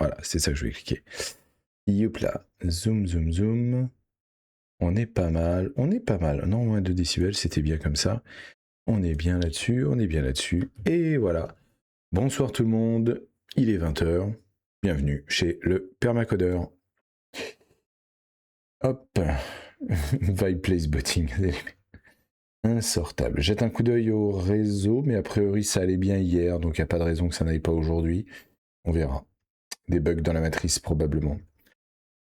Voilà, c'est ça que je vais cliquer. Youp là, zoom, zoom, zoom. On est pas mal, Non, moins de décibels, c'était bien comme ça. On est bien là-dessus, Et voilà. Bonsoir tout le monde, il est 20h. Bienvenue chez le Permacodeur. Hop. Vibe Place Botting. Insortable. Jette un coup d'œil au réseau, mais a priori ça allait bien hier, donc il n'y a pas de raison que ça n'aille pas aujourd'hui. On verra. Des bugs dans la matrice probablement.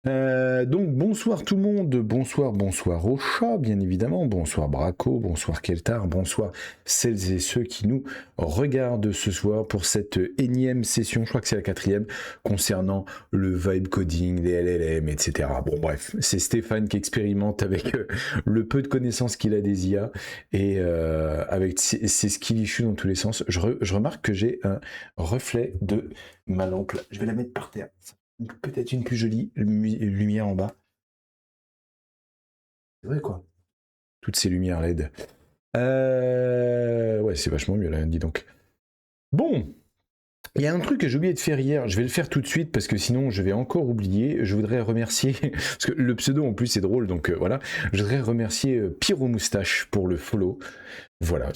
Donc bonsoir tout le monde, bonsoir au chat bien évidemment, bonsoir Braco, bonsoir Keltar, bonsoir celles et ceux qui nous regardent ce soir pour cette énième session, je crois que c'est la 4e, concernant le vibe coding, les LLM, etc. Bon bref, c'est Stéphane qui expérimente avec le peu de connaissances qu'il a des IA et avec ses skills issues dans tous les sens. Je remarque que j'ai un reflet de ma lampe, je vais la mettre par terre. Peut-être une plus jolie lumière en bas. C'est vrai quoi. Toutes ces lumières LED. Ouais, c'est vachement mieux là, dis donc. Bon, il y a un truc que j'ai oublié de faire hier. Je vais le faire tout de suite parce que sinon je vais encore oublier. Je voudrais remercier, parce que le pseudo en plus c'est drôle, donc voilà. Je voudrais remercier Pyro Moustache pour le follow. Voilà.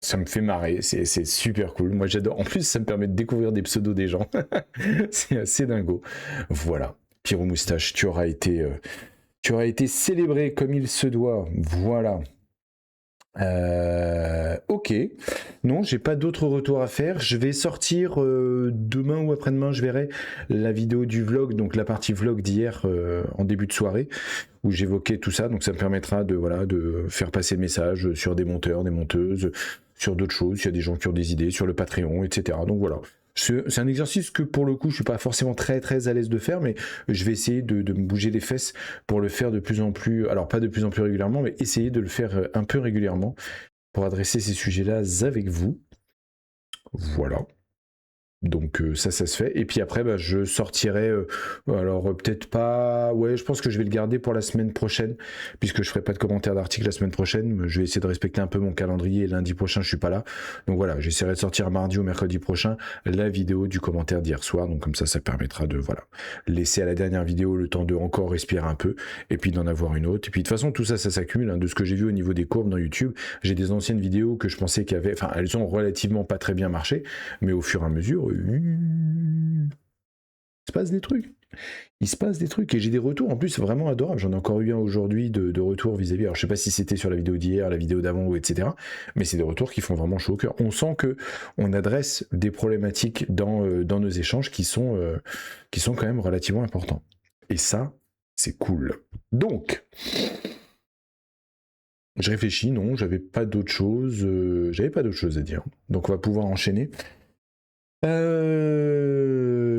Ça me fait marrer, c'est super cool. Moi j'adore. En plus, ça me permet de découvrir des pseudos des gens. C'est assez dingo. Voilà. Pyro Moustache, tu auras été célébré comme il se doit. Voilà. Ok. Non, j'ai pas d'autres retours à faire. Je vais sortir demain ou après-demain, je verrai la vidéo du vlog, donc la partie vlog d'hier en début de soirée, où j'évoquais tout ça. Donc ça me permettra de faire passer le message sur des monteurs, des monteuses, sur d'autres choses, s'il y a des gens qui ont des idées, sur le Patreon, etc. Donc voilà. C'est un exercice que pour le coup je suis pas forcément très très à l'aise de faire, mais je vais essayer de me bouger les fesses pour le faire de plus en plus, alors pas de plus en plus régulièrement, mais essayer de le faire un peu régulièrement pour adresser ces sujets-là avec vous. Voilà. Donc ça se fait. Et puis après, je sortirai, alors peut-être pas... Ouais, je pense que je vais le garder pour la semaine prochaine, puisque je ferai pas de commentaires d'articles la semaine prochaine. Je vais essayer de respecter un peu mon calendrier, et lundi prochain, je suis pas là. Donc voilà, j'essaierai de sortir mardi ou mercredi prochain la vidéo du commentaire d'hier soir. Donc comme ça permettra de laisser à la dernière vidéo le temps de encore respirer un peu, et puis d'en avoir une autre. Et puis de toute façon, tout ça s'accumule. Hein. De ce que j'ai vu au niveau des courbes dans YouTube, j'ai des anciennes vidéos que je pensais qu'elles avaient... Enfin, elles ont relativement pas très bien marché, mais au fur et à mesure... il se passe des trucs. Il se passe des trucs et j'ai des retours en plus vraiment adorables. J'en ai encore eu un aujourd'hui de retour vis-à-vis. Alors je sais pas si c'était sur la vidéo d'hier, la vidéo d'avant ou etc. Mais c'est des retours qui font vraiment chaud au cœur. On sent que on adresse des problématiques dans nos échanges qui sont quand même relativement importants. Et ça, c'est cool. Donc, je réfléchis, non, j'avais pas d'autre chose à dire. Donc on va pouvoir enchaîner.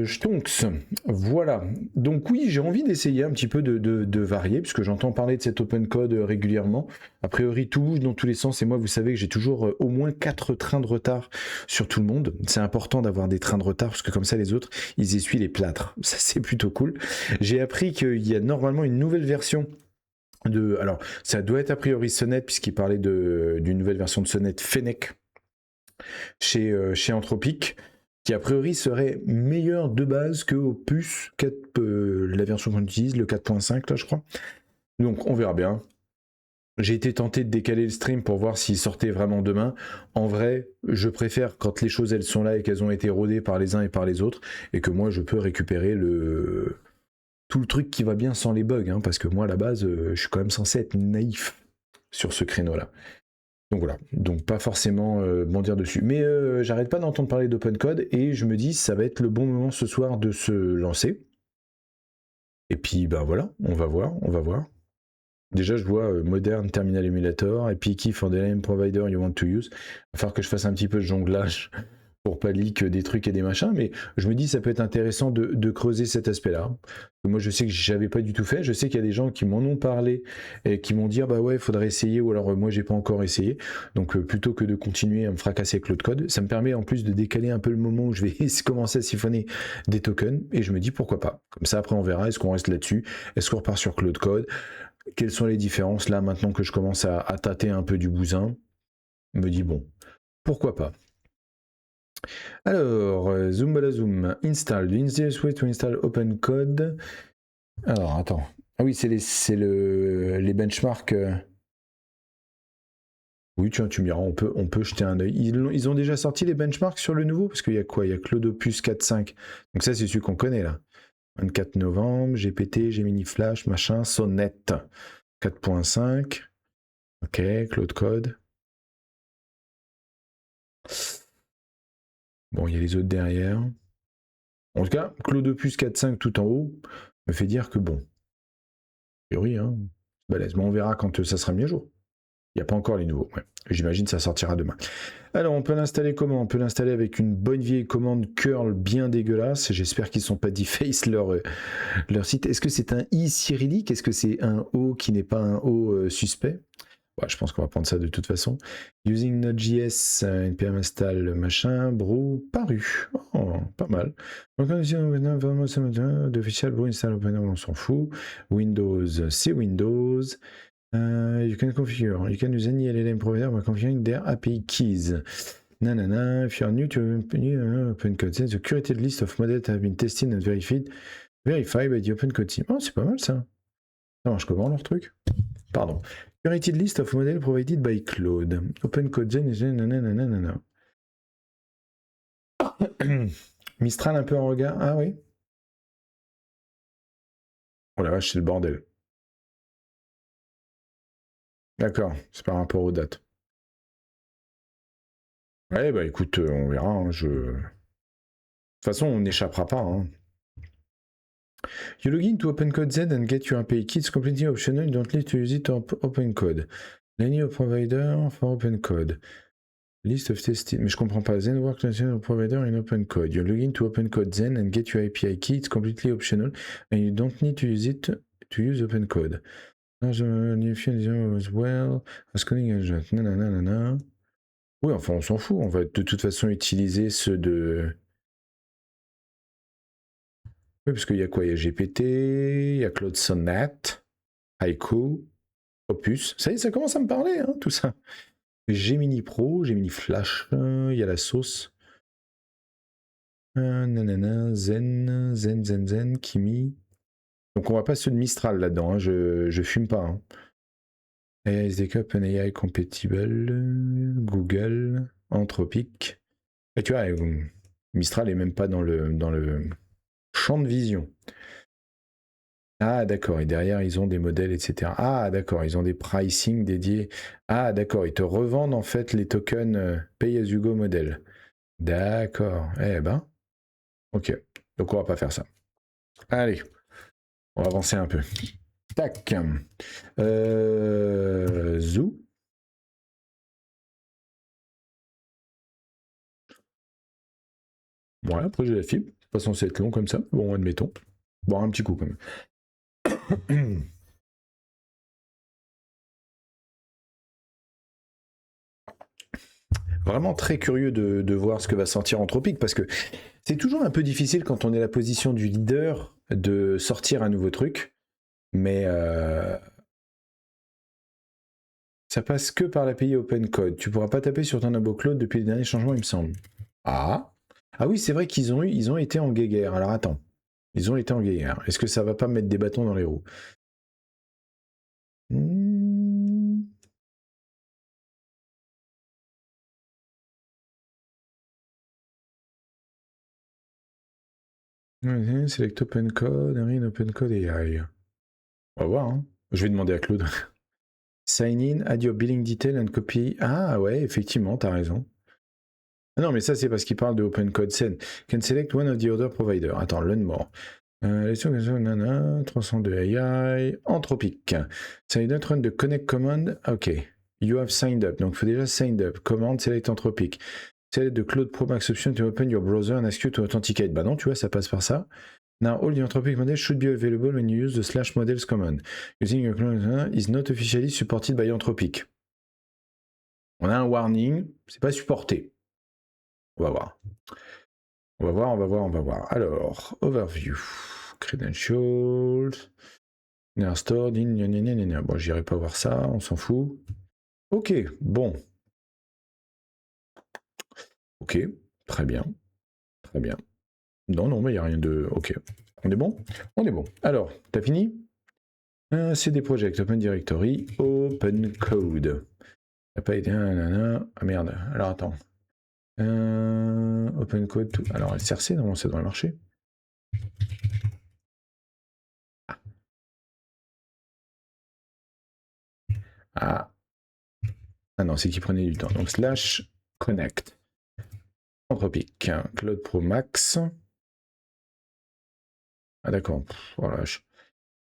Stonks, voilà. Donc oui, j'ai envie d'essayer un petit peu de varier, puisque j'entends parler de cet open code régulièrement. A priori, tout bouge dans tous les sens, et moi, vous savez que j'ai toujours au moins 4 trains de retard sur tout le monde. C'est important d'avoir des trains de retard, parce que comme ça, les autres, ils essuient les plâtres. Ça, c'est plutôt cool. J'ai appris qu'il y a normalement une nouvelle version alors, ça doit être a priori Sonnet, puisqu'il parlait d'une nouvelle version de Sonnet Fennec chez Anthropic, qui a priori serait meilleur de base que Opus 4, la version qu'on utilise, le 4.5 là je crois. Donc on verra bien. J'ai été tenté de décaler le stream pour voir s'il sortait vraiment demain. En vrai, je préfère quand les choses elles sont là et qu'elles ont été rodées par les uns et par les autres, et que moi je peux récupérer tout le truc qui va bien sans les bugs, hein, parce que moi à la base je suis quand même censé être naïf sur ce créneau là. Donc voilà, donc pas forcément bondir dessus. Mais j'arrête pas d'entendre parler d'open code et je me dis ça va être le bon moment ce soir de se lancer. Et puis voilà, on va voir. Déjà je vois Modern Terminal Emulator et Picky for the LLM provider you want to use. Il va falloir que je fasse un petit peu de jonglage pour pas leak des trucs et des machins, mais je me dis ça peut être intéressant de creuser cet aspect-là. Moi je sais que j'avais pas du tout fait, je sais qu'il y a des gens qui m'en ont parlé et qui m'ont dit bah ouais faudrait essayer, ou alors moi j'ai pas encore essayé, donc plutôt que de continuer à me fracasser avec l'autre code, ça me permet en plus de décaler un peu le moment où je vais commencer à siphonner des tokens, et je me dis pourquoi pas, comme ça après on verra, est-ce qu'on reste là-dessus, est-ce qu'on repart sur Claude Code, quelles sont les différences là maintenant que je commence à tâter un peu du bousin, je me dis bon, pourquoi pas. Alors, zoom bala zoom, install. The easiest way to install OpenCode. Alors, attends. Ah oui, c'est les benchmarks. Oui, tu me diras, on peut jeter un œil. Ils ont déjà sorti les benchmarks sur le nouveau? Parce qu'il y a quoi? Il y a Claude Opus 4.5. Donc ça, c'est celui qu'on connaît là. 24 novembre, GPT, Gemini Flash, machin, Sonnet 4.5. Ok, Claude Code. Bon, il y a les autres derrière. En tout cas, Claude Opus 4.5 tout en haut me fait dire que bon, a priori, hein, balèze. Mais on verra quand ça sera mis à jour. Il n'y a pas encore les nouveaux. Ouais. J'imagine que ça sortira demain. Alors, on peut l'installer comment? On peut l'installer avec une bonne vieille commande curl bien dégueulasse. J'espère qu'ils ne sont pas deface leur site. Est-ce que c'est un i cyrillique? Est-ce que c'est un O qui n'est pas un O suspect? Ouais, je pense qu'on va prendre ça de toute façon. Using Node.js, npm install machin, brew, paru. Oh, pas mal. D'official, brew install open, on s'en fout. Windows, c'est Windows. You can configure. You can use any LLM provider by configuring their API keys. Nanana. If you are new to OpenCode, the curated list of models have been tested and verified by the OpenCode team. Oh, c'est pas mal ça. Ça marche comment leur truc? Pardon. Curated list of models provided by Claude. OpenCode nanana. Mistral un peu en regard. Ah oui. Oh la vache, c'est le bordel. D'accord, c'est par rapport aux dates. Ouais, bah écoute, on verra. Hein, De toute façon, on n'échappera pas. Hein. You log in to OpenCode Z and get your API key. It's completely optional. You don't need to use it on OpenCode. Any provider for OpenCode. List of testing. Mais je comprends pas. Zen work provider in OpenCode. You log in to OpenCode Zen and get your API key. It's completely optional. And you don't need to use it to use OpenCode. As well. As coding agent. Nanana. Oui, enfin, on s'en fout. On va de toute façon utiliser ceux de. Oui, parce qu'il y a quoi? Il y a GPT, il y a Claude Sonnet, Haiku, Opus. Ça y est, ça commence à me parler, hein, tout ça. Gemini Pro, Gemini Flash, il y a la sauce. Nanana, Zen, Kimi. Donc on va pas ceux de Mistral là-dedans, hein, je fume pas. Hein. AI SDK, OpenAI Compatible, Google, Anthropic. Et tu vois, Mistral est même pas dans le champ de vision. Ah d'accord, et derrière ils ont des modèles, etc. Ah d'accord, ils ont des pricing dédiés. Ah d'accord, ils te revendent en fait les tokens Pay as you go modèle. D'accord, eh ben, ok. Donc on va pas faire ça. Allez, on va avancer un peu. Tac. Zou. Ouais, après j'ai la fibre. C'est pas censé être long comme ça. Bon, admettons. Boire un petit coup quand même. Vraiment très curieux de voir ce que va sortir Anthropic parce que c'est toujours un peu difficile quand on est la position du leader de sortir un nouveau truc, mais ça passe que par l'API OpenCode. Tu pourras pas taper sur ton abo Cloud depuis les derniers changements, il me semble. Ah, ah oui, c'est vrai qu'ils ont été en guéguerre. Alors attends, ils ont été en guéguerre. Est-ce que ça va pas mettre des bâtons dans les roues? Select OpenCode, OpenCode AI. On va voir. Hein. Je vais demander à Claude. Sign in, add your billing detail and copy. Ah ouais, effectivement, t'as raison. Ah non, mais ça, c'est parce qu'il parle de OpenCode Sen. Can select one of the other providers. Attends, learn more. 302 AI, Anthropic. So you don't run the connect command. Ok. You have signed up. Donc, il faut déjà signed up. Command, select Anthropic. Select the Cloud Pro Max option to open your browser and ask you to authenticate. Bah non, tu vois, ça passe par ça. Now, all the Anthropic models should be available when you use the /models command. Using your clone is not officially supported by Anthropic. On a un warning, c'est pas supporté. On va voir. On va voir. Alors, overview, credentials, stored in. Bon, j'irai pas voir ça, on s'en fout. Ok, bon. Ok, Très bien. Très bien. Non, non, mais il n'y a rien de... Ok. On est bon? On est bon. Alors, t'as fini? CD Projekt, Open Directory, Open Code. Ça n'a pas été... Ah merde. Alors, attends. Open Code... Tout... Alors, SRC, normalement, ça devrait marcher. Ah. Ah non, c'est qu'il prenait du temps. Donc, slash connect. Anthropic. Cloud Pro Max. Ah d'accord. Oh la vache.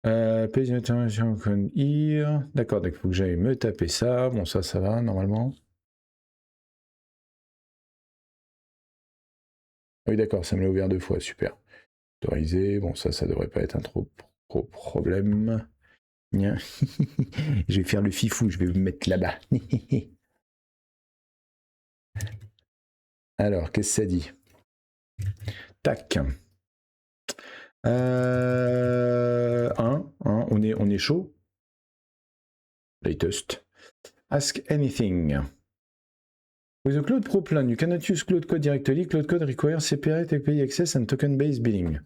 Page International Con here. D'accord, donc il faut que j'aille me taper ça. Bon, ça va normalement. Ah oui, d'accord, ça me l'a ouvert 2 fois, super. Autorisé, bon, ça devrait pas être un trop problème. Je vais faire le fifou, je vais me mettre là-bas. Alors, qu'est-ce que ça dit? Tac. On est chaud. Latest. Ask anything. With the Cloud Pro plan, you cannot use Cloud Code directly. Cloud Code requires separate API access and token-based billing.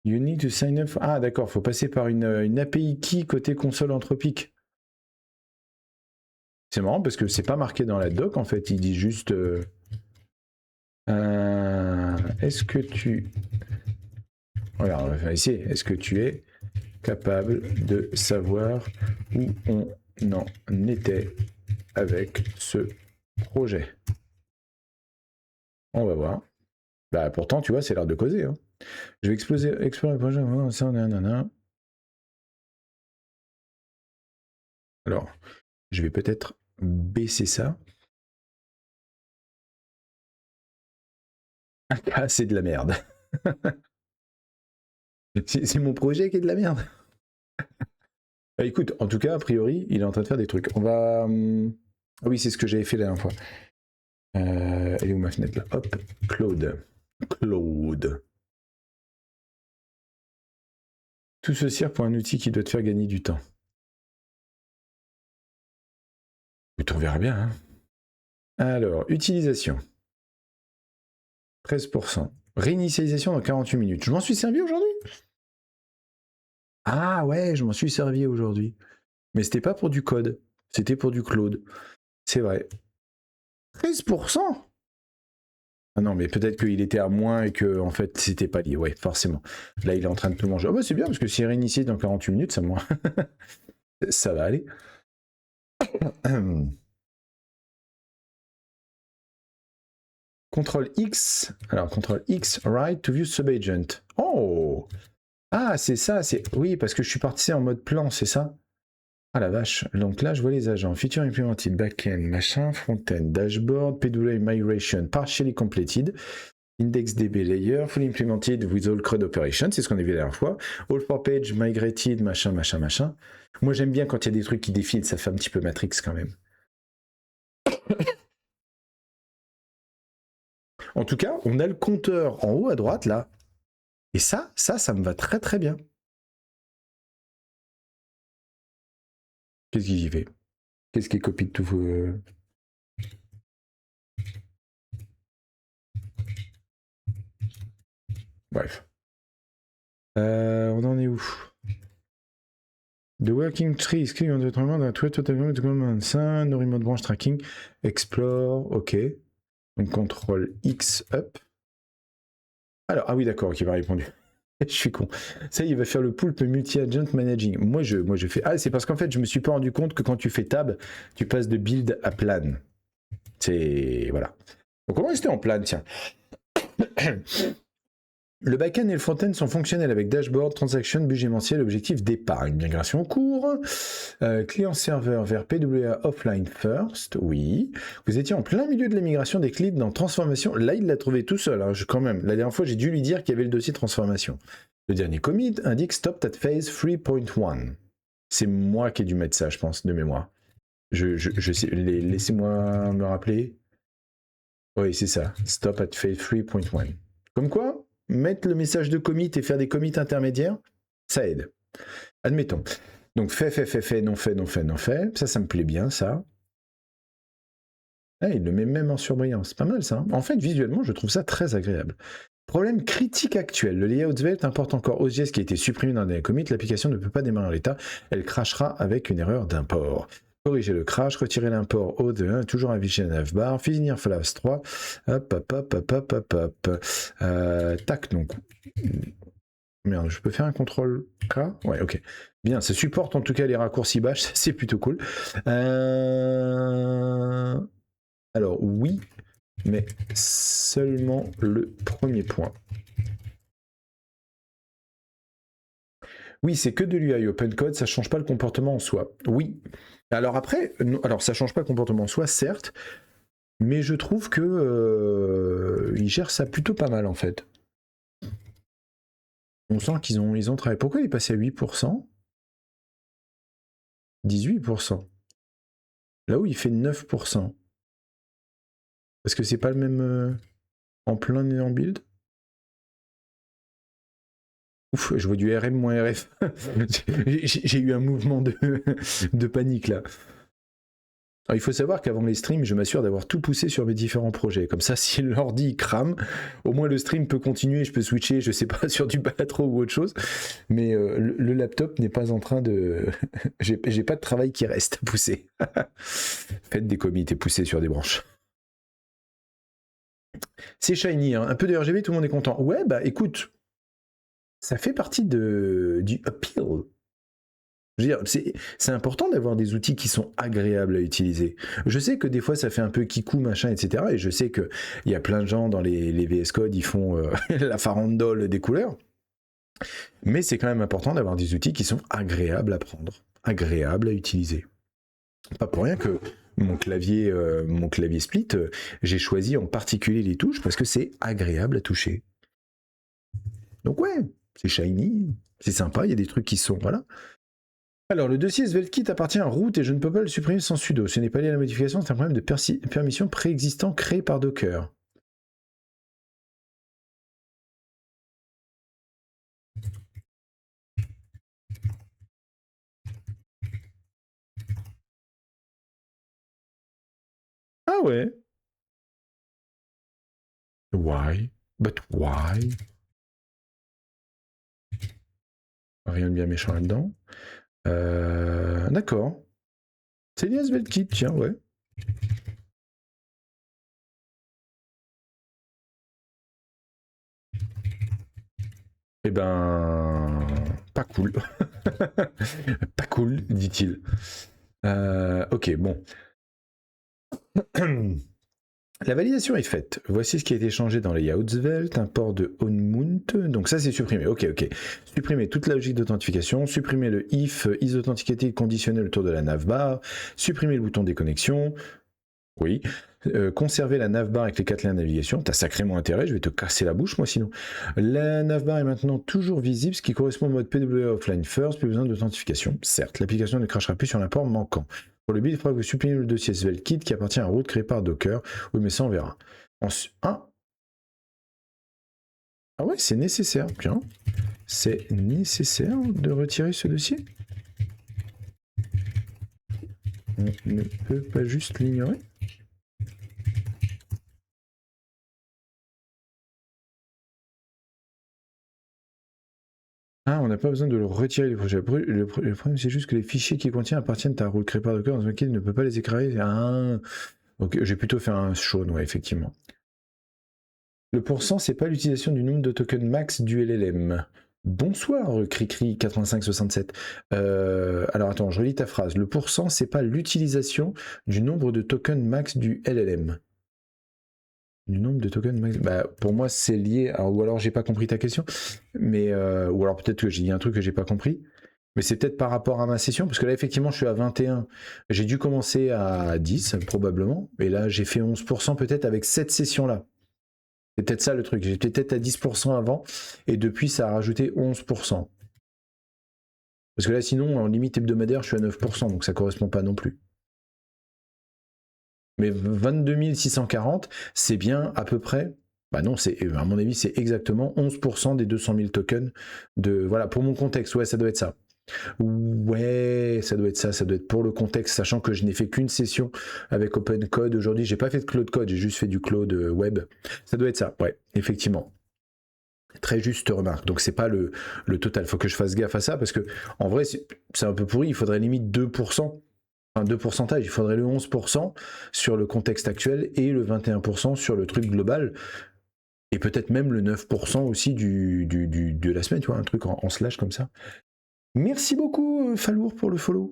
You need to sign up. Ah, d'accord, faut passer par une API key côté console Anthropic. C'est marrant parce que c'est pas marqué dans la doc en fait. Il dit juste. Est-ce que tu. Voilà, on va faire ici. Est-ce que tu es capable de savoir où on en était avec ce projet? On va voir. Bah pourtant, tu vois, c'est l'heure de causer. Hein. Je vais explorer le projet. Alors, je vais peut-être baisser ça. Ah, c'est de la merde. C'est mon projet qui est de la merde. Bah, écoute, en tout cas, a priori, il est en train de faire des trucs. On va... Ah oui, c'est ce que j'avais fait la dernière fois. Elle est où ma fenêtre là? Hop, Claude. Claude. Tout se sert pour un outil qui doit te faire gagner du temps. Vous trouverez bien, hein. Alors, utilisation. 13%. Réinitialisation dans 48 minutes. Je m'en suis servi aujourd'hui? Ah ouais, je m'en suis servi aujourd'hui. Mais c'était pas pour du code. C'était pour du Claude. C'est vrai. 13%? Ah non, mais peut-être qu'il était à moins et que en fait c'était pas lié. Ouais, forcément. Là, il est en train de tout manger. Ah bah c'est bien parce que s'il réinitie dans 48 minutes, ça, moi... ça va aller. Ctrl X. Alors, Ctrl X, right to view subagent. Oh! Ah, c'est ça, c'est... Oui, parce que je suis parti en mode plan, c'est ça? Ah la vache. Donc là, je vois les agents. Feature implemented, backend, machin, front-end, dashboard, PWA migration, partially completed. IndexDB layer, fully implemented with all CRUD operations, c'est ce qu'on a vu la dernière fois. All for page, migrated, machin, machin, machin. Moi j'aime bien quand il y a des trucs qui défilent, ça fait un petit peu Matrix quand même. En tout cas, on a le compteur en haut à droite là. Et ça me va très très bien. Qu'est-ce qu'il y fait? Qu'est-ce qui copie de tout Bref. On en est où? The working tree is clear on the tournament that way totalement to command ça, no remote branch tracking, explore, ok. Donc CTRL X up. Alors, ah oui d'accord, qui m'a répondu. Je suis con. Ça, il va faire le poulpe multi-agent managing. Moi, je fais... Ah, c'est parce qu'en fait, je me suis pas rendu compte que quand tu fais tab, tu passes de build à plan. C'est... Voilà. Donc, on va rester en plan, tiens. Le backend et le front-end sont fonctionnels avec dashboard, transaction, budget mensuel, objectif d'épargne. Migration en cours. Client-serveur vers PWA offline first. Oui. Vous étiez en plein milieu de la migration des clips dans transformation. Là, il l'a trouvé tout seul. Hein, quand même. La dernière fois, j'ai dû lui dire qu'il y avait le dossier transformation. Le dernier commit indique stop at phase 3.1. C'est moi qui ai dû mettre ça, je pense, de mémoire. Je sais, laissez-moi me rappeler. Oui, c'est ça. Stop at phase 3.1. Comme quoi, mettre le message de commit et faire des commits intermédiaires, ça aide. Admettons. Donc fait, non fait. Ça me plaît bien, ça. Ah, il le met même en surbrillance, c'est pas mal ça. En fait, visuellement, je trouve ça très agréable. Problème critique actuel, le layout Svelte importe encore OSGS qui a été supprimé dans les commits, l'application ne peut pas démarrer en l'état, elle crashera avec une erreur d'import. Corriger le crash, retirer l'import O2, toujours afficher la navbar, finir Flaps 3, hop. Tac, donc. Merde, je peux faire un contrôle K? Ouais, ok. Bien, ça supporte en tout cas les raccourcis bash, c'est plutôt cool. Alors oui, mais seulement le premier point. Oui, c'est que de l'UI open code, ça change pas le comportement en soi. Oui. Alors après, alors ça change pas le comportement en soi, certes, mais je trouve que ils gèrent ça plutôt pas mal en fait. On sent qu'ils ont travaillé. Pourquoi il est passé à 8%? 18%. Là où il fait 9%. Parce que c'est pas le même en plein et en build. Ouf, je vois du RM moins RF. J'ai eu un mouvement de panique là. Alors, il faut savoir qu'avant les streams, je m'assure d'avoir tout poussé sur mes différents projets. Comme ça, si l'ordi crame, au moins le stream peut continuer, je peux switcher, je sais pas, sur du Balatro ou autre chose. Mais le laptop n'est pas en train de... j'ai pas de travail qui reste à pousser. Faites des commits et poussez sur des branches. C'est shiny, hein. Un peu de RGB, tout le monde est content. Ouais, bah écoute, ça fait partie du appeal. Je veux dire, c'est important d'avoir des outils qui sont agréables à utiliser. Je sais que des fois ça fait un peu kikou, machin, etc. Et je sais qu'il y a plein de gens dans les VS Code, ils font la farandole des couleurs. Mais c'est quand même important d'avoir des outils qui sont agréables à prendre, agréables à utiliser. Pas pour rien que mon clavier split, j'ai choisi en particulier les touches parce que c'est agréable à toucher. Donc ouais, c'est shiny, c'est sympa, il y a des trucs qui sont... Voilà. Alors, le dossier SvelteKit appartient à root et je ne peux pas le supprimer sans sudo. Ce n'est pas lié à la modification, c'est un problème de permission préexistant créé par Docker. Ah ouais. Why? But why? Rien de bien méchant là-dedans. D'accord. C'est lié à SvelteKit, tiens, ouais. Eh ben... Pas cool. Pas cool, dit-il. Ok, bon. La validation est faite. Voici ce qui a été changé dans Layout Svelte, un port de onMount. Donc ça c'est supprimé. Ok. Supprimer toute la logique d'authentification, supprimer le if isAuthenticated conditionnel autour de la navbar, supprimer le bouton déconnexion. Oui. Conserver la navbar avec les 4 liens de navigation. T'as sacrément intérêt, je vais te casser la bouche moi sinon. La navbar est maintenant toujours visible, ce qui correspond au mode PWA offline first, plus besoin d'authentification. Certes, l'application ne crachera plus sur l'import manquant. Pour le build, il faudra que vous supprimiez le dossier SvelteKit qui appartient à un root créé par Docker. Oui, mais ça on verra. Ah ouais, c'est nécessaire. Bien. C'est nécessaire de retirer ce dossier? On ne peut pas juste l'ignorer? Ah, on n'a pas besoin de le retirer du projet. Le problème, c'est juste que les fichiers qui contiennent appartiennent à un root créé par Docker dans lequel il ne peut pas les écraiser. Ah, ok, j'ai plutôt fait un show, ouais, effectivement. Le pourcent, c'est pas l'utilisation du nombre de tokens max du LLM. Bonsoir, Cricri8567. Alors attends, je relis ta phrase. Le pourcent, c'est pas l'utilisation du nombre de tokens max du LLM. Du nombre de tokens max. Bah, pour moi, c'est lié. Alors, ou alors, j'ai pas compris ta question. Mais, ou alors, peut-être que j'ai dit un truc que j'ai pas compris. Mais c'est peut-être par rapport à ma session. Parce que là, effectivement, je suis à 21. J'ai dû commencer à 10, probablement. Et là, j'ai fait 11% peut-être avec cette session-là. C'est peut-être ça le truc. J'étais peut-être à 10% avant. Et depuis, ça a rajouté 11%. Parce que là, sinon, en limite hebdomadaire, je suis à 9%. Donc, ça correspond pas non plus. Mais 22 640, c'est bien à peu près... Bah non, à mon avis, c'est exactement 11% des 200 000 tokens de... Voilà, pour mon contexte, ouais, ça doit être ça. Ouais, ça doit être ça, ça doit être pour le contexte, sachant que je n'ai fait qu'une session avec OpenCode aujourd'hui. J'ai pas fait de Claude Code, j'ai juste fait du Claude Web. Ça doit être ça, ouais, effectivement. Très juste remarque. Donc c'est pas le total. Faut que je fasse gaffe à ça parce que en vrai c'est un peu pourri. Il faudrait limite 2%. Enfin, 2 pourcentages. Il faudrait le 11% sur le contexte actuel et le 21% sur le truc global. Et peut-être même le 9% aussi de la semaine, tu vois, un truc en slash comme ça. Merci beaucoup, Falour, pour le follow.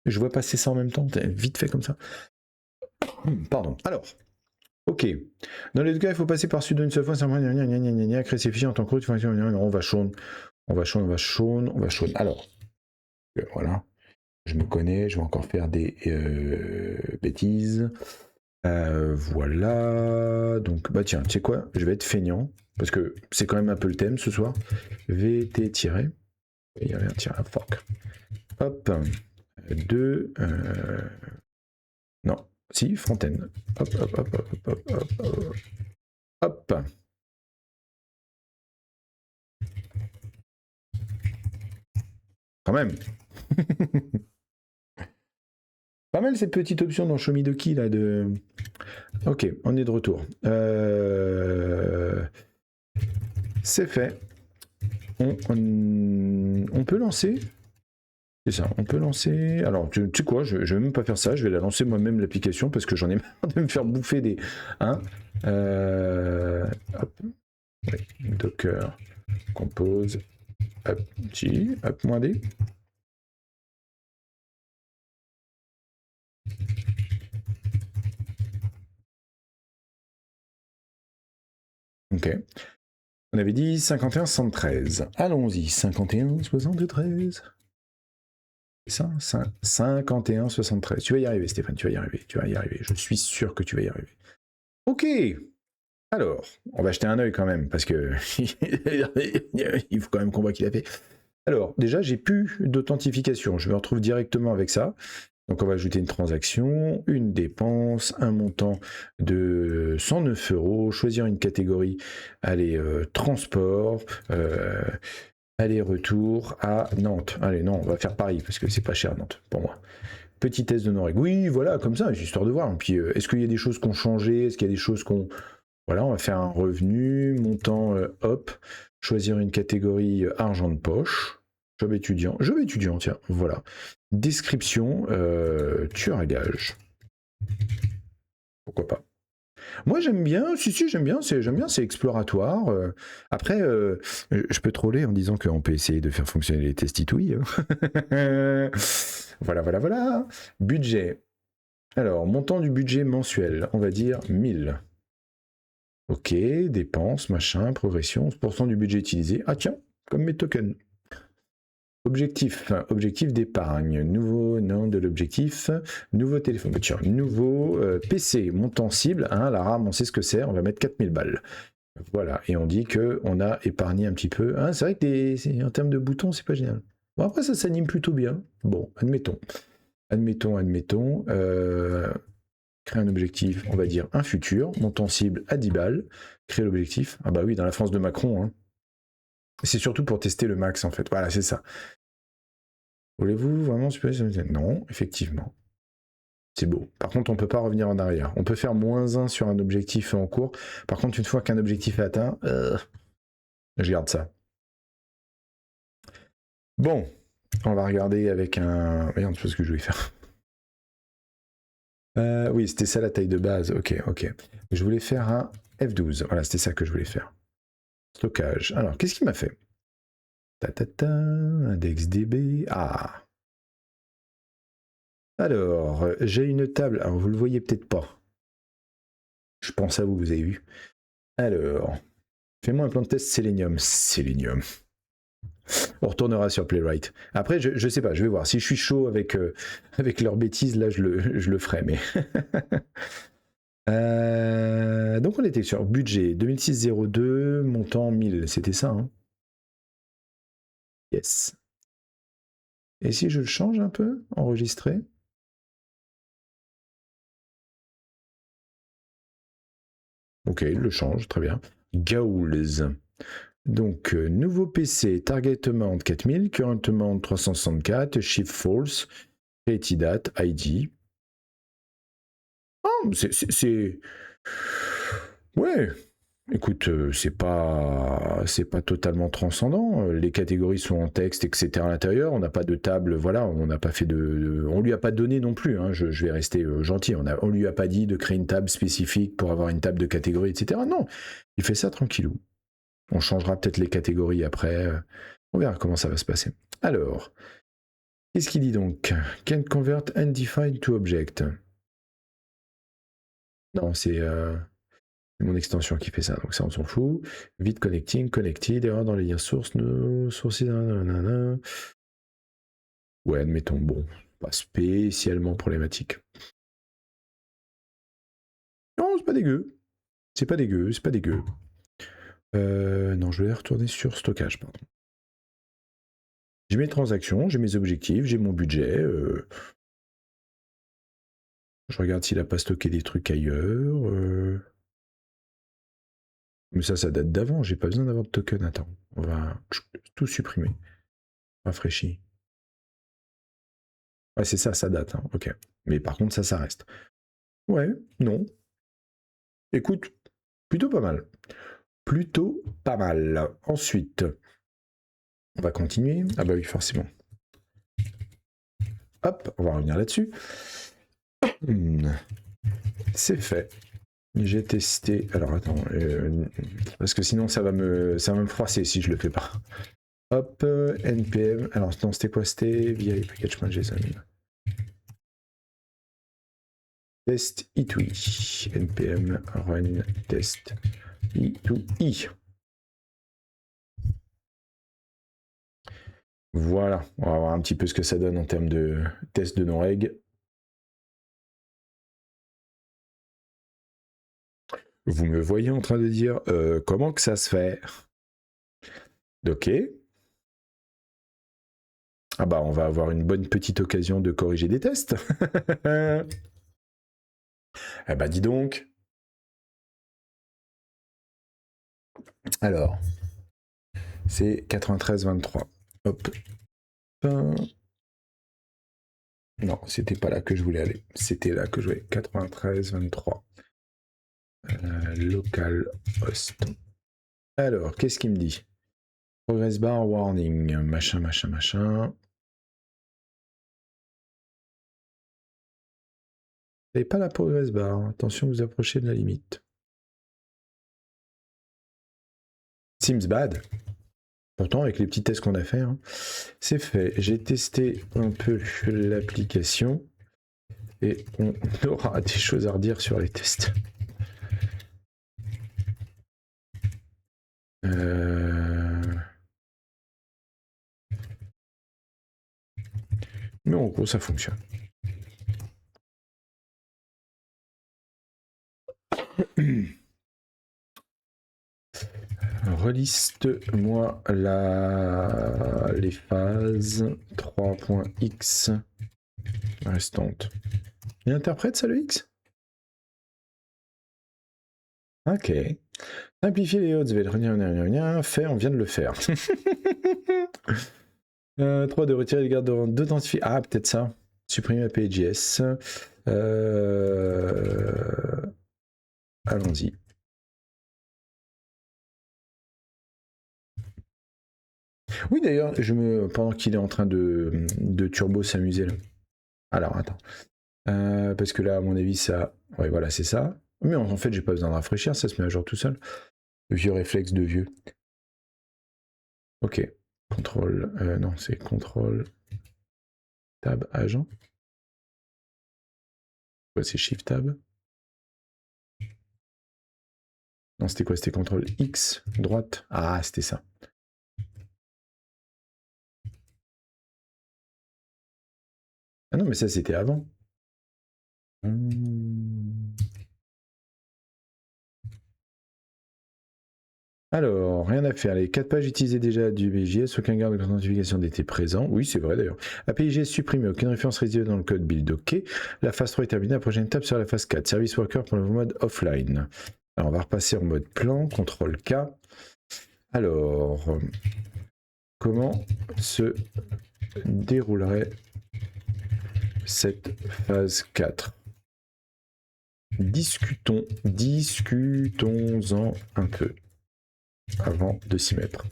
Je vois passer ça en même temps, vite fait comme ça. Pardon. Alors, ok. Dans les deux cas, il faut passer par sudo une seule fois, créer ses fichiers en tant que route, on va chaune. On va chaune. Alors, voilà. Je me connais, je vais encore faire des bêtises. Voilà. Donc, bah tiens, tu sais quoi? Je vais être feignant, parce que c'est quand même un peu le thème ce soir. VT- il y avait un tiré, fuck. Hop. 2. Non. Si, Fontaine. Hop, hop, hop, hop, hop, hop, hop. Hop. Quand même. Pas mal cette petite option dans Shomidoki là de. Ok, on est de retour. C'est fait. On peut lancer. C'est ça, on peut lancer. Alors, tu sais quoi, je vais même pas faire ça, je vais la lancer moi-même l'application parce que j'en ai marre de me faire bouffer des. Hein hop. Ouais. Docker compose app G, app-d. Ok. On avait dit 51 73. Allons-y, 51 73. C'est ça 51 73. Tu vas y arriver, Stéphane, tu vas y arriver. Tu vas y arriver. Je suis sûr que tu vas y arriver. Ok. Alors, on va jeter un œil quand même, parce que il faut quand même qu'on voit qu'il a fait. Alors, déjà, j'ai plus d'authentification. Je me retrouve directement avec ça. Donc, on va ajouter une transaction, une dépense, un montant de 109 €, choisir une catégorie, allez, transport, aller-retour à Nantes. Allez, non, on va faire Paris, parce que c'est pas cher Nantes, pour moi. Petit test de non-règle. Oui, voilà, comme ça, histoire de voir. Et puis, est-ce qu'il y a des choses qui ont changé? Est-ce qu'il y a des choses qu'on... Voilà, on va faire un revenu, montant, hop, choisir une catégorie argent de poche, job étudiant, tiens, voilà. Description, tueur à gage. Pourquoi pas. Moi j'aime bien, si j'aime bien, c'est exploratoire. Après, je peux troller en disant qu'on peut essayer de faire fonctionner les testituilles. Voilà. Budget. Alors, montant du budget mensuel, on va dire 1000. Ok, dépenses, machin, progression, 11% du budget utilisé. Ah tiens, comme mes tokens. Objectif d'épargne, nouveau nom de l'objectif, nouveau téléphone, tiens, nouveau PC, montant cible, hein, la RAM on sait ce que c'est, on va mettre 4000 balles. Voilà, et on dit qu'on a épargné un petit peu. Hein, c'est vrai que en termes de boutons, c'est pas génial. Bon, après ça s'anime plutôt bien. Bon, admettons. Créer un objectif, on va dire un futur, montant cible à 10 balles, créer l'objectif. Ah bah oui, dans la France de Macron, hein. C'est surtout pour tester le max en fait. Voilà, c'est ça. Voulez-vous vraiment supprimer? Non, effectivement. C'est beau. Par contre, on ne peut pas revenir en arrière. On peut faire -1 sur un objectif en cours. Par contre, une fois qu'un objectif est atteint, je garde ça. Bon, on va regarder avec un... Regarde, je sais pas ce que je voulais faire. Oui, c'était ça la taille de base. Ok. Je voulais faire un F12. Voilà, c'était ça que je voulais faire. Stockage. Alors, qu'est-ce qu'il m'a fait? IndexDB. Ah. Alors, j'ai une table. Alors, vous le voyez peut-être pas. Je pense à vous, vous avez vu. Alors, fais-moi un plan de test Selenium. Selenium. On retournera sur Playwright. Après, je sais pas, je vais voir. Si je suis chaud avec, avec leurs bêtises, là, je le ferai. Mais donc, on était sur budget 2602, montant 1000. C'était ça, hein? Yes. Et si je le change un peu, enregistré? Ok, il le change, très bien. Gaules. Donc, nouveau PC, target amount 4000, current amount 364, shift false, create date, ID. Oh, c'est... Ouais, écoute, c'est pas totalement transcendant. Les catégories sont en texte, etc. à l'intérieur. On n'a pas de table, voilà, on n'a pas fait on lui a pas donné non plus. Hein, je vais rester gentil. On lui a pas dit de créer une table spécifique pour avoir une table de catégories, etc. Non, il fait ça tranquillou. On changera peut-être les catégories après. On verra comment ça va se passer. Alors, qu'est-ce qu'il dit donc? Can convert undefined to object. Non, c'est mon extension qui fait ça, donc ça on s'en fout. Vite connecting, connected, erreur dans les liens sources, sources, nanana. Ouais, admettons, bon, pas spécialement problématique. Non, c'est pas dégueu. C'est pas dégueu, c'est pas dégueu. Non, je vais retourner sur stockage, pardon. J'ai mes transactions, j'ai mes objectifs, j'ai mon budget. Je regarde s'il a pas stocké des trucs ailleurs. Mais ça date d'avant, j'ai pas besoin d'avoir de token. Attends, on va tout supprimer. Rafraîchi. Ouais, c'est ça date, hein. Ok. Mais par contre, ça reste. Ouais, non. Écoute, plutôt pas mal. Plutôt pas mal. Ensuite, on va continuer. Ah bah oui, forcément. Hop, on va revenir là-dessus. C'est fait. J'ai testé. Alors attends, parce que sinon ça va me froisser si je le fais pas. Hop, npm. Alors non, c'était quoi? C'était via package.json. Test i2i. npm run test i2i. Voilà, on va voir un petit peu ce que ça donne en termes de test de non-reg. Vous me voyez en train de dire comment que ça se fait? Ok. Ah bah on va avoir une bonne petite occasion de corriger des tests. Ah bah dis donc. Alors, c'est 93-23. Hop. Non, c'était pas là que je voulais aller. C'était là que je voulais. 93-23. Local host. Alors, qu'est-ce qu'il me dit? Progress bar warning. Machin, machin, machin. Vous n'avez pas la progress bar. Attention, vous approchez de la limite. Seems bad. Pourtant, avec les petits tests qu'on a fait, hein, c'est fait. J'ai testé un peu l'application et on aura des choses à redire sur les tests. Mais en gros, ça fonctionne. Reliste-moi les phases 3.x restantes. Il interprète ça le X? Ok. Simplifier les odds, fait, on vient de le faire. 3 de retirer les gardes d'authentifier. Ah, peut-être ça. Supprimer la PGS. Allons-y. Oui, d'ailleurs, pendant qu'il est en train de turbo s'amuser là. Alors, attends. Parce que là, à mon avis, ça. Ouais, voilà, c'est ça. Mais en fait, j'ai pas besoin de rafraîchir, ça se met à jour tout seul. Le vieux réflexe de vieux. Ok. Contrôle. Non, c'est contrôle. Tab agent. Ouais, c'est Shift Tab. Non, c'était quoi? C'était contrôle X, droite. Ah, c'était ça. Ah non, mais ça, c'était avant. Alors, rien à faire. Les 4 pages utilisaient déjà du BJS, aucun garde d'authentification n'était présent. Oui, c'est vrai d'ailleurs. API supprimé, aucune référence résiduelle dans le code build. OK. La phase 3 est terminée. La prochaine étape sera la phase 4. Service Worker pour le mode offline. Alors, on va repasser en mode plan. CTRL K. Alors, comment se déroulerait cette phase 4? Discutons-en un peu avant de s'y mettre.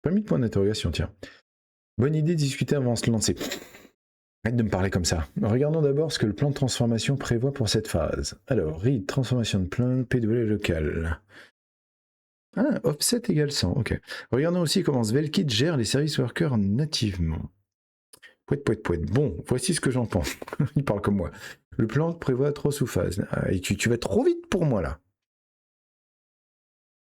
Pas mis de point d'interrogation, tiens. Bonne idée de discuter avant de se lancer. Arrête de me parler comme ça. Regardons d'abord ce que le plan de transformation prévoit pour cette phase. Alors, read, transformation de plan, PW local. Ah, offset égale 100, ok. Regardons aussi comment Svelkit gère les service workers nativement. Pouet. Bon, voici ce que j'en pense. Il parle comme moi. Le plan prévoit 3 sous-phases. Ah, et tu vas trop vite pour moi, là.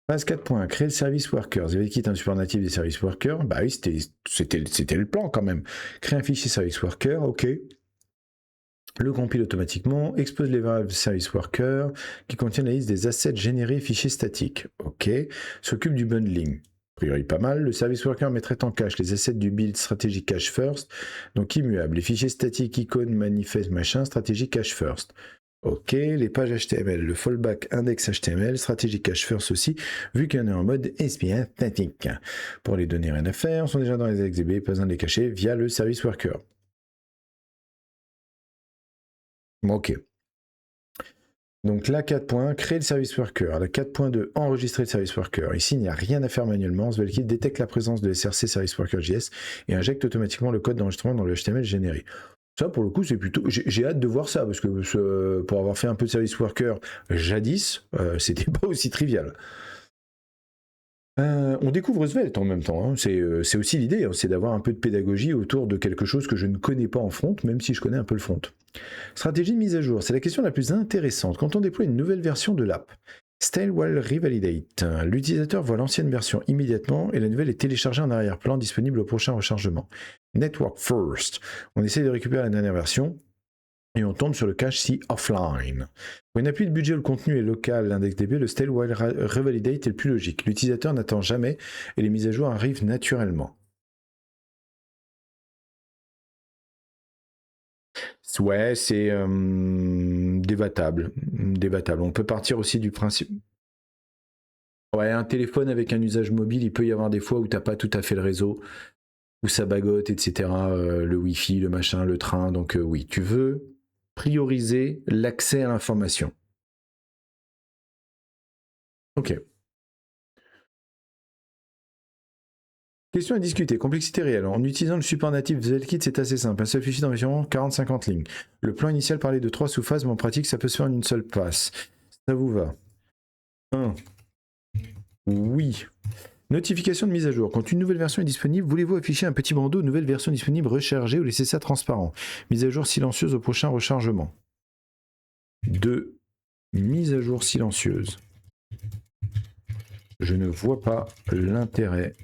Phase 4 points. Créer le service worker. Svelkit un support natif des service workers. Bah oui, c'était le plan quand même. Créer un fichier service worker, ok. Le compile automatiquement, expose les variables service worker qui contiennent la liste des assets générés fichiers statiques. Ok. S'occupe du bundling. A priori pas mal. Le service worker mettrait en cache les assets du build stratégie cache first, donc immuable. Les fichiers statiques, icônes, manifeste, machin, stratégie cache first. Ok, les pages HTML, le fallback index HTML, stratégie cache first aussi, vu qu'on est en mode SPA statique. Pour les données rien à faire, sont déjà dans les XDB, pas besoin de les cacher via le service worker. Ok. Donc là, 4 points, créer le service worker. La 4.2, enregistrer le service worker. Ici, il n'y a rien à faire manuellement. Svelkit détecte la présence de SRC Service Worker JS et injecte automatiquement le code d'enregistrement dans le HTML généré. Ça, pour le coup, c'est plutôt... J'ai hâte de voir ça, parce que pour avoir fait un peu de service worker jadis, c'était pas aussi trivial. On découvre Svelte en même temps, hein. C'est aussi l'idée, hein, c'est d'avoir un peu de pédagogie autour de quelque chose que je ne connais pas en front, même si je connais un peu le front. Stratégie de mise à jour, c'est la question la plus intéressante. Quand on déploie une nouvelle version de l'app, Stale while revalidate, l'utilisateur voit l'ancienne version immédiatement et la nouvelle est téléchargée en arrière-plan, disponible au prochain rechargement. Network first, on essaie de récupérer la dernière version et on tombe sur le cache si offline. Pour une appli de budget où le contenu est local, l'index DB, le stale while revalidate est le plus logique. L'utilisateur n'attend jamais et les mises à jour arrivent naturellement. Ouais, c'est débattable. On peut partir aussi du principe. Ouais, un téléphone avec un usage mobile, il peut y avoir des fois où t'as pas tout à fait le réseau, où ça bagote, etc. Le Wi-Fi, le machin, le train. Donc oui, tu veux prioriser l'accès à l'information. Ok. Question à discuter. Complexité réelle. En utilisant le support natif Svelkit, c'est assez simple. Un seul fichier d'environ 40-50 lignes. Le plan initial parlait de 3 sous-phases, mais en pratique, ça peut se faire en une seule passe. Ça vous va? 1. Oui. Notification de mise à jour. Quand une nouvelle version est disponible, voulez-vous afficher un petit bandeau nouvelle version disponible rechargée ou laisser ça transparent? Mise à jour silencieuse au prochain rechargement. 2. Mise à jour silencieuse. Je ne vois pas l'intérêt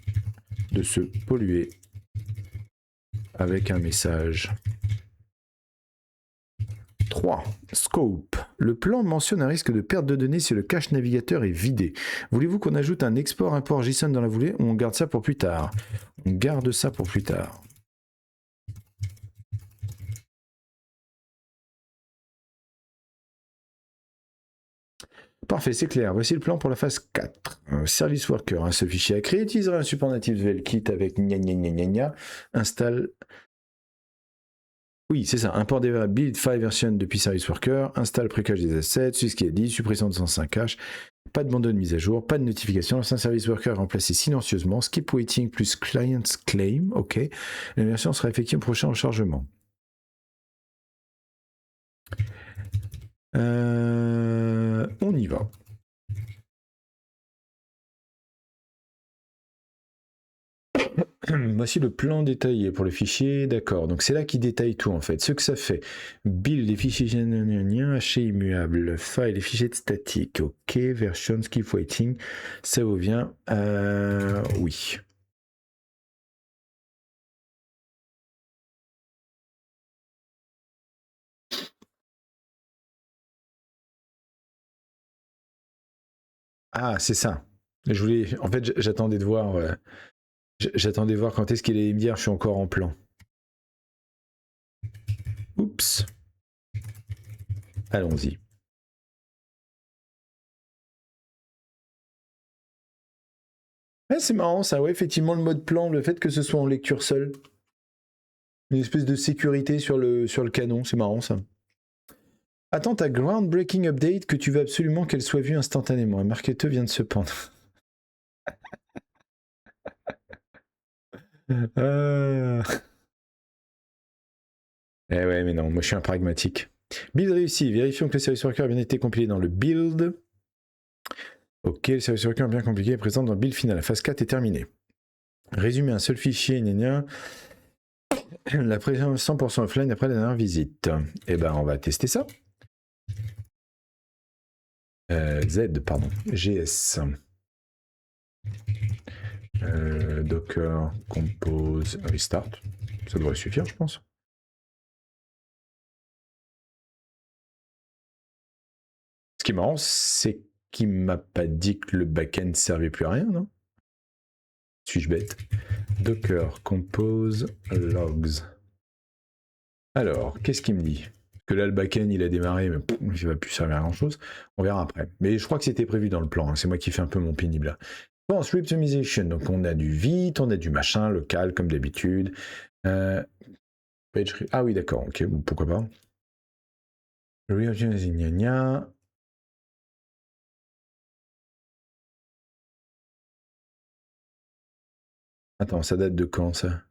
de se polluer avec un message. 3. Scope. Le plan mentionne un risque de perte de données si le cache navigateur est vidé. Voulez-vous qu'on ajoute un export-import JSON dans la foulée ou on garde ça pour plus tard? On garde ça pour plus tard. Parfait, c'est clair. Voici le plan pour la phase 4. Service Worker, un seul fichier à créer, utilisera un support natif Svelkit avec gna. Installe. Oui, c'est ça. Import des variables build file version depuis Service Worker, installe précache des assets, suit ce qui est dit, suppression de 105 cache, pas de bandeau de mise à jour, pas de notification. L'ancien Service Worker est remplacé silencieusement, skip waiting plus client's claim, ok. La version sera effective au prochain rechargement. On y va. Voici le plan détaillé pour le fichier, d'accord. Donc c'est là qu'il détaille tout en fait. Ce que ça fait, build les fichiers haché immuable, file les fichiers statiques, ok, version, skip waiting, ça vous vient, oui. Ah, c'est ça. Je voulais, en fait, j'attendais de voir, j'attendais de voir quand est-ce qu'il allait me dire, je suis encore en plan. Oups. Allons-y. Ouais, c'est marrant ça, ouais, effectivement, le mode plan, le fait que ce soit en lecture seule. Une espèce de sécurité sur le canon, c'est marrant ça. Attends, ta groundbreaking update que tu veux absolument qu'elle soit vue instantanément. Un marketeur vient de se pendre. Eh ouais, mais non, moi je suis un pragmatique. Build réussi. Vérifions que le service worker a bien été compilé dans le build. Ok, le service worker bien compliqué est présent dans le build final. La phase 4 est terminée. Résumer un seul fichier, gna. La présence 100% offline après la dernière visite. Eh ben, on va tester ça. Z, pardon. GS. Docker, compose, restart. Ça devrait suffire, je pense. Ce qui est marrant, c'est qu'il m'a pas dit que le backend servait plus à rien, non? Suis-je bête? Docker, compose, logs. Alors, qu'est-ce qu'il me dit? Que là, le backend, il a démarré, mais il va plus servir à grand-chose. On verra après. Mais je crois que c'était prévu dans le plan. Hein. C'est moi qui fais un peu mon pénible là. Bon, optimization. Donc, on a du vite, on a du machin, local, comme d'habitude. Ah oui, d'accord. Ok, bon, pourquoi pas. Gna. Attends, ça date de quand, ça?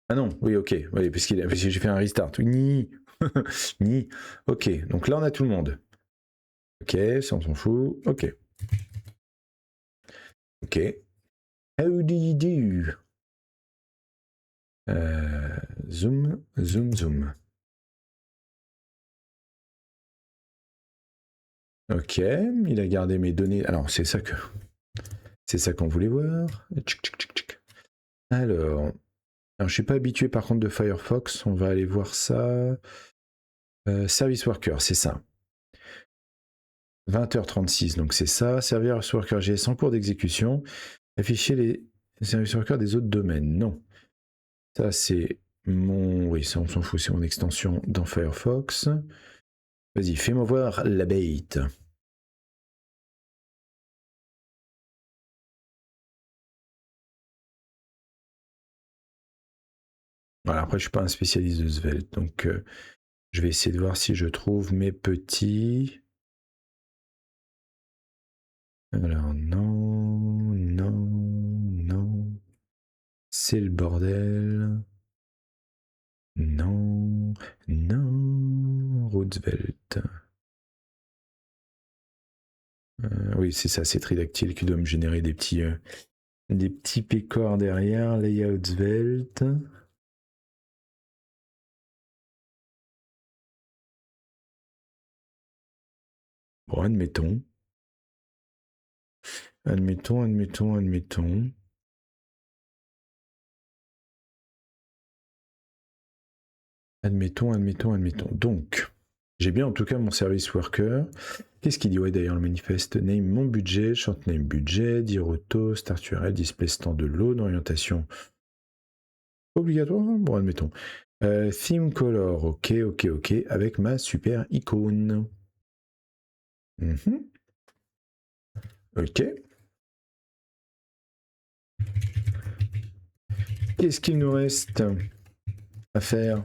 Ah non, oui, ok. Oui, parce que j'ai fait un restart. Ni. Ni. Ok, donc là, on a tout le monde. Ok, ça, on s'en fout. Ok. Ok. How do you do? Zoom. Ok, il a gardé mes données. Alors, c'est ça qu'on voulait voir. Alors, je suis pas habitué par contre de Firefox. On va aller voir ça. Service Worker, c'est ça. 20h36, donc c'est ça. Service Worker GS en cours d'exécution. Afficher les Service Worker des autres domaines. Non. Ça, c'est mon... Oui, ça, on s'en fout. C'est mon extension dans Firefox. Vas-y, fais-moi voir la bait. Voilà, après, je suis pas un spécialiste de Svelte, donc je vais essayer de voir si je trouve mes petits. Alors, non. C'est le bordel. Non. Roosevelt. Oui, c'est ça, c'est Tridactyl qui doit me générer des petits pécores derrière. Layout Svelte. Bon, admettons. Admettons. Donc, j'ai bien en tout cas mon service worker. Qu'est-ce qu'il dit? Ouais, d'ailleurs, le manifeste name mon budget, short name budget, dire auto, start URL, display stand de load, orientation obligatoire. Bon, admettons. Theme color, ok, avec ma super icône. Ok. Qu'est-ce qu'il nous reste à faire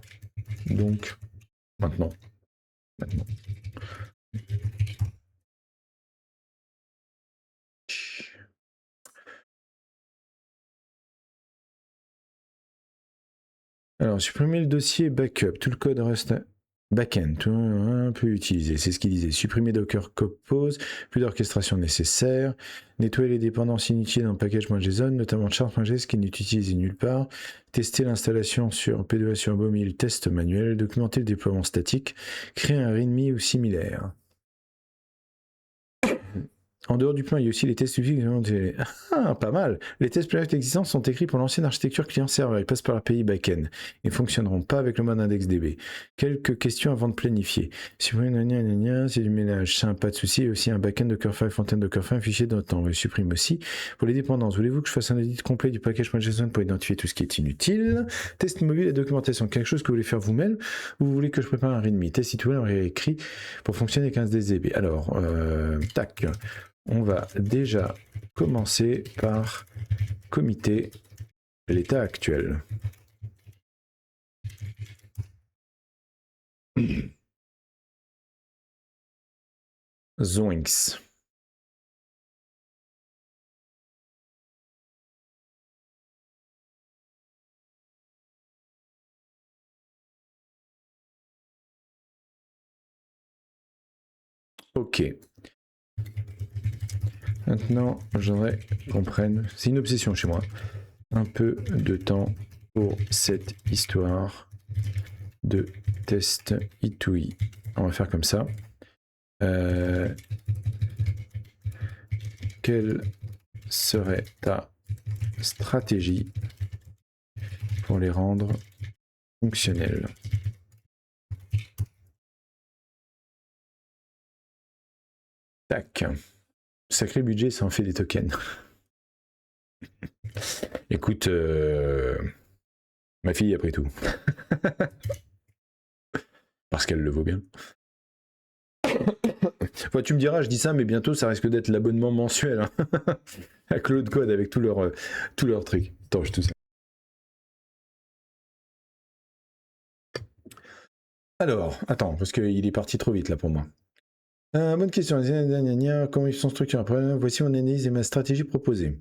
donc maintenant? Alors, supprimer le dossier backup. Tout le code reste backend, tout un peu utilisé. C'est ce qu'il disait. Supprimer Docker Compose, plus d'orchestration nécessaire. Nettoyer les dépendances inutiles dans package.json, notamment chart.js qui n'est utilisé nulle part. Tester l'installation sur P2A sur Bomil, test manuel. Documenter le déploiement statique. Créer un README ou similaire. En dehors du plan, il y a aussi les tests publics. Ah, pas mal. Les tests publics existants sont écrits pour l'ancienne architecture client-serveur. Ils passent par l'API backend. Ils ne fonctionneront pas avec le mode IndexDB. Quelques questions avant de planifier. Supprimer, c'est du ménage. Ça, pas de souci. Il y a aussi un backend Dockerfile, fontaine Dockerfile, un fichier de temps. On le supprime aussi. Pour les dépendances, voulez-vous que je fasse un audit complet du package.json pour identifier tout ce qui est inutile? Test mobile et documentation. Quelque chose que vous voulez faire vous-même ou vous voulez que je prépare un README? Test citoyen écrit pour fonctionner avec un DSDB. Alors, tac. On va déjà commencer par committer l'état actuel. Zoinks. Ok. Maintenant, j'aimerais qu'on prenne, c'est une obsession chez moi, un peu de temps pour cette histoire de test E2E. On va faire comme ça. Quelle serait ta stratégie pour les rendre fonctionnels? Tac. Sacré budget, ça en fait des tokens. Écoute, ma fille après tout. Parce qu'elle le vaut bien. Enfin, tu me diras, je dis ça, mais bientôt ça risque d'être l'abonnement mensuel hein. À Claude Code avec tous leurs trucs. Attends, je tout ça. Alors, attends, parce qu'il est parti trop vite là pour moi. Bonne question. Comment ils sont structurés? Voici mon analyse et ma stratégie proposée.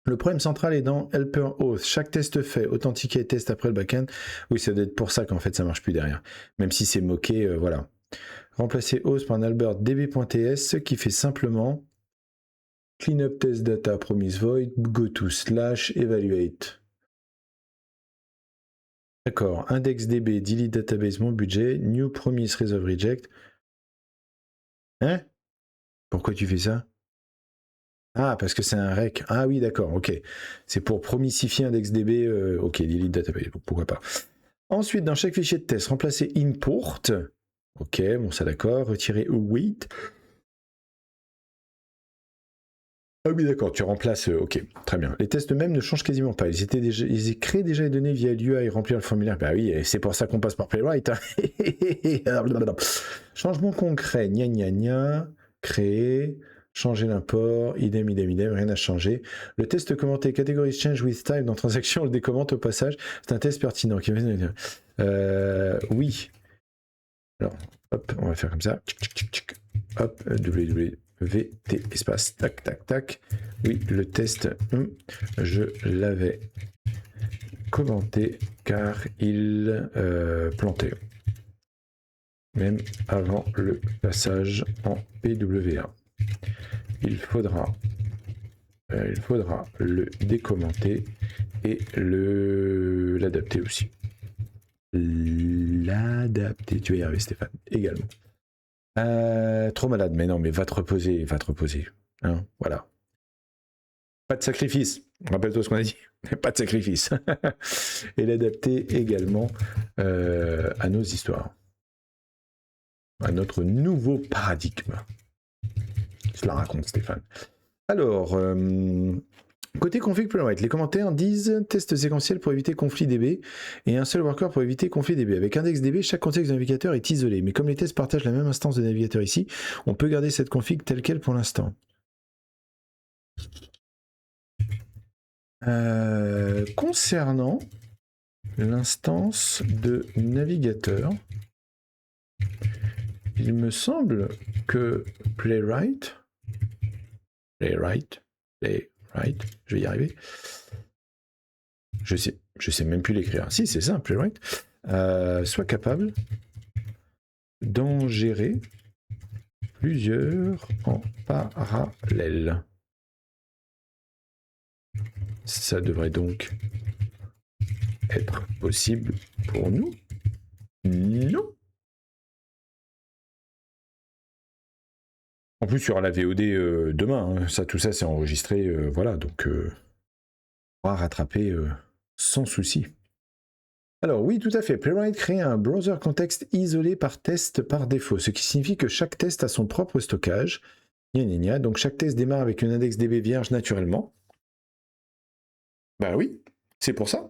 Le problème central est dans Helper Auth. Chaque test fait, authentiqué et test après le backend. Oui, ça doit être pour ça qu'en fait ça marche plus derrière. Même si c'est moqué, voilà. Remplacer Auth par un Albert db.ts qui fait simplement cleanup test data promise void go to / evaluate. D'accord. Index db delete database mon budget new promise resolve reject. Hein? Pourquoi tu fais ça? Ah, parce que c'est un rec. Ah oui, d'accord, ok. C'est pour promissifier IndexDB. Ok, delete database, pourquoi pas. Ensuite, dans chaque fichier de test, remplacer import. Ok, bon, ça d'accord. Retirer await. Ah oui, d'accord, tu remplaces. Ok, très bien. Les tests eux-mêmes ne changent quasiment pas. Ils créent déjà les données via l'UI et remplir le formulaire. Bah oui, et c'est pour ça qu'on passe par Playwright. Hein. Changement concret. Gna gna gna. Créer. Changer l'import, idem, rien n'a changé. Le test commenté, catégorie change with type dans transaction, on le décommente au passage. C'est un test pertinent. Oui. Alors, hop, on va faire comme ça. Hop, www.vt espace, tac, tac, tac. Oui, le test, je l'avais commenté car il plantait. Même avant le passage en PWA. Il faudra le décommenter et l'adapter aussi. L'adapter, tu vas y arriver Stéphane, également. Trop malade, mais non, mais va te reposer. Hein, voilà. Pas de sacrifice, rappelle-toi ce qu'on a dit, pas de sacrifice. Et l'adapter également à nos histoires, à notre nouveau paradigme. Je la raconte Stéphane. Alors, côté config Playwright, les commentaires disent test séquentiel pour éviter conflit DB et un seul worker pour éviter conflit DB. Avec index DB, chaque contexte de navigateur est isolé. Mais comme les tests partagent la même instance de navigateur ici, on peut garder cette config telle quelle pour l'instant. Concernant l'instance de navigateur, il me semble que Playwright, je vais y arriver. Je sais même plus l'écrire. Si, c'est ça, Playwright. Soit capable d'en gérer plusieurs en parallèle. Ça devrait donc être possible pour nous. Non. En plus, il y aura la VOD demain. Hein. Tout ça, c'est enregistré. Voilà, donc on pourra rattraper sans souci. Alors oui, tout à fait. Playwright crée un browser contexte isolé par test par défaut, ce qui signifie que chaque test a son propre stockage. Donc chaque test démarre avec une index DB vierge naturellement. Bah oui, c'est pour ça.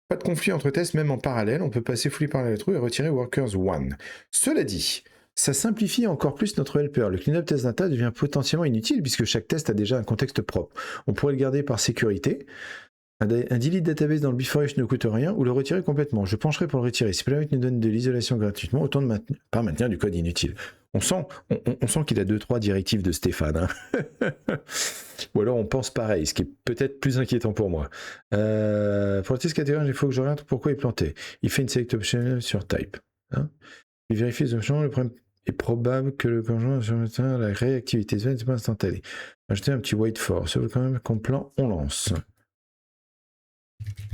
Pas de conflit entre tests, même en parallèle. On peut passer fully parallel through et retirer workers 1. Cela dit, Ça simplifie encore plus notre helper. Le cleanup test data devient potentiellement inutile puisque chaque test a déjà un contexte propre. On pourrait le garder par sécurité. Un delete database dans le before-ish ne coûte rien ou le retirer complètement. Je pencherai pour le retirer. Si Playwright nous donne de l'isolation gratuitement, autant de pas maintenir du code inutile. On sent qu'il a 2-3 directives de Stéphane. Hein. Ou alors on pense pareil, ce qui est peut-être plus inquiétant pour moi. Pour le test catégorie, il faut que je regarde pourquoi il est planté. Il fait une select option sur type. Hein. Il vérifie les options. Le problème est probable que le conjoint sur la réactivité n'est pas instantanée. Ajouter un petit wait for. Ça veut quand même qu'on plan, on lance.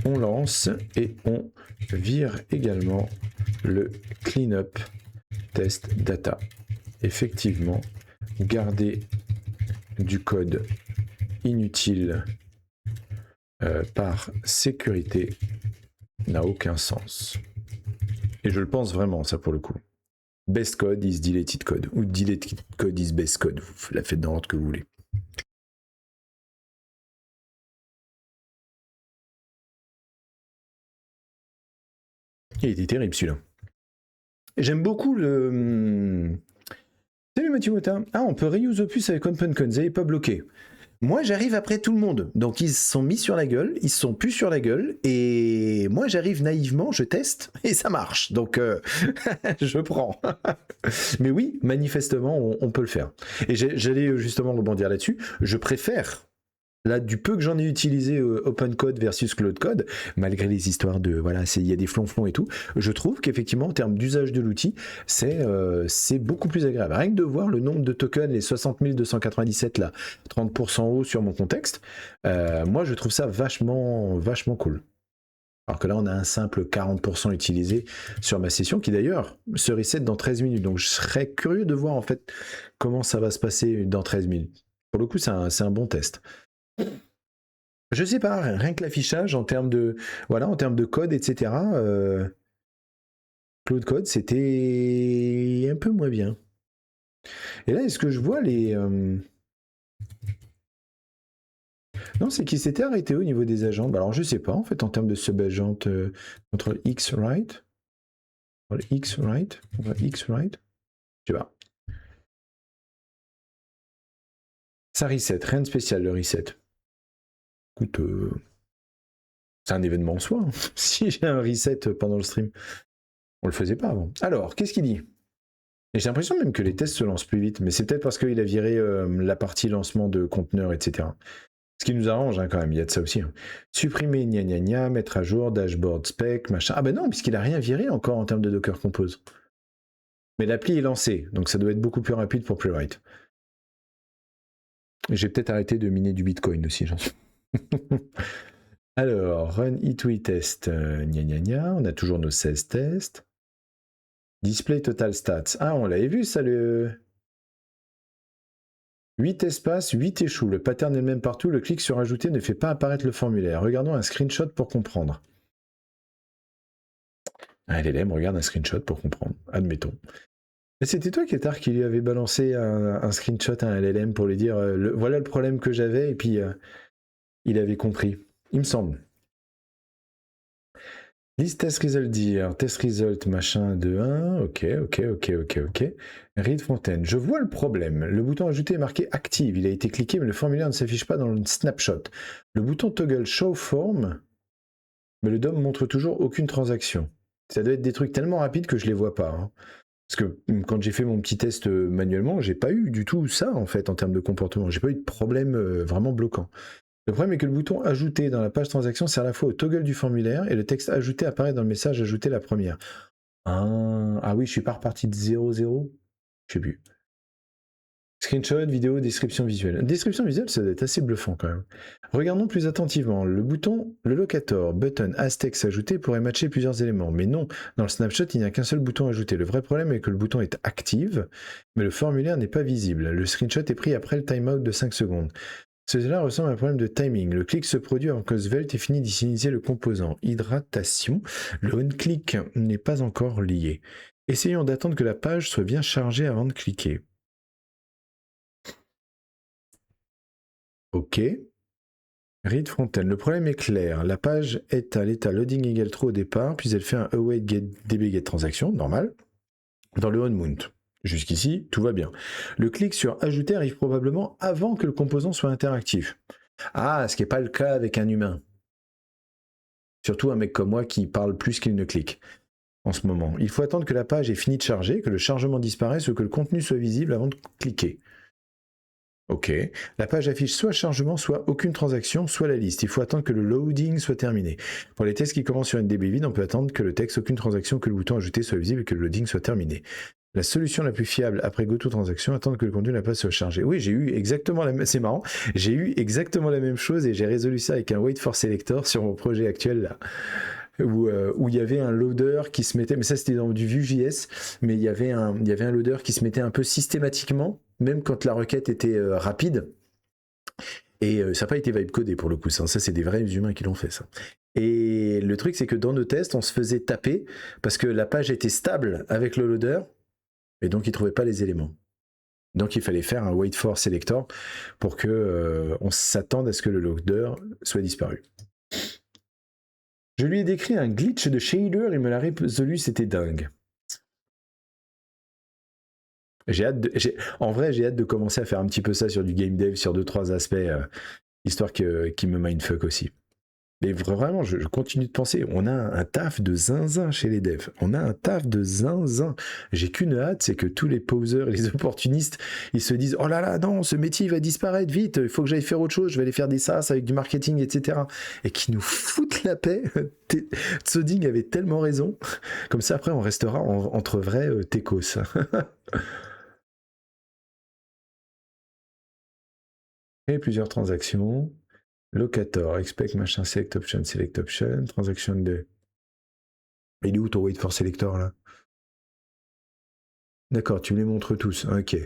On lance et on vire également le cleanup test data. Effectivement, garder du code inutile par sécurité n'a aucun sens. Et je le pense vraiment, ça pour le coup. Best code is deleted code. Ou deleted code is best code. Vous la faites dans l'ordre que vous voulez. Il était terrible celui-là. J'aime beaucoup le... Salut Mathieu Motin. Ah, on peut reuse Opus avec OpenCon, vous n'avez pas bloqué. Moi, j'arrive après tout le monde. Donc, ils se sont mis sur la gueule, ils se sont plus sur la gueule. Et moi, j'arrive naïvement, je teste, et ça marche. Donc, je prends. Mais oui, manifestement, on peut le faire. Et j'allais justement rebondir là-dessus. Je préfère... Là, du peu que j'en ai utilisé OpenCode versus CloudCode, malgré les histoires de, voilà, il y a des flonflons et tout, je trouve qu'effectivement, en termes d'usage de l'outil, c'est beaucoup plus agréable. Rien que de voir le nombre de tokens, les 60 297, là, 30% haut sur mon contexte, moi, je trouve ça vachement cool. Alors que là, on a un simple 40% utilisé sur ma session, qui d'ailleurs se reset dans 13 minutes. Donc, je serais curieux de voir, en fait, comment ça va se passer dans 13 minutes. Pour le coup, c'est un bon test. Je sais pas, rien que l'affichage en termes de code, etc. Cloud Code, c'était un peu moins bien. Et là, est-ce que je vois les... Non, c'est qu'il s'était arrêté au niveau des agents. Alors, je sais pas, en fait, en termes de sub-agent, contrôle X right. X right. X right. Je sais pas. Ça reset, rien de spécial le reset. Écoute, c'est un événement en soi. Hein. Si j'ai un reset pendant le stream, on le faisait pas avant. Alors, qu'est-ce qu'il dit ? Et j'ai l'impression même que les tests se lancent plus vite, mais c'est peut-être parce qu'il a viré la partie lancement de conteneurs, etc. Ce qui nous arrange hein, quand même, il y a de ça aussi. Hein. Supprimer gna gna gna, mettre à jour, dashboard spec, machin. Ah ben non, puisqu'il a rien viré encore en termes de Docker Compose. Mais l'appli est lancée, donc ça doit être beaucoup plus rapide pour Playwright. J'ai peut-être arrêté de miner du Bitcoin aussi, j'en suis. Alors, run it test, gna gna gna, on a toujours nos 16 tests. Display total stats. Ah, on l'avait vu ça, le... 8 espaces, 8 échouent. Le pattern est le même partout. Le clic sur ajouter ne fait pas apparaître le formulaire. Regardons un screenshot pour comprendre. Un LLM regarde un screenshot pour comprendre. Admettons. Mais c'était toi, Kétar, qui lui avait balancé un screenshot à un LLM pour lui dire voilà le problème que j'avais et puis il avait compris. Il me semble. List test result dire, test result machin de 1, ok. Read Fontaine, je vois le problème. Le bouton ajouter est marqué active, il a été cliqué mais le formulaire ne s'affiche pas dans le snapshot. Le bouton toggle show form, mais le DOM montre toujours aucune transaction. Ça doit être des trucs tellement rapides que je les vois pas. Hein. Parce que quand j'ai fait mon petit test manuellement, j'ai pas eu du tout ça en fait en termes de comportement. J'ai pas eu de problème vraiment bloquant. Le problème est que le bouton ajouter dans la page transaction sert à la fois au toggle du formulaire et le texte ajouté apparaît dans le message ajouter la première. Ah oui, je suis pas reparti de 0,0. Je sais plus. Screenshot, vidéo, description visuelle. Description visuelle, ça doit être assez bluffant quand même. Regardons plus attentivement. Le bouton, le locator, button, as-text ajouté pourrait matcher plusieurs éléments. Mais non, dans le snapshot, il n'y a qu'un seul bouton ajouté. Le vrai problème est que le bouton est active, mais le formulaire n'est pas visible. Le screenshot est pris après le timeout de 5 secondes. Cela ressemble à un problème de timing. Le clic se produit avant que Svelte ait fini d'initialiser le composant. Hydratation. Le on-click n'est pas encore lié. Essayons d'attendre que la page soit bien chargée avant de cliquer. Ok. Read frontal. Le problème est clair. La page est à l'état loading égale true au départ, puis elle fait un await get db get transaction, normal, dans le on mount. Jusqu'ici, tout va bien. Le clic sur ajouter arrive probablement avant que le composant soit interactif. Ah, ce qui n'est pas le cas avec un humain. Surtout un mec comme moi qui parle plus qu'il ne clique en ce moment. Il faut attendre que la page ait fini de charger, que le chargement disparaisse ou que le contenu soit visible avant de cliquer. Ok. La page affiche soit chargement, soit aucune transaction, soit la liste. Il faut attendre que le loading soit terminé. Pour les tests qui commencent sur NDB vide, on peut attendre que le texte, aucune transaction, que le bouton ajouter soit visible et que le loading soit terminé. La solution la plus fiable après GoToTransaction, attendre que le contenu de la page soit chargé. Oui, j'ai eu exactement la même... C'est marrant. J'ai eu exactement la même chose et j'ai résolu ça avec un Wait for Selector sur mon projet actuel là. Où il y avait un loader qui se mettait, mais ça c'était dans du Vue.js, mais il y avait un loader qui se mettait un peu systématiquement, même quand la requête était rapide. Et ça n'a pas été vibe codé pour le coup, ça c'est des vrais humains qui l'ont fait ça. Et le truc c'est que dans nos tests, on se faisait taper parce que la page était stable avec le loader, et donc il ne trouvait pas les éléments. Donc il fallait faire un wait for selector pour que on s'attende à ce que le loader soit disparu. Je lui ai décrit un glitch de shader, il me l'a résolu, c'était dingue. En vrai, j'ai hâte de commencer à faire un petit peu ça sur du game dev, sur 2-3 aspects, histoire qu'il me mindfuck aussi. Mais vraiment, je continue de penser, on a un taf de zinzin chez les devs. On a un taf de zinzin. J'ai qu'une hâte, c'est que tous les poseurs et les opportunistes, ils se disent « Oh là là, non, ce métier va disparaître vite, il faut que j'aille faire autre chose, je vais aller faire des SaaS avec du marketing, etc. » Et qui nous foutent la paix. Tsoding avait tellement raison. Comme ça, après, on restera entre vrais techos. Et plusieurs transactions. Locator, expect, machin, select option, transaction de... Il est où ton wait for selector là? D'accord, tu me les montres tous. Ok.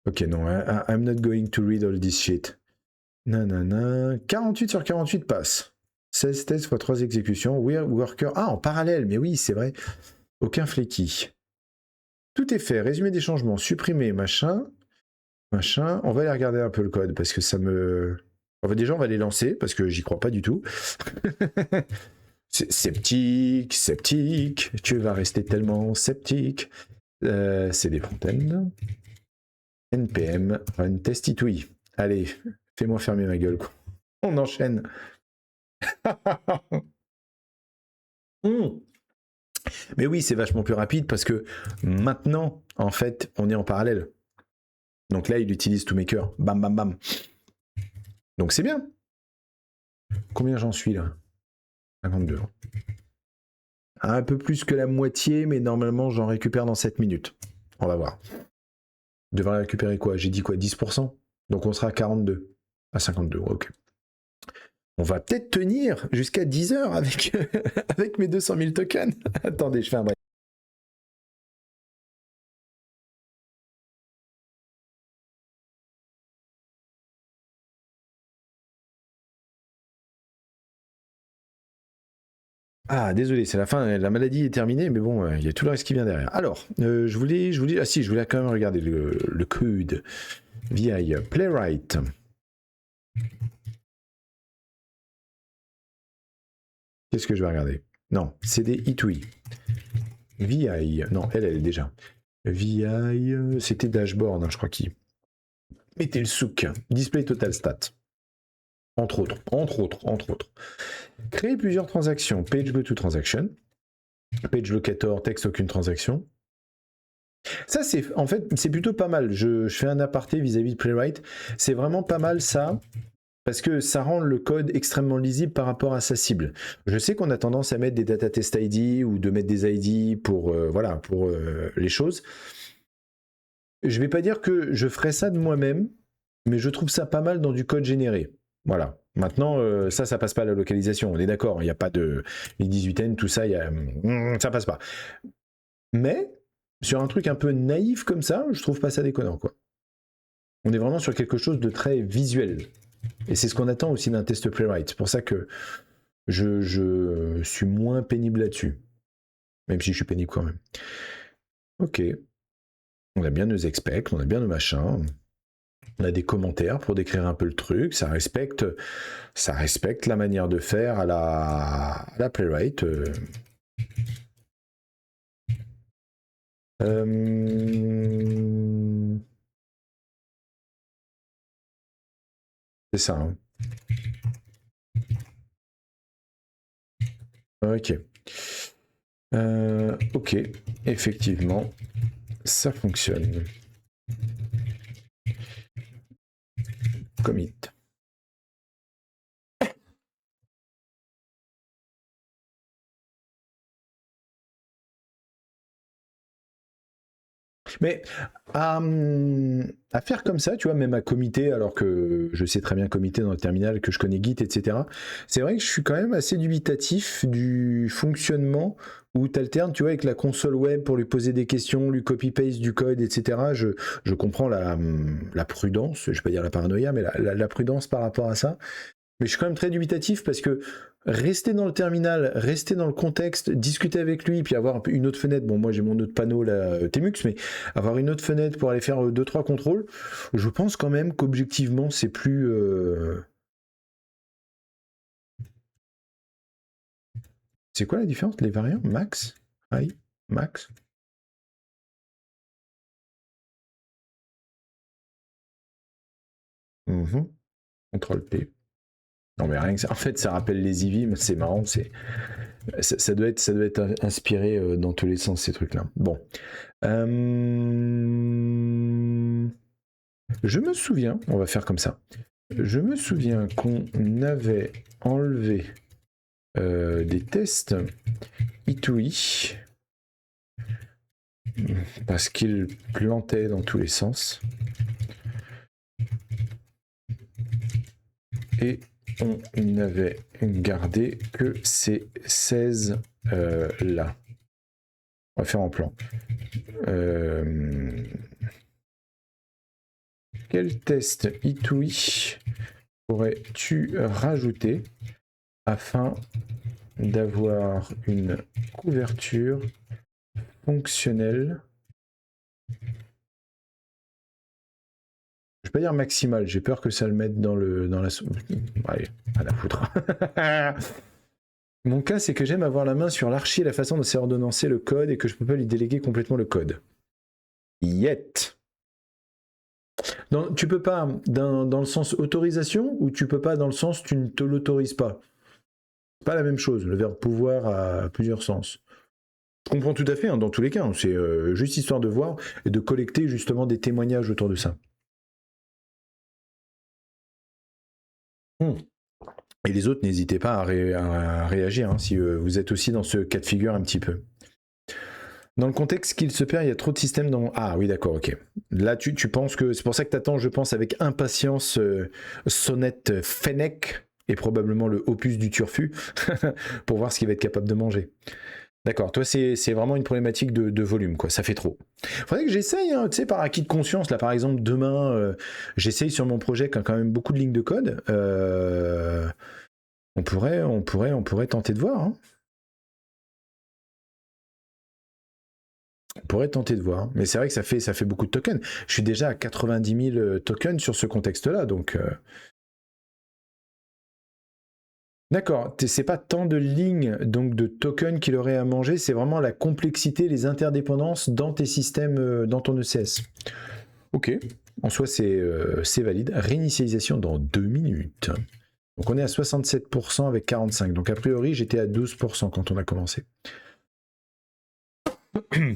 Ok, non, I'm not going to read all this shit. Nanana. 48 sur 48 passe. 16 tests x 3 exécutions. Worker. Ah, en parallèle, mais oui, c'est vrai. Aucun flecky. Tout est fait. Résumé des changements. Supprimer, machin. On va aller regarder un peu le code parce que ça me... Déjà, on va les lancer parce que j'y crois pas du tout. Sceptique, tu vas rester tellement sceptique. C'est des fontaines. NPM, run test it, oui. Allez, fais-moi fermer ma gueule, quoi. On enchaîne. Mais oui, c'est vachement plus rapide parce que maintenant, en fait, on est en parallèle. Donc là, il utilise ToMaker. Bam, bam, bam. Donc c'est bien. Combien j'en suis là? 52. Un peu plus que la moitié, mais normalement, j'en récupère dans 7 minutes. On va voir. Je devrais récupérer quoi? J'ai dit quoi? 10%? Donc on sera à 42. À 52, ok. On va peut-être tenir jusqu'à 10 heures avec, avec mes 200 000 tokens. Attendez, je fais un break. Ah, désolé, c'est la fin, la maladie est terminée, mais bon, il y a tout le reste qui vient derrière. Alors, je voulais quand même regarder le code VI Playwright. Qu'est-ce que je vais regarder? Non, c'est des Itui. VI, non, elle est déjà. VI, c'était dashboard, hein, je crois qui. Mettez le souk, display total stat. Entre autres. Créer plusieurs transactions. Page go to transaction. Page locator, texte aucune transaction. Ça, c'est en fait, c'est plutôt pas mal. Je fais un aparté vis-à-vis de Playwright. C'est vraiment pas mal ça, parce que ça rend le code extrêmement lisible par rapport à sa cible. Je sais qu'on a tendance à mettre des data test ID ou de mettre des ID pour, les choses. Je vais pas dire que je ferai ça de moi-même, mais je trouve ça pas mal dans du code généré. Voilà. Maintenant, ça passe pas à la localisation. On est d'accord. Il n'y a pas de les 18N, tout ça, ça passe pas. Mais sur un truc un peu naïf comme ça, je trouve pas ça déconnant, quoi. On est vraiment sur quelque chose de très visuel. Et c'est ce qu'on attend aussi d'un test Playwright. C'est pour ça que je suis moins pénible là-dessus. Même si je suis pénible quand même. Ok. On a bien nos expecs, on a bien nos machins. On a des commentaires pour décrire un peu le truc. Ça respecte la manière de faire à la Playwright. C'est ça. Hein. Ok. Ok, effectivement, ça fonctionne. Commit. Mais à faire comme ça, tu vois, même à commiter, alors que je sais très bien commiter dans le terminal, que je connais Git, etc. C'est vrai que je suis quand même assez dubitatif du fonctionnement où tu alternes, tu vois, avec la console web pour lui poser des questions, lui copy-paste du code, etc. Je comprends la prudence, je ne vais pas dire la paranoïa, mais la prudence par rapport à ça. Mais je suis quand même très dubitatif parce que rester dans le terminal, rester dans le contexte, discuter avec lui, puis avoir une autre fenêtre. Bon, moi j'ai mon autre panneau là, Temux, mais avoir une autre fenêtre pour aller faire 2-3 contrôles, je pense quand même qu'objectivement c'est plus. C'est quoi la différence? Les variants? Max? High? Max? Contrôle P. Non mais rien que ça. En fait, ça rappelle les EV, mais c'est marrant, ça doit être inspiré dans tous les sens ces trucs-là. Bon. Je me souviens, on va faire comme ça. Je me souviens qu'on avait enlevé des tests E2E parce qu'ils plantaient dans tous les sens. Et on n'avait gardé que ces 16 là. On va faire en plan. Quel test E2E pourrais-tu rajouter afin d'avoir une couverture fonctionnelle? Je vais pas dire maximale, j'ai peur que ça le mette dans la... Allez, à la foutre. Mon cas, c'est que j'aime avoir la main sur l'archi et la façon dont c'est ordonnancé le code et que je peux pas lui déléguer complètement le code. Yet. Tu peux pas dans le sens autorisation ou tu peux pas dans le sens tu ne te l'autorises pas. C'est pas la même chose. Le verbe pouvoir a plusieurs sens. Je comprends tout à fait, hein, dans tous les cas. Hein, c'est juste histoire de voir et de collecter justement des témoignages autour de ça. Et les autres, n'hésitez pas à réagir hein, si vous êtes aussi dans ce cas de figure un petit peu. Dans le contexte qu'il se perd, il y a trop de systèmes dans... Ah oui, d'accord, ok. Là, tu penses que... C'est pour ça que tu attends, je pense, avec impatience Sonnette Fennec et probablement le opus du Turfu pour voir ce qu'il va être capable de manger. D'accord, toi c'est vraiment une problématique de volume, quoi. Ça fait trop. Faudrait que j'essaye, hein, tu sais, par acquis de conscience. Là, par exemple, demain, j'essaye sur mon projet qui a quand même beaucoup de lignes de code. On pourrait tenter de voir. Hein. On pourrait tenter de voir. Mais c'est vrai que ça fait beaucoup de tokens. Je suis déjà à 90 000 tokens sur ce contexte-là, donc... D'accord, c'est pas tant de lignes, donc de tokens qu'il aurait à manger, c'est vraiment la complexité, les interdépendances dans tes systèmes, dans ton ECS. Ok, en soi c'est valide. Réinitialisation dans 2 minutes. Donc on est à 67% avec 45. Donc a priori j'étais à 12% quand on a commencé.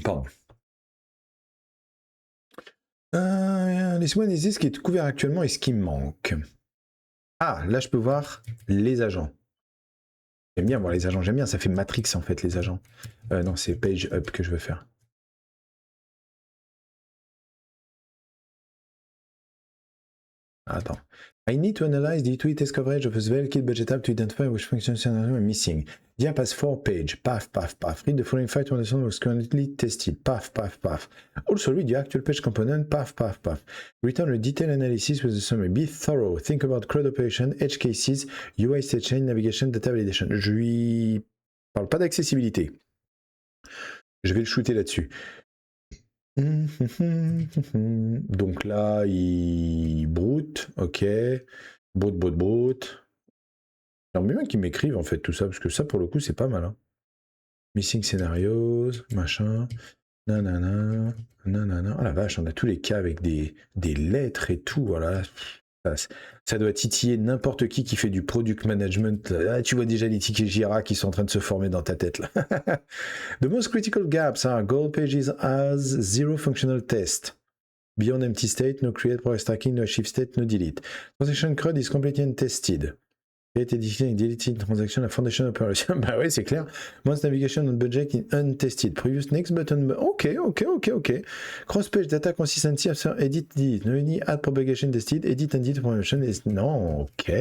Pardon. Laisse-moi analyser ce qui est couvert actuellement et ce qui me manque. Ah, là je peux voir les agents. J'aime bien voir les agents, j'aime bien, ça fait Matrix en fait les agents. Non, c'est Page Up que je veux faire. Attends. I need to analyze the E2E test coverage of a Svelte kit budget app to identify which functions are missing. Diap has 4 page. Paf, paf, paf. Read the following file to understand what's currently tested. Paf, paf, paf. Also read the actual page component. Paf, paf, paf. Return a detailed analysis with the summary. Be thorough. Think about CRUD operation, edge cases, UI state chain, navigation, data validation. Je lui parle pas d'accessibilité. Je vais le shooter là-dessus. Donc là, il broute, ok. Broute. J'aimerais bien qu'ils m'écrivent en fait tout ça, parce que ça pour le coup c'est pas mal. Hein. Missing scenarios, machin. Nanana, nanana. Oh la vache, on a tous les cas avec des lettres et tout. Voilà. Ça doit titiller n'importe qui fait du product management. Ah, tu vois déjà les tickets Jira qui sont en train de se former dans ta tête là. The most critical gaps are gold pages has zero functional test. Beyond empty state, no create, progress tracking, no shift state, no delete. Transaction CRUD is completely untested. Create, editing, deleting transaction, la foundation operation. Bah ouais, c'est clair. Most navigation on budget in untested. Previous next button. Ok. Cross page data consistency after edit, delete. No any add propagation tested. Edit and delete promotion is. Non, ok.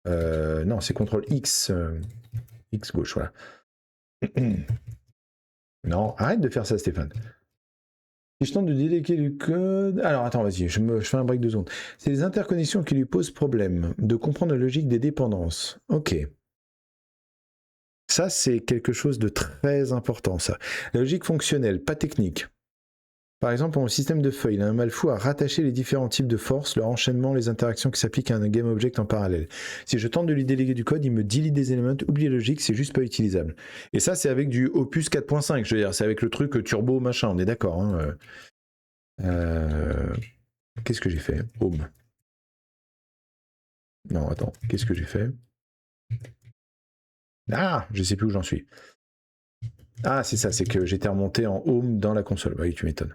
Non, c'est CTRL X. X gauche, voilà. Non, arrête de faire ça, Stéphane. Si je tente de déléguer du code... Alors attends, vas-y, je fais un break de secondes. C'est les interconnexions qui lui posent problème, de comprendre la logique des dépendances. Ok. Ça, c'est quelque chose de très important, ça. La logique fonctionnelle, pas technique. Par exemple, mon système de feuilles, il a un mal fou à rattacher les différents types de forces, leur enchaînement, les interactions qui s'appliquent à un game object en parallèle. Si je tente de lui déléguer du code, il me delete des éléments, oublie la logique, c'est juste pas utilisable. Et ça, c'est avec du Opus 4.5, je veux dire, c'est avec le truc turbo machin, on est d'accord. Hein. Qu'est-ce que j'ai fait? Home. Non, attends, qu'est-ce que j'ai fait? Ah, je sais plus où j'en suis. Ah, c'est ça, c'est que j'étais remonté en home dans la console. Bah oui, tu m'étonnes.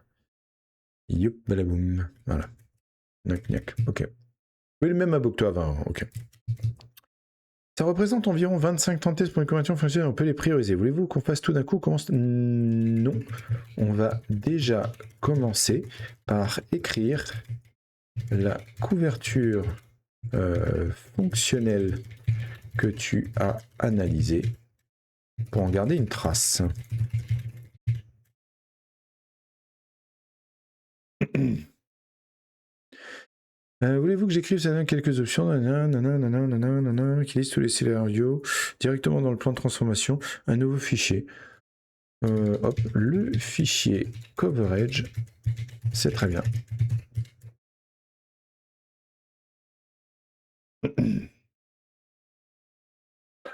Yup, balaboum. Voilà. Gnac, gnac. Ok. Oui, le même abo que toi, 20. Ok. Ça représente environ 25-30 tests pour une conversion fonctionnelle, on peut les prioriser. Voulez-vous qu'on fasse tout d'un coup? Non. On va déjà commencer par écrire la couverture fonctionnelle que tu as analysée pour en garder une trace. Voulez-vous que j'écrive ça dans quelques options qui liste tous les scénarios directement dans le plan de transformation, un nouveau fichier. Hop, le fichier coverage, c'est très bien.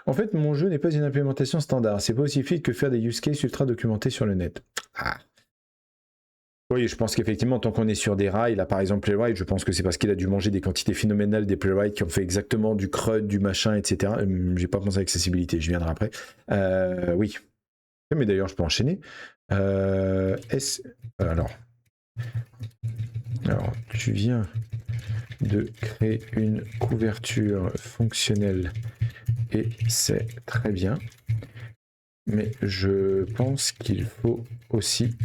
En fait, mon jeu n'est pas une implémentation standard. C'est pas aussi vite que faire des use cases ultra documentés sur le net. Ah. Oui, je pense qu'effectivement, tant qu'on est sur des rails, là par exemple Playwright, je pense que c'est parce qu'il a dû manger des quantités phénoménales des Playwright qui ont fait exactement du CRUD, du machin, etc. J'ai pas pensé à l'accessibilité, je viendrai après. Oui. Mais d'ailleurs, je peux enchaîner. Alors, tu viens de créer une couverture fonctionnelle et c'est très bien. Mais je pense qu'il faut aussi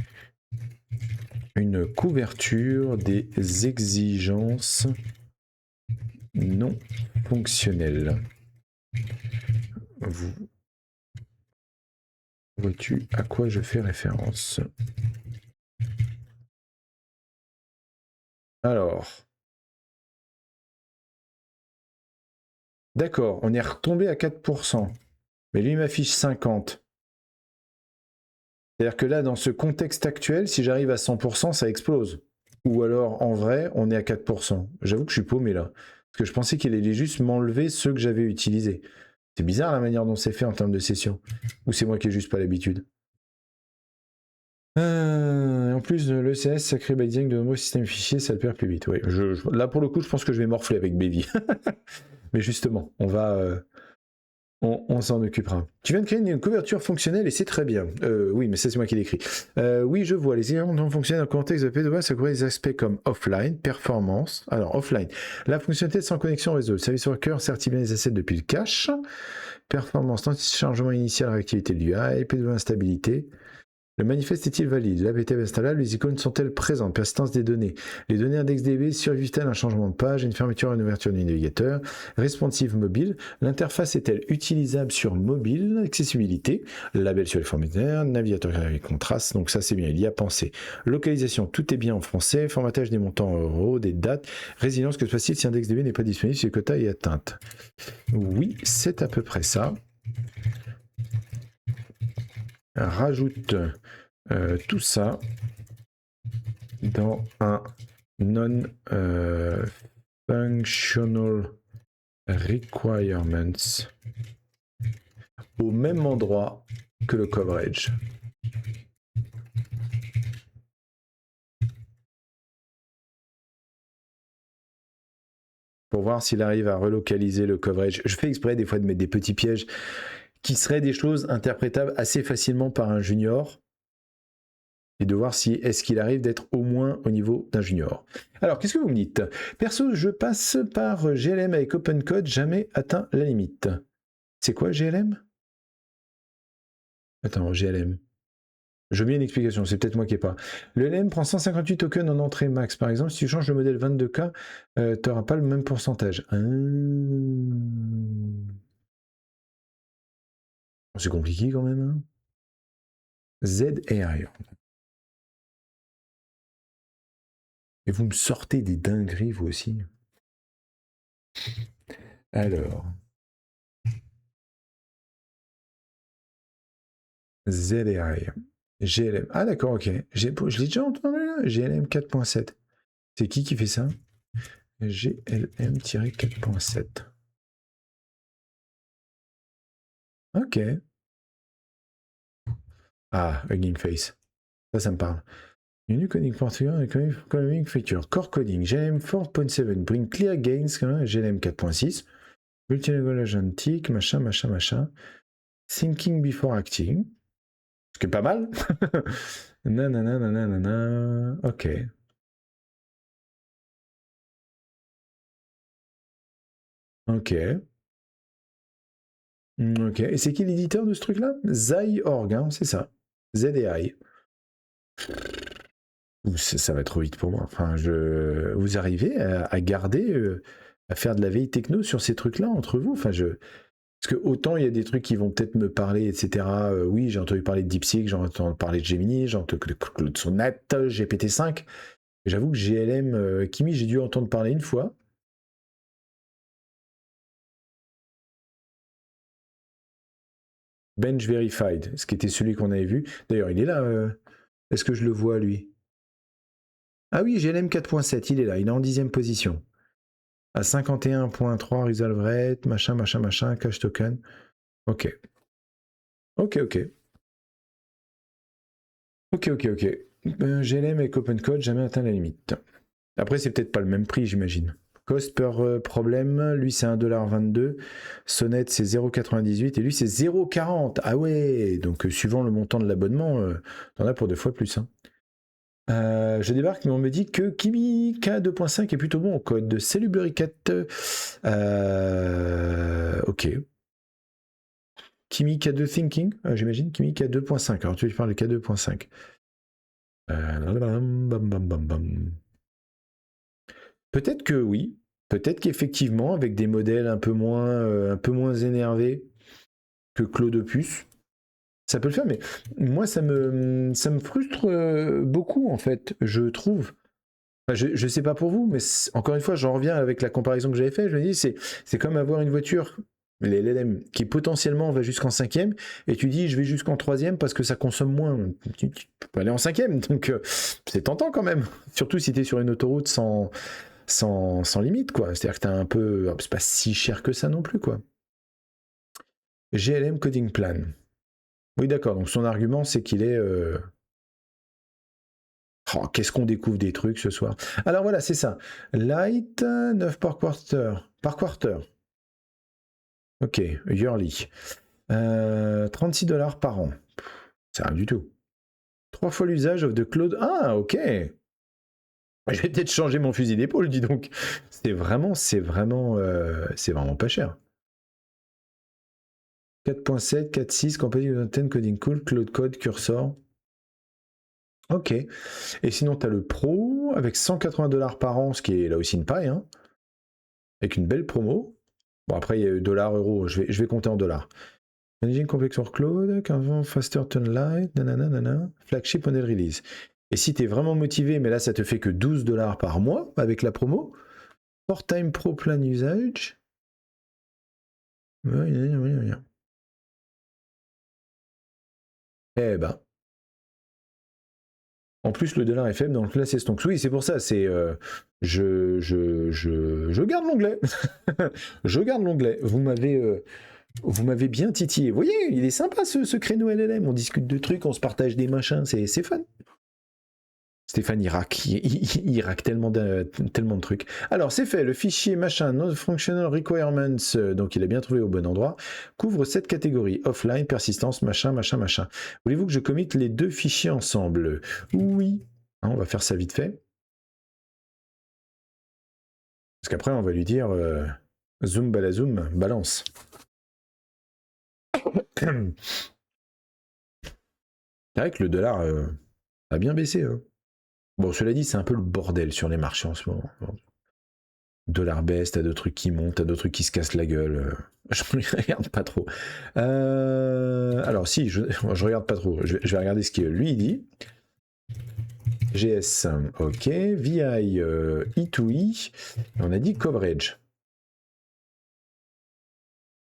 une couverture des exigences non fonctionnelles. Vois-tu à quoi je fais référence? Alors. D'accord, on est retombé à 4%. Mais lui, il m'affiche 50%. C'est-à-dire que là, dans ce contexte actuel, si j'arrive à 100%, ça explose. Ou alors, en vrai, on est à 4%. J'avoue que je suis paumé là. Parce que je pensais qu'il allait juste m'enlever ceux que j'avais utilisés. C'est bizarre la manière dont c'est fait en termes de session. Ou c'est moi qui n'ai juste pas l'habitude. En plus de l'ECS, sacré by design de nombreux systèmes fichiers, ça le perd plus vite. Oui, là, pour le coup, je pense que je vais morfler avec Baby. Mais justement, on va... On s'en occupera. Tu viens de créer une couverture fonctionnelle et c'est très bien. Oui, mais ça c'est moi qui l'écris. Oui, je vois. Les éléments non fonctionnels dans le contexte de P2A, ça couvre des aspects comme offline, performance. Alors, offline, la fonctionnalité sans connexion réseau. Le service worker certifie bien les assets depuis le cache. Performance, chargement initial, réactivité de l'UI, P2A instabilité. Le manifeste est-il valide? L'APT est installable, les icônes sont-elles présentes? Persistance des données. Les données IndexDB survivent-elles à un changement de page, une fermeture et une ouverture du navigateur? Responsive mobile. L'interface est-elle utilisable sur mobile? Accessibilité. Label sur les formulaires. Navigateur avec contraste. Donc ça c'est bien, il y a pensé. Localisation, tout est bien en français. Formatage des montants en euros, des dates. Résilience, que se passe-t-il si IndexDB n'est pas disponible si le quota est atteinte? Oui, c'est à peu près ça. Rajoute tout ça dans un non-functional requirements au même endroit que le coverage. Pour voir s'il arrive à relocaliser le coverage. Je fais exprès des fois de mettre des petits pièges qui seraient des choses interprétables assez facilement par un junior et de voir si est-ce qu'il arrive d'être au moins au niveau d'un junior. Alors, qu'est-ce que vous me dites? Perso, je passe par GLM avec OpenCode, jamais atteint la limite. C'est quoi GLM? Attends, GLM. Je veux bien une explication, c'est peut-être moi qui n'ai pas. Le LM prend 158 tokens en entrée max. Par exemple, si tu changes le modèle 22K, tu n'auras pas le même pourcentage. C'est compliqué quand même. Hein. ZAI. Et vous me sortez des dingueries, vous aussi. Alors. ZAI. GLM. Ah d'accord, ok. Je l'ai déjà entendu là. GLM 4.7. C'est qui fait ça? GLM-4.7. Ok. Ah, Hugging Face. Ça me parle. New coding particular economic feature. Core coding. GLM 4.7. Bring clear gains. GLM 4.6. Multilingual agentic. Machin. Thinking before acting. Ce qui est pas mal. Nanana. Ok. Ok. Ok. Et c'est qui l'éditeur de ce truc-là? Zai.org, hein, c'est ça. ZAI. Ça va trop vite pour moi. Enfin, vous arrivez à garder, à faire de la veille techno sur ces trucs-là entre vous. Enfin, parce que autant il y a des trucs qui vont peut-être me parler, etc. Oui, j'ai entendu parler de DeepSeek, j'ai entendu parler de Gemini, j'ai entendu de Claude Sonnet, GPT-5. J'avoue que GLM, Kimi, j'ai dû entendre parler une fois. Bench Verified, ce qui était celui qu'on avait vu. D'ailleurs, il est là. Est-ce que je le vois, lui? Ah oui, GLM 4.7, il est là. Il est en 10e position. À 51.3 resolve rate, machin, cache token. Ok. Ok. GLM avec OpenCode, jamais atteint la limite. Après, c'est peut-être pas le même prix, j'imagine. Cost per problème, lui c'est 1,22$. Sonnet c'est 0,98$ et lui c'est 0,40$. Ah ouais, donc suivant le montant de l'abonnement, t'en as pour 2 fois plus. Hein. Je débarque, mais on me dit que Kimi K2.5 est plutôt bon au code. Salut Blurrycat. Ok. Kimi K2 Thinking, j'imagine. Kimi K2.5. Alors tu parles de K2.5. Peut-être que oui. Peut-être qu'effectivement, avec des modèles un peu moins énervés que Claude Opus, ça peut le faire. Mais moi, ça me frustre beaucoup, en fait, je trouve. Enfin, je sais pas pour vous, mais encore une fois, j'en reviens avec la comparaison que j'avais faite. Je me dis, c'est comme avoir une voiture, les LLM, qui potentiellement va jusqu'en 5e, et tu dis, je vais jusqu'en 3e parce que ça consomme moins. Tu peux aller en 5e, donc c'est tentant quand même. Surtout si tu es sur une autoroute sans limite, quoi. C'est-à-dire que tu as un peu. C'est pas si cher que ça non plus, quoi. GLM Coding Plan. Oui, d'accord. Donc son argument, c'est qu'il est. Oh, qu'est-ce qu'on découvre des trucs ce soir. Alors voilà, c'est ça. Light, 9 par quarter. Par quarter. Ok, yearly. 36$ par an. C'est rien du tout. 3 fois l'usage of the cloud. Ah, ok. Je vais peut-être changer mon fusil d'épaule, dis donc. C'est vraiment pas cher. 4.7, 4.6, compagnie de 10 coding cool, cloud code, cursor. Ok. Et sinon, tu as le Pro avec 180$ par an, ce qui est là aussi une paille, hein, avec une belle promo. Bon, après, il y a dollars, euros, je vais compter en dollars. Managing Complex Workload, 15 Faster Turn Light, nanana, flagship model release. Et si tu es vraiment motivé, mais là, ça te fait que 12$ par mois avec la promo, Port Time Pro Plan Usage. Eh ben. En plus, le dollar est faible, donc là, c'est stonks. Oui, c'est pour ça, c'est... je garde l'onglet. Je garde l'onglet. Vous m'avez Vous m'avez bien titillé. Vous voyez, il est sympa ce créneau LLM. On discute de trucs, on se partage des machins, c'est fun. Stéphane, il rack tellement de trucs. Alors, c'est fait, le fichier machin non-functional requirements, donc il a bien trouvé au bon endroit, couvre cette catégorie, offline, persistance, machin, machin, machin. Voulez-vous que je commit les deux fichiers ensemble? Oui. On va faire ça vite fait. Parce qu'après, on va lui dire zoom, balazoom, balance. C'est vrai que le dollar a bien baissé. Hein. Bon, cela dit, c'est un peu le bordel sur les marchés en ce moment. Dollar baisse, t'as d'autres trucs qui montent, t'as d'autres trucs qui se cassent la gueule. Je ne regarde pas trop. Alors, si, je regarde pas trop. Je vais regarder ce que lui il dit. GS, ok. VI, E2E. On a dit coverage.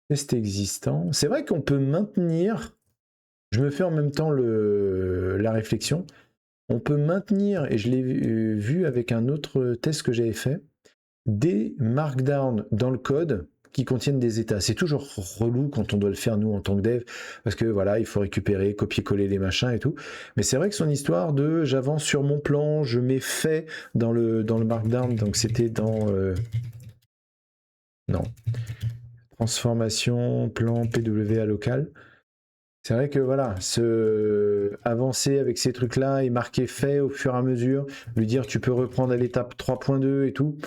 Test existant. C'est vrai qu'on peut maintenir. Je me fais en même temps la réflexion. On peut maintenir, et je l'ai vu avec un autre test que j'avais fait, des markdowns dans le code qui contiennent des états. C'est toujours relou quand on doit le faire nous en tant que dev, parce que voilà, il faut récupérer, copier-coller les machins et tout. Mais c'est vrai que son histoire de j'avance sur mon plan, je mets fait dans le markdown, donc c'était dans non. Transformation, plan PWA local. C'est vrai que voilà, avancer avec ces trucs-là et marquer fait au fur et à mesure, lui dire tu peux reprendre à l'étape 3.2 et tout.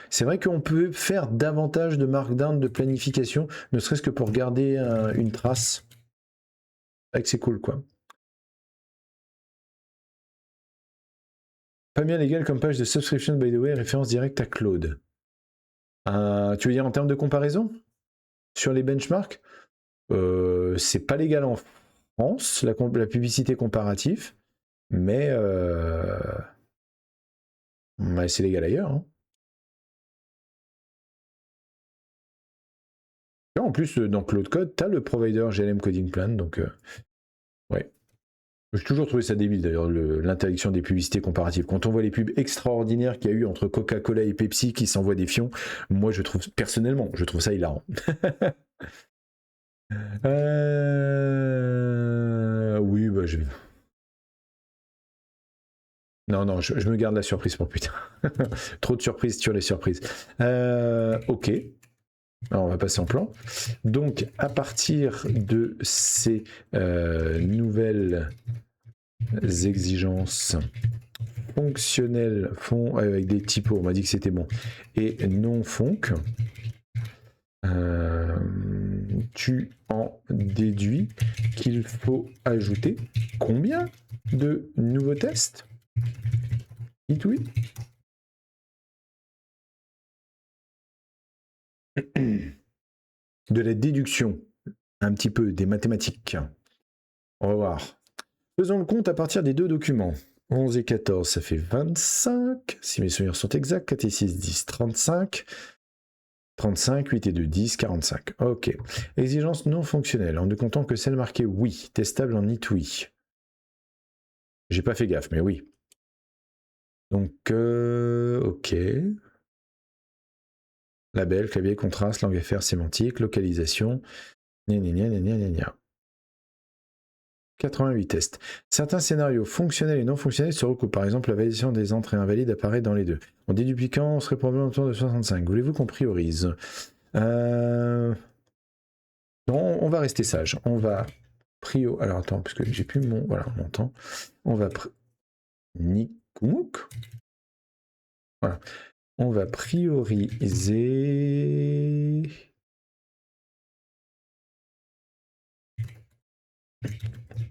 C'est vrai qu'on peut faire davantage de markdown, de planification, ne serait-ce que pour garder une trace. C'est vrai que c'est cool, quoi. Pas bien légal comme page de subscription, by the way, référence directe à Claude. Tu veux dire en termes de comparaison sur les benchmarks? C'est pas légal en France, la publicité comparative, mais c'est légal ailleurs. Hein. En plus, dans Cloud Code, tu as le provider GLM Coding Plan, donc ouais. J'ai toujours trouvé ça débile d'ailleurs, l'interdiction des publicités comparatives. Quand on voit les pubs extraordinaires qu'il y a eu entre Coca-Cola et Pepsi qui s'envoient des fions, moi je trouve, personnellement, je trouve ça hilarant. Oui, bah je... Non, je me garde la surprise pour plus tard. Trop de surprises sur les surprises. Ok. Alors, on va passer en plan. Donc, à partir de ces nouvelles exigences fonctionnelles, avec des typos, on m'a dit que c'était bon, et non fonc, tu en déduis qu'il faut ajouter combien de nouveaux tests? Oui. De la déduction, un petit peu, des mathématiques. On va voir. Faisons le compte à partir des deux documents. 11 et 14, ça fait 25. Si mes souvenirs sont exacts, 4 et 6, 10, 35. 35, 8 et 2, 10, 45. Ok. Exigence non fonctionnelle, en ne comptant que celle marquée oui, testable en it oui. J'ai pas fait gaffe, mais oui. Donc, ok. Label, clavier, contraste, langue FR, sémantique, localisation. Gna. 88 tests. Certains scénarios fonctionnels et non fonctionnels se recoupent. Par exemple, la validation des entrées invalides apparaît dans les deux. On dit du piquant, on serait probablement autour de 65. Voulez-vous qu'on priorise? Non, on va rester sage. On va prio. Alors attends, parce que j'ai plus mon temps. On va Nikoumuk. Voilà. On va prioriser.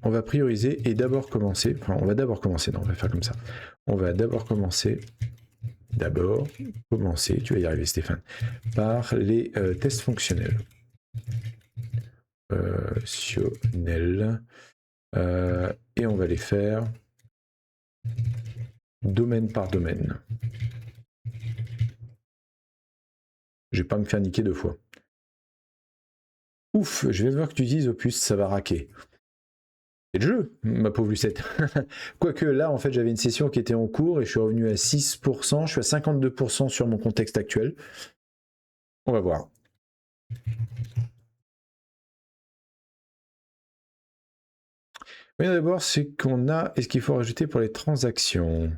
On va prioriser et d'abord commencer. Enfin, on va d'abord commencer. Non, on va faire comme ça. On va d'abord commencer. Tu vas y arriver, Stéphane, par les tests fonctionnels. Et on va les faire domaine par domaine. Je vais pas me faire niquer deux fois. Ouf, je vais voir que tu dises Opus, ça va raquer. C'est le jeu, ma pauvre Lucette. Quoique là, en fait, j'avais une session qui était en cours et je suis revenu à 6%, je suis à 52% sur mon contexte actuel. On va voir. Oui, d'abord, c'est qu'on a. Est-ce qu'il faut rajouter pour les transactions?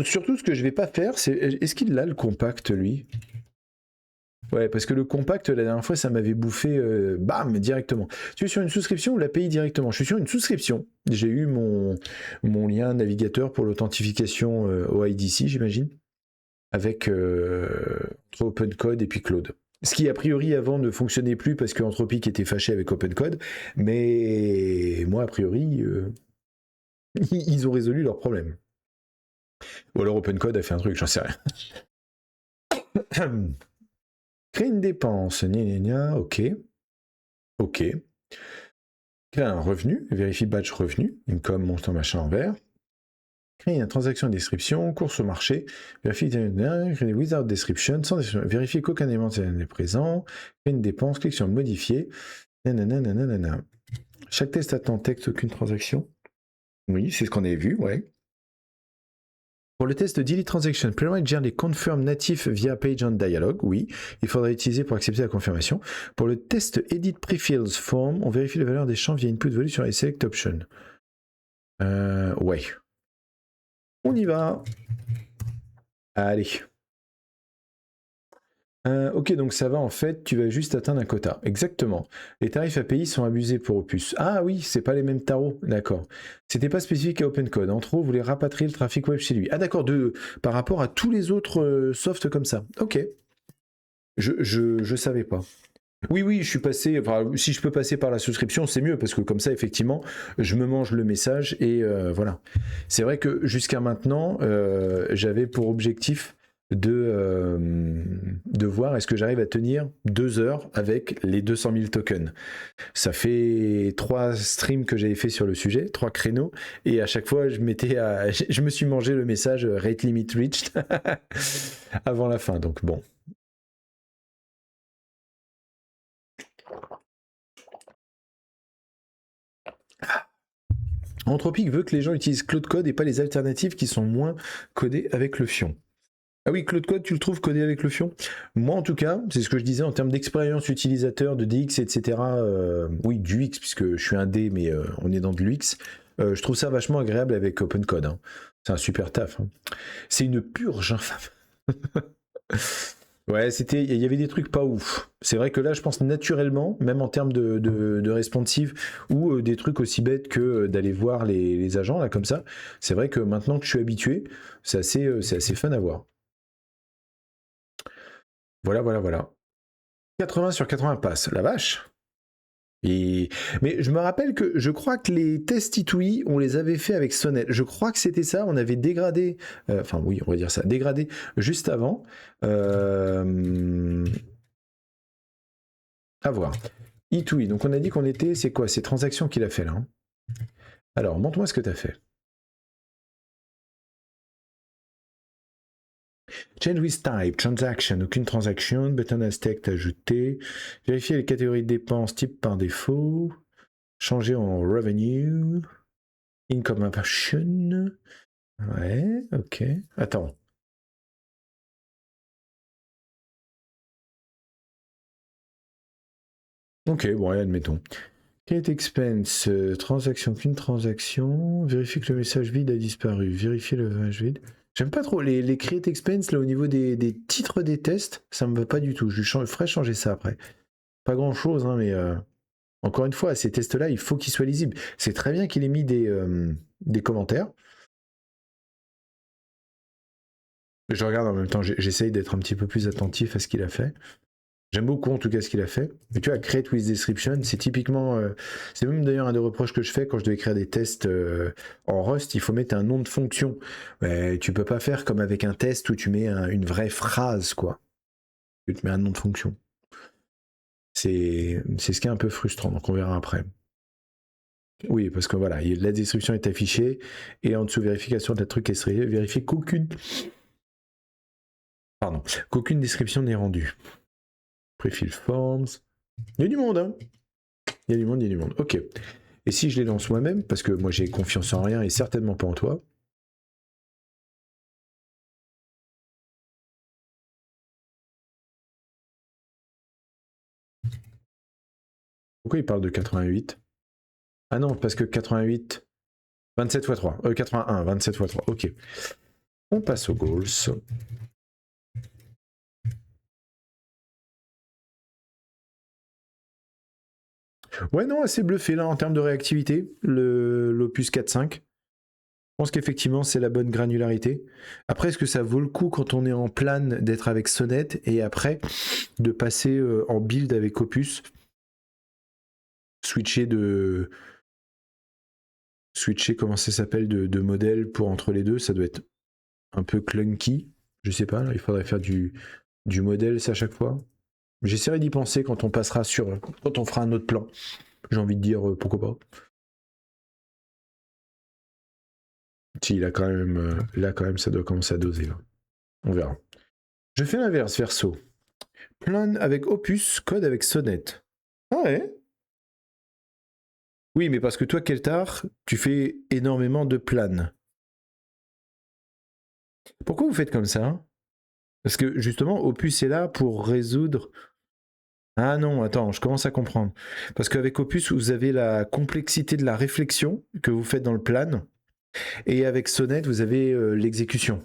Surtout, ce que je vais pas faire, c'est. Est-ce qu'il a le compact, lui? Ouais, parce que le compact, la dernière fois, ça m'avait bouffé, bam, directement. Tu es sur une souscription ou l'API directement? Je suis sur une souscription. J'ai eu mon lien navigateur pour l'authentification au IDC, j'imagine, avec entre OpenCode et puis Claude. Ce qui, a priori, avant ne fonctionnait plus parce que Anthropic était fâché avec OpenCode. Mais moi, a priori, ils ont résolu leur problème. Ou alors OpenCode a fait un truc, j'en sais rien. Créer une dépense, ok. Ok. Créer un revenu, vérifie badge revenu, income, montant, machin en vert. Créer une transaction de description, course au marché, vérifie créer without description, sans description, vérifier qu'aucun élément n'est présent, créer une dépense, clique sur modifier, nanana. Chaque test attend texte, aucune transaction. Oui, c'est ce qu'on avait vu, ouais. Pour le test de Delete Transaction, Playwright gère les confirms natifs via Page on Dialog. Oui, il faudra utiliser pour accepter la confirmation. Pour le test Edit Prefields Form, on vérifie la valeur des champs via Input Value sur les Select Options. Ouais. On y va. Allez. Ok, donc ça va en fait, tu vas juste atteindre un quota. Exactement. Les tarifs API sont abusés pour Opus. Ah oui, c'est pas les mêmes tarots, d'accord. C'était pas spécifique à OpenCode. Entre autres, vous voulez rapatrier le trafic web chez lui. Ah d'accord, par rapport à tous les autres softs comme ça. Ok. Je savais pas. Oui, oui, je suis passé. Enfin, si je peux passer par la souscription, c'est mieux parce que comme ça, effectivement, je me mange le message et voilà. C'est vrai que jusqu'à maintenant, j'avais pour objectif de voir est-ce que j'arrive à tenir 2 heures avec les 200 000 tokens. Ça fait 3 streams que j'avais fait sur le sujet, 3 créneaux, et à chaque fois, je me suis mangé le message rate limit reached avant la fin. Donc bon. Anthropic veut que les gens utilisent Claude Code et pas les alternatives qui sont moins codées avec le Fion. Ah oui, Claude Code, tu le trouves codé avec le Fion? Moi, en tout cas, c'est ce que je disais en termes d'expérience utilisateur, de DX, etc. Oui, du X, puisque je suis un D, mais on est dans de l'UX. Je trouve ça vachement agréable avec OpenCode. Hein. C'est un super taf. Hein. C'est une purge infâme. Ouais, il y avait des trucs pas ouf. C'est vrai que là, je pense naturellement, même en termes de responsive, ou des trucs aussi bêtes que d'aller voir les agents, là, comme ça, c'est vrai que maintenant que je suis habitué, c'est assez fun à voir. Voilà. 80 sur 80 passe, la vache. Mais je me rappelle que je crois que les tests Titoui, on les avait fait avec Sonnet. Je crois que c'était ça, on avait dégradé, enfin oui, on va dire ça, dégradé juste avant. À voir. Itui, donc on a dit qu'on était, c'est quoi, ces transactions qu'il a fait là hein. Alors, montre-moi ce que tu as fait. Change with type, transaction, aucune transaction, button Aztec ajouté, vérifier les catégories de dépenses type par défaut, changer en revenue, income option, ouais, ok, attends. Ok, bon, allez, admettons. Create expense, transaction, qu'une transaction, vérifier que le message vide a disparu, vérifier le message vide. J'aime pas trop les create expense là au niveau des titres des tests, ça me va pas du tout. Je ferai changer ça après. Pas grand chose, hein, mais encore une fois, ces tests-là, il faut qu'ils soient lisibles. C'est très bien qu'il ait mis des commentaires. Je regarde en même temps, j'essaye d'être un petit peu plus attentif à ce qu'il a fait. J'aime beaucoup en tout cas ce qu'il a fait. Et tu vois, Create with Description, c'est typiquement. C'est même d'ailleurs un des reproches que je fais quand je dois écrire des tests en Rust, il faut mettre un nom de fonction. Mais tu peux pas faire comme avec un test où tu mets une vraie phrase, quoi. Tu te mets un nom de fonction. C'est ce qui est un peu frustrant, donc on verra après. Oui, parce que voilà, la description est affichée et en dessous, vérification de la truc est vérifier qu'aucune description n'est rendue. Prefill forms. Il y a du monde, hein. Il y a du monde, il y a du monde. Ok. Et si je les lance moi-même, parce que moi j'ai confiance en rien et certainement pas en toi. Pourquoi il parle de 88? Ah non, parce que 88... 27 x 3. 81, 27 x 3. Ok. On passe aux goals. Ouais, non, assez bluffé là en termes de réactivité, l'Opus 4.5. Je pense qu'effectivement, c'est la bonne granularité. Après, est-ce que ça vaut le coup quand on est en plane d'être avec Sonnet et après de passer en build avec Opus, switcher comment ça s'appelle de modèle pour entre les deux, ça doit être un peu clunky. Je sais pas, là, il faudrait faire du modèle ça à chaque fois. J'essaierai d'y penser quand on passera quand on fera un autre plan. J'ai envie de dire pourquoi pas. Si, là quand même, ça doit commencer à doser. Là. On verra. Je fais l'inverse, verso. Plan avec Opus, code avec Sonnet. Ah ouais. Oui, mais parce que toi, Keltar, tu fais énormément de plans. Pourquoi vous faites comme ça? Parce que justement, Opus est là pour résoudre. Ah non, attends, je commence à comprendre. Parce qu'avec Opus, vous avez la complexité de la réflexion que vous faites dans le plan. Et avec Sonnet, vous avez l'exécution.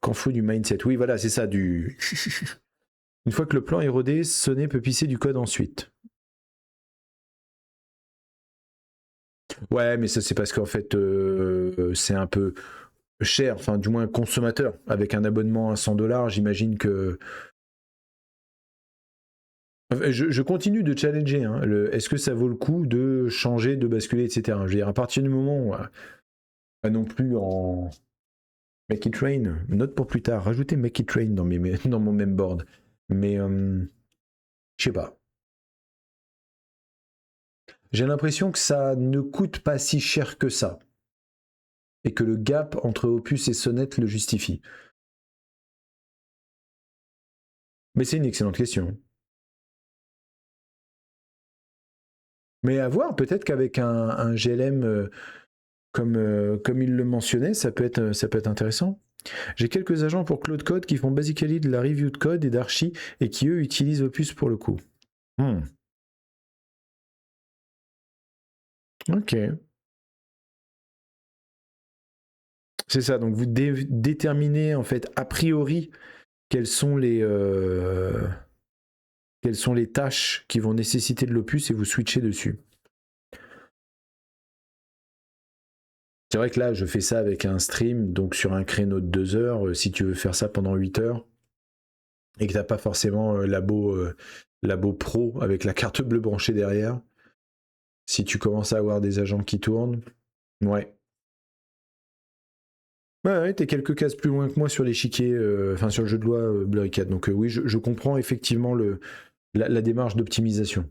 Qu'en faut du mindset? Oui, voilà, c'est ça, du. Une fois que le plan est rodé, Sonnet peut pisser du code ensuite. Ouais, mais ça, c'est parce qu'en fait, c'est un peu cher, enfin, du moins consommateur. Avec un abonnement à 100$, j'imagine que. Enfin, je continue de challenger. Hein, est-ce que ça vaut le coup de changer, de basculer, etc. Je veux dire, à partir du moment où. Pas non plus en. Make it rain, note pour plus tard. Rajoutez Make it rain dans, dans mon memboard. Mais. Je sais pas. J'ai l'impression que ça ne coûte pas si cher que ça. Et que le gap entre Opus et Sonnet le justifie. Mais c'est une excellente question. Mais à voir, peut-être qu'avec un GLM comme il le mentionnait, ça peut être intéressant. J'ai quelques agents pour Claude Code qui font basically de la review de code et d'archi et qui eux utilisent Opus pour le coup. Ok. C'est ça, donc vous déterminez en fait a priori quelles sont les tâches qui vont nécessiter de l'Opus et vous switchez dessus. C'est vrai que là, je fais ça avec un stream, donc sur un créneau de 2 heures. Si tu veux faire ça pendant 8 heures et que tu n'as pas forcément labo pro avec la carte bleue branchée derrière, si tu commences à avoir des agents qui tournent, ouais. Ouais, t'es quelques cases plus loin que moi sur l'échiquier, enfin sur le jeu de loi Blurry Cat. Donc oui, je comprends effectivement la démarche d'optimisation.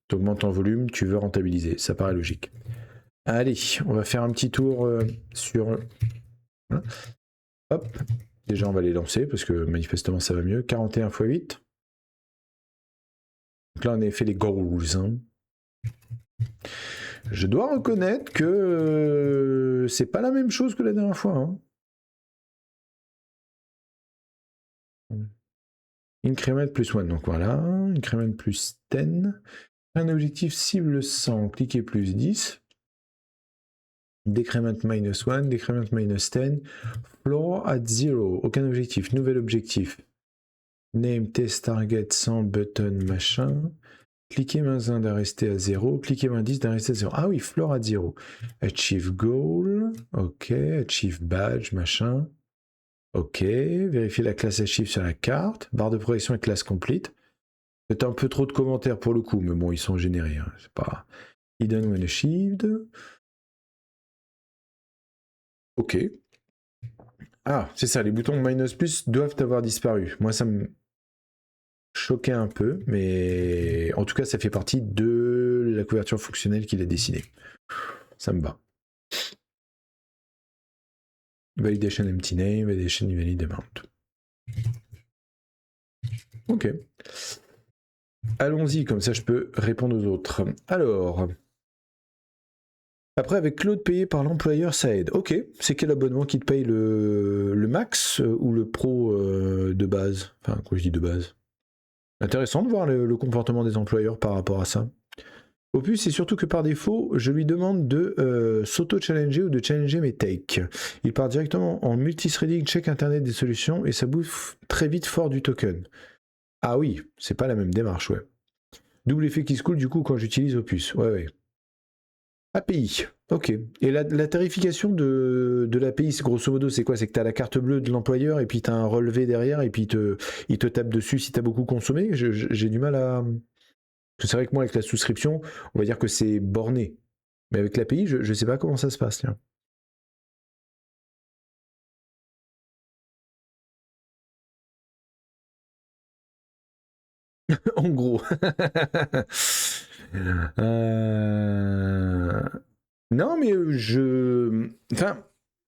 Tu augmentes en volume, tu veux rentabiliser, ça paraît logique. Allez, on va faire un petit tour sur... Hop, déjà on va les lancer parce que manifestement ça va mieux. 41 x 8. Donc là on a fait les goals. Hein. Je dois reconnaître que c'est pas la même chose que la dernière fois. Hein. Increment plus 1, donc voilà. Increment plus 10. Un objectif cible 100, cliquez plus 10. Decrement minus 1, decrement minus 10. Floor at 0, aucun objectif. Nouvel objectif. Name, test, target, 100, button, machin. Cliquez main 1 d'arrêter à 0. Cliquez main 10 d'arrêter à 0. Ah oui, floor at 0. Achieve goal. Ok. Achieve badge, machin. Ok. Vérifiez la classe achieve sur la carte. Barre de progression et classe complete. C'est un peu trop de commentaires pour le coup, mais bon, ils sont générés. Hein. C'est pas hidden when achieved. Ok. Ah, c'est ça, les boutons minus plus doivent avoir disparu. Moi, ça me choquait un peu, mais en tout cas, ça fait partie de la couverture fonctionnelle qu'il a dessinée. Ça me va. Validation empty name, validation invalid amount. Ok. Allons-y, comme ça je peux répondre aux autres. Alors... Après, avec Claude payé par l'employeur, ça aide. Ok, c'est quel abonnement qui te paye le max ou le pro de base? Enfin, quoi je dis de base? Intéressant de voir le comportement des employeurs par rapport à ça. Opus, c'est surtout que par défaut, je lui demande de s'auto-challenger ou de challenger mes takes. Il part directement en multithreading, check internet des solutions et ça bouffe très vite fort du token. Ah oui, c'est pas la même démarche, ouais. Double effet qui se coule du coup quand j'utilise Opus. Ouais. API, ok. Et la tarification de l'API, grosso modo, c'est quoi? C'est que tu as la carte bleue de l'employeur et puis tu as un relevé derrière et puis il te tape dessus si tu as beaucoup consommé. J'ai du mal à... C'est vrai que moi, avec la souscription, on va dire que c'est borné. Mais avec l'API, je ne sais pas comment ça se passe. Tiens. En gros. Euh, Non, mais Enfin,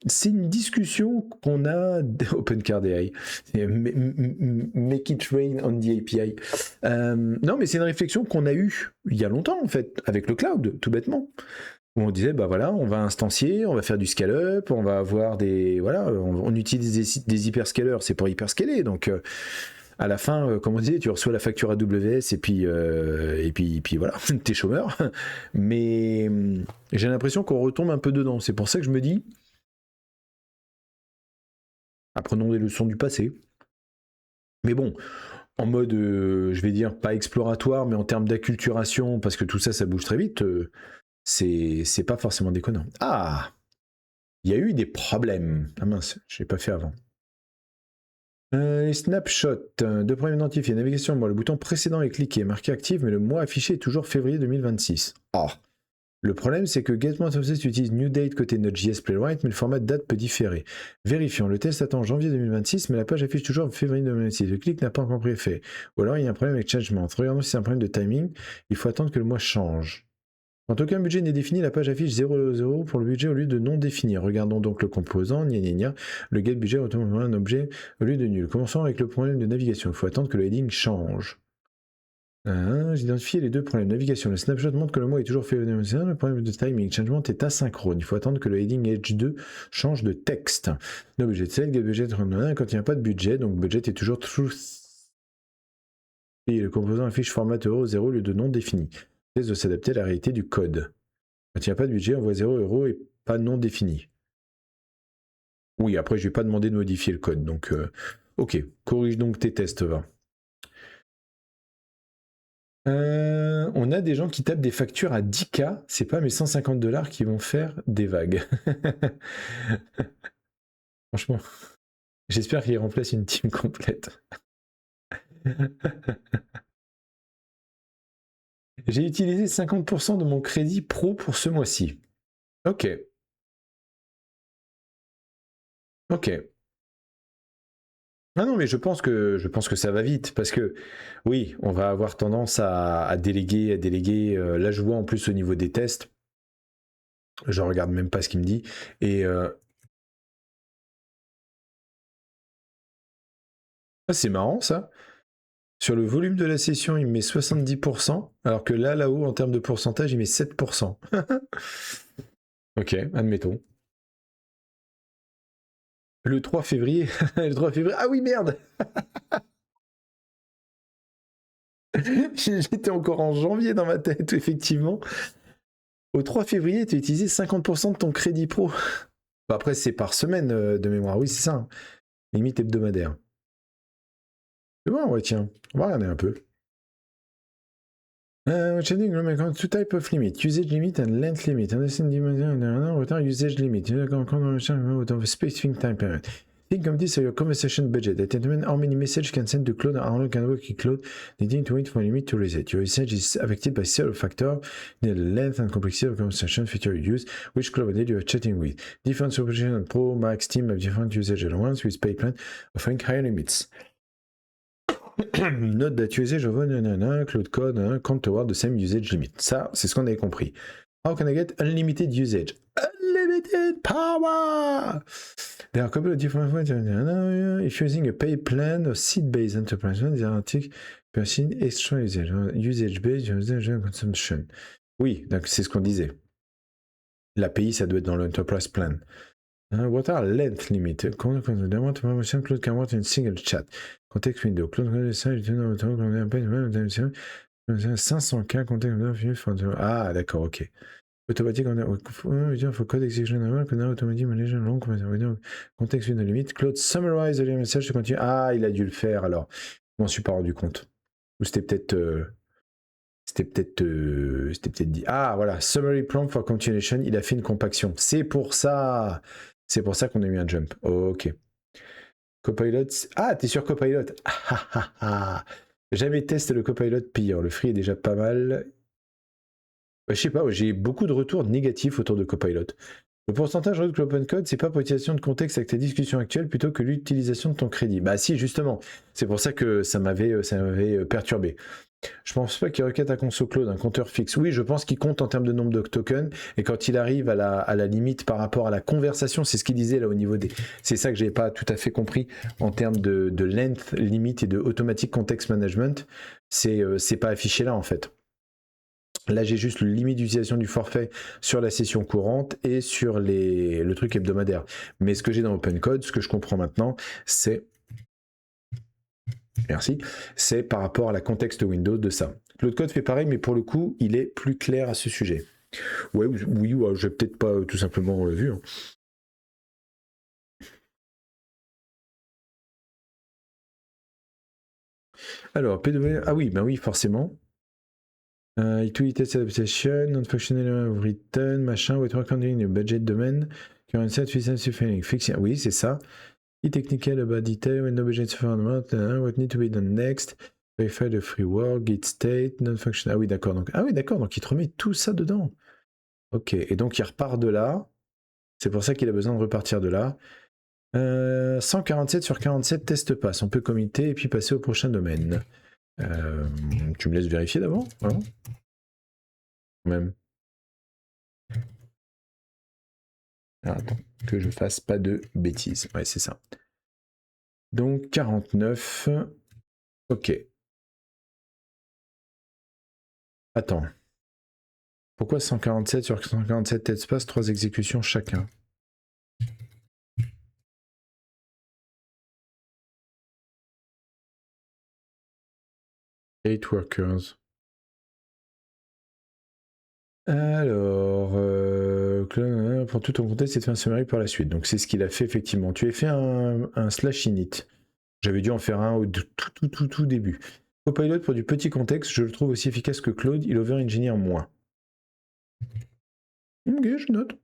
c'est une discussion qu'on a OpenCard AI. Make it rain on the API. Non, mais c'est une réflexion qu'on a eue il y a longtemps, en fait, avec le cloud, tout bêtement. Où on disait, bah voilà, on va instancier, on va faire du scale-up, on va avoir des... Voilà, on utilise des hyperscalers, c'est pour hyperscaler, donc... à la fin, comme on disait, tu reçois la facture AWS et puis voilà, t'es chômeur. Mais j'ai l'impression qu'on retombe un peu dedans. C'est pour ça que je me dis, apprenons des leçons du passé. Mais bon, en mode, je vais dire, pas exploratoire, mais en termes d'acculturation, parce que tout ça, ça bouge très vite, c'est pas forcément déconnant. Ah, il y a eu des problèmes. Ah mince, je l'ai pas fait avant. Les snapshots, deux problèmes identifiés, navigation, le bouton précédent est cliqué, marqué active, mais le mois affiché est toujours février 2026. Oh. Le problème, c'est que GetMouse utilise New Date côté Node.js Playwright, mais le format de date peut différer. Vérifions, le test attend janvier 2026, mais la page affiche toujours février 2026. Le clic n'a pas encore pris effet. Ou alors il y a un problème avec Changement. Regardons si c'est un problème de timing. Il faut attendre que le mois change. Quand aucun budget n'est défini, la page affiche 0,0 pour le budget au lieu de non défini. Regardons donc le composant, le get budget retourne un objet au lieu de nul. Commençons avec le problème de navigation. Il faut attendre que le heading change. J'ai identifié les deux problèmes. Navigation. Le snapshot montre que le mois est toujours fait. Le problème de timing. Changement est asynchrone. Il faut attendre que le heading Edge 2 change de texte. No budget select, get budget quand il n'y a pas de budget. Donc budget est toujours true. Et le composant affiche format euro 0 au lieu de non défini. De s'adapter à la réalité du code. Quand il n'y a pas de budget, on voit 0 € et pas non défini. Oui, après, je ne vais pas demander de modifier le code. Donc, ok, corrige donc tes tests, va. On a des gens qui tapent des factures à 10K, c'est pas mes 150 $ qui vont faire des vagues. Franchement, j'espère qu'ils remplacent une team complète. J'ai utilisé 50% de mon crédit pro pour ce mois-ci. Ok. Non, mais je pense que ça va vite parce que oui, on va avoir tendance à déléguer. Là, je vois en plus au niveau des tests, je regarde même pas ce qu'il me dit. Et c'est marrant ça. Sur le volume de la session, il me met 70%, alors que là-haut, en termes de pourcentage, il met 7%. Ok, admettons. Le 3 février. Le 3 février. Ah oui, merde. J'étais encore en janvier dans ma tête, effectivement. Au 3 février, tu as utilisé 50% de ton crédit pro. Après, c'est par semaine de mémoire. Oui, c'est ça. Hein. Limite hebdomadaire. C'est bon, ouais, tiens. On va regarder un peu. Changing two type of limit. Usage limit and length limit. Understand return usage limit. Specific time period. Think of this as your conversation budget. Determine how many messages can send to cloud and how long can work in cloud, needing to wait for a limit to reset. Your usage is affected by several factors, the length and complexity of conversation feature you use, which cloud model you are chatting with. Different solutions and Pro, Max, Team have different usage allowance with pay plan offering higher limits. Note that usage of cloud code count toward the same usage limit. Ça, c'est ce qu'on avait compris. How can I get unlimited usage? Unlimited power! There are a couple of different ways. If using a pay plan or seat-based enterprise plan, there are percent extra usage. Usage-based usage consumption. Oui, donc c'est ce qu'on disait. L'API, ça doit être dans l'enterprise plan. What are length limit? Cloud can work in single chat. Context window. Cloud message. 500K context. Ah, d'accord, ok. Automatique, for code execution, automatic management long, context window limit. Cloud summarize the message to continue. Ah, il a dû le faire alors. Je m'en suis pas rendu compte. Ou c'était peut-être. C'était peut-être dit. Ah, voilà. Summary prompt for continuation. Il a fait une compaction. C'est pour ça. C'est pour ça qu'on a eu un jump. Ok. Copilot. Ah, t'es sur Copilot. Ah, ah, ah. Jamais testé le Copilot pire. Le free est déjà pas mal. Je sais pas, j'ai beaucoup de retours négatifs autour de Copilot. Le pourcentage de l'open code, c'est pas pour l'utilisation de contexte avec ta discussion actuelle plutôt que l'utilisation de ton crédit. Bah si, justement. C'est pour ça que ça m'avait perturbé. Je pense pas qu'il requête à console cloud un compteur fixe. Oui, je pense qu'il compte en termes de nombre de tokens. Et quand il arrive à la limite par rapport à la conversation, c'est ce qu'il disait là au niveau des. C'est ça que j'ai pas tout à fait compris en termes de length limit et de automatic context management. C'est pas affiché là en fait. Là, j'ai juste le limite d'utilisation du forfait sur la session courante et sur le truc hebdomadaire. Mais ce que j'ai dans OpenCode, ce que je comprends maintenant, c'est... Merci. C'est par rapport à la contexte Windows de ça. Cloud Code fait pareil, mais pour le coup, il est plus clair à ce sujet. Ouais, oui, ouais, j'ai peut-être pas tout simplement vu. Hein. Alors, PW... Ah oui, ben oui, forcément. Utility adaptation, non-functional written, machin, what work on the budget domain, current set, fixing. Oui, c'est ça. Technical about detail, when no budget for what need to be done next, verify the free work, git state, non-functional. Ah oui, d'accord. Donc, il te remet tout ça dedans. Ok, et donc il repart de là. C'est pour ça qu'il a besoin de repartir de là. 147 sur 47 test passe. On peut committer et puis passer au prochain domaine. Tu me laisses vérifier d'abord, voilà. Même. Alors, attends, que je fasse pas de bêtises. Ouais, c'est ça. Donc 49. Ok. Attends. Pourquoi 147 sur 147 test passe, 3 exécutions chacun? Eight workers. Alors, pour tout ton contexte, c'est de faire un summary par la suite. Donc c'est ce qu'il a fait effectivement. Tu as fait un slash init. J'avais dû en faire un au tout début. Copilot pour du petit contexte, je le trouve aussi efficace que Claude, il over-engineer moins. Ok, je note.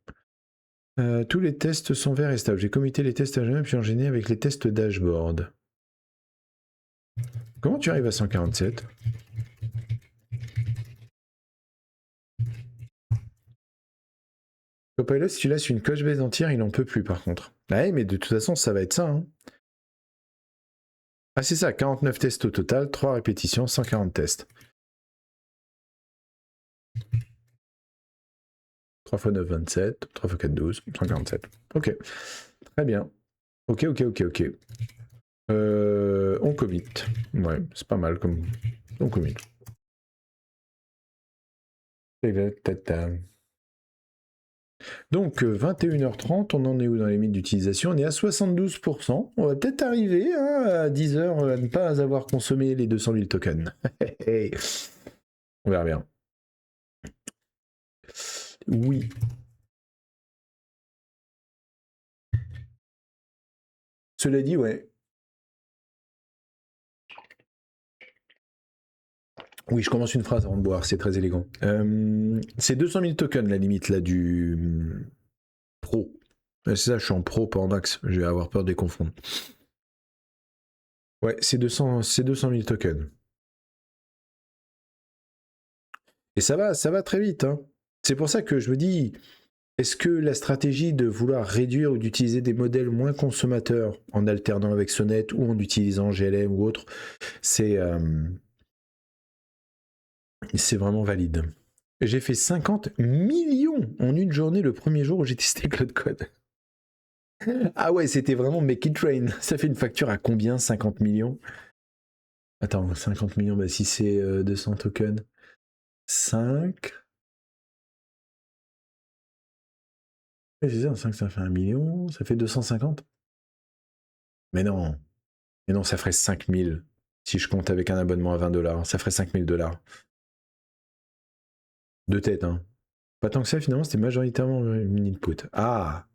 Tous les tests sont verts et stables. J'ai commité les tests à jamais puis enchaîné avec les tests dashboard. Comment tu arrives à 147? Copilot, si tu laisses une coche base entière, il n'en peut plus par contre. Ouais, mais de toute façon, ça va être ça. Hein. Ah, c'est ça, 49 tests au total, 3 répétitions, 140 tests. 3 x 9, 27, 3 x 4, 12, 147. Ok, très bien. Ok. On commit. Ouais, c'est pas mal comme... On commit. Donc 21h30, on en est où dans les limites d'utilisation? On est à 72%. On va peut-être arriver à 10h à ne pas avoir consommé les 200 000 tokens. On verra bien. Oui. Cela dit, ouais. Oui, je commence une phrase avant de boire, c'est très élégant. C'est 200 000 tokens la limite là du pro. C'est ça, je suis en pro, pas en max. Je vais avoir peur de les confondre. Ouais, c'est 200 000 tokens. Et ça va très vite. Hein. C'est pour ça que je me dis, est-ce que la stratégie de vouloir réduire ou d'utiliser des modèles moins consommateurs en alternant avec Sonnet ou en utilisant GLM ou autre, c'est vraiment valide. J'ai fait 50 millions en une journée le premier jour où j'ai testé Cloud Code. Ah ouais, c'était vraiment make it rain. Ça fait une facture à combien? 50 millions? Attends, 50 millions, bah si c'est 200 tokens. 5. Oui, c'est ça, 5 ça fait 1 million, ça fait 250. Mais non, ça ferait 5000 si je compte avec un abonnement à $20, ça ferait 5000 $. De tête, hein. Pas tant que ça, finalement, c'était majoritairement une input. Ah,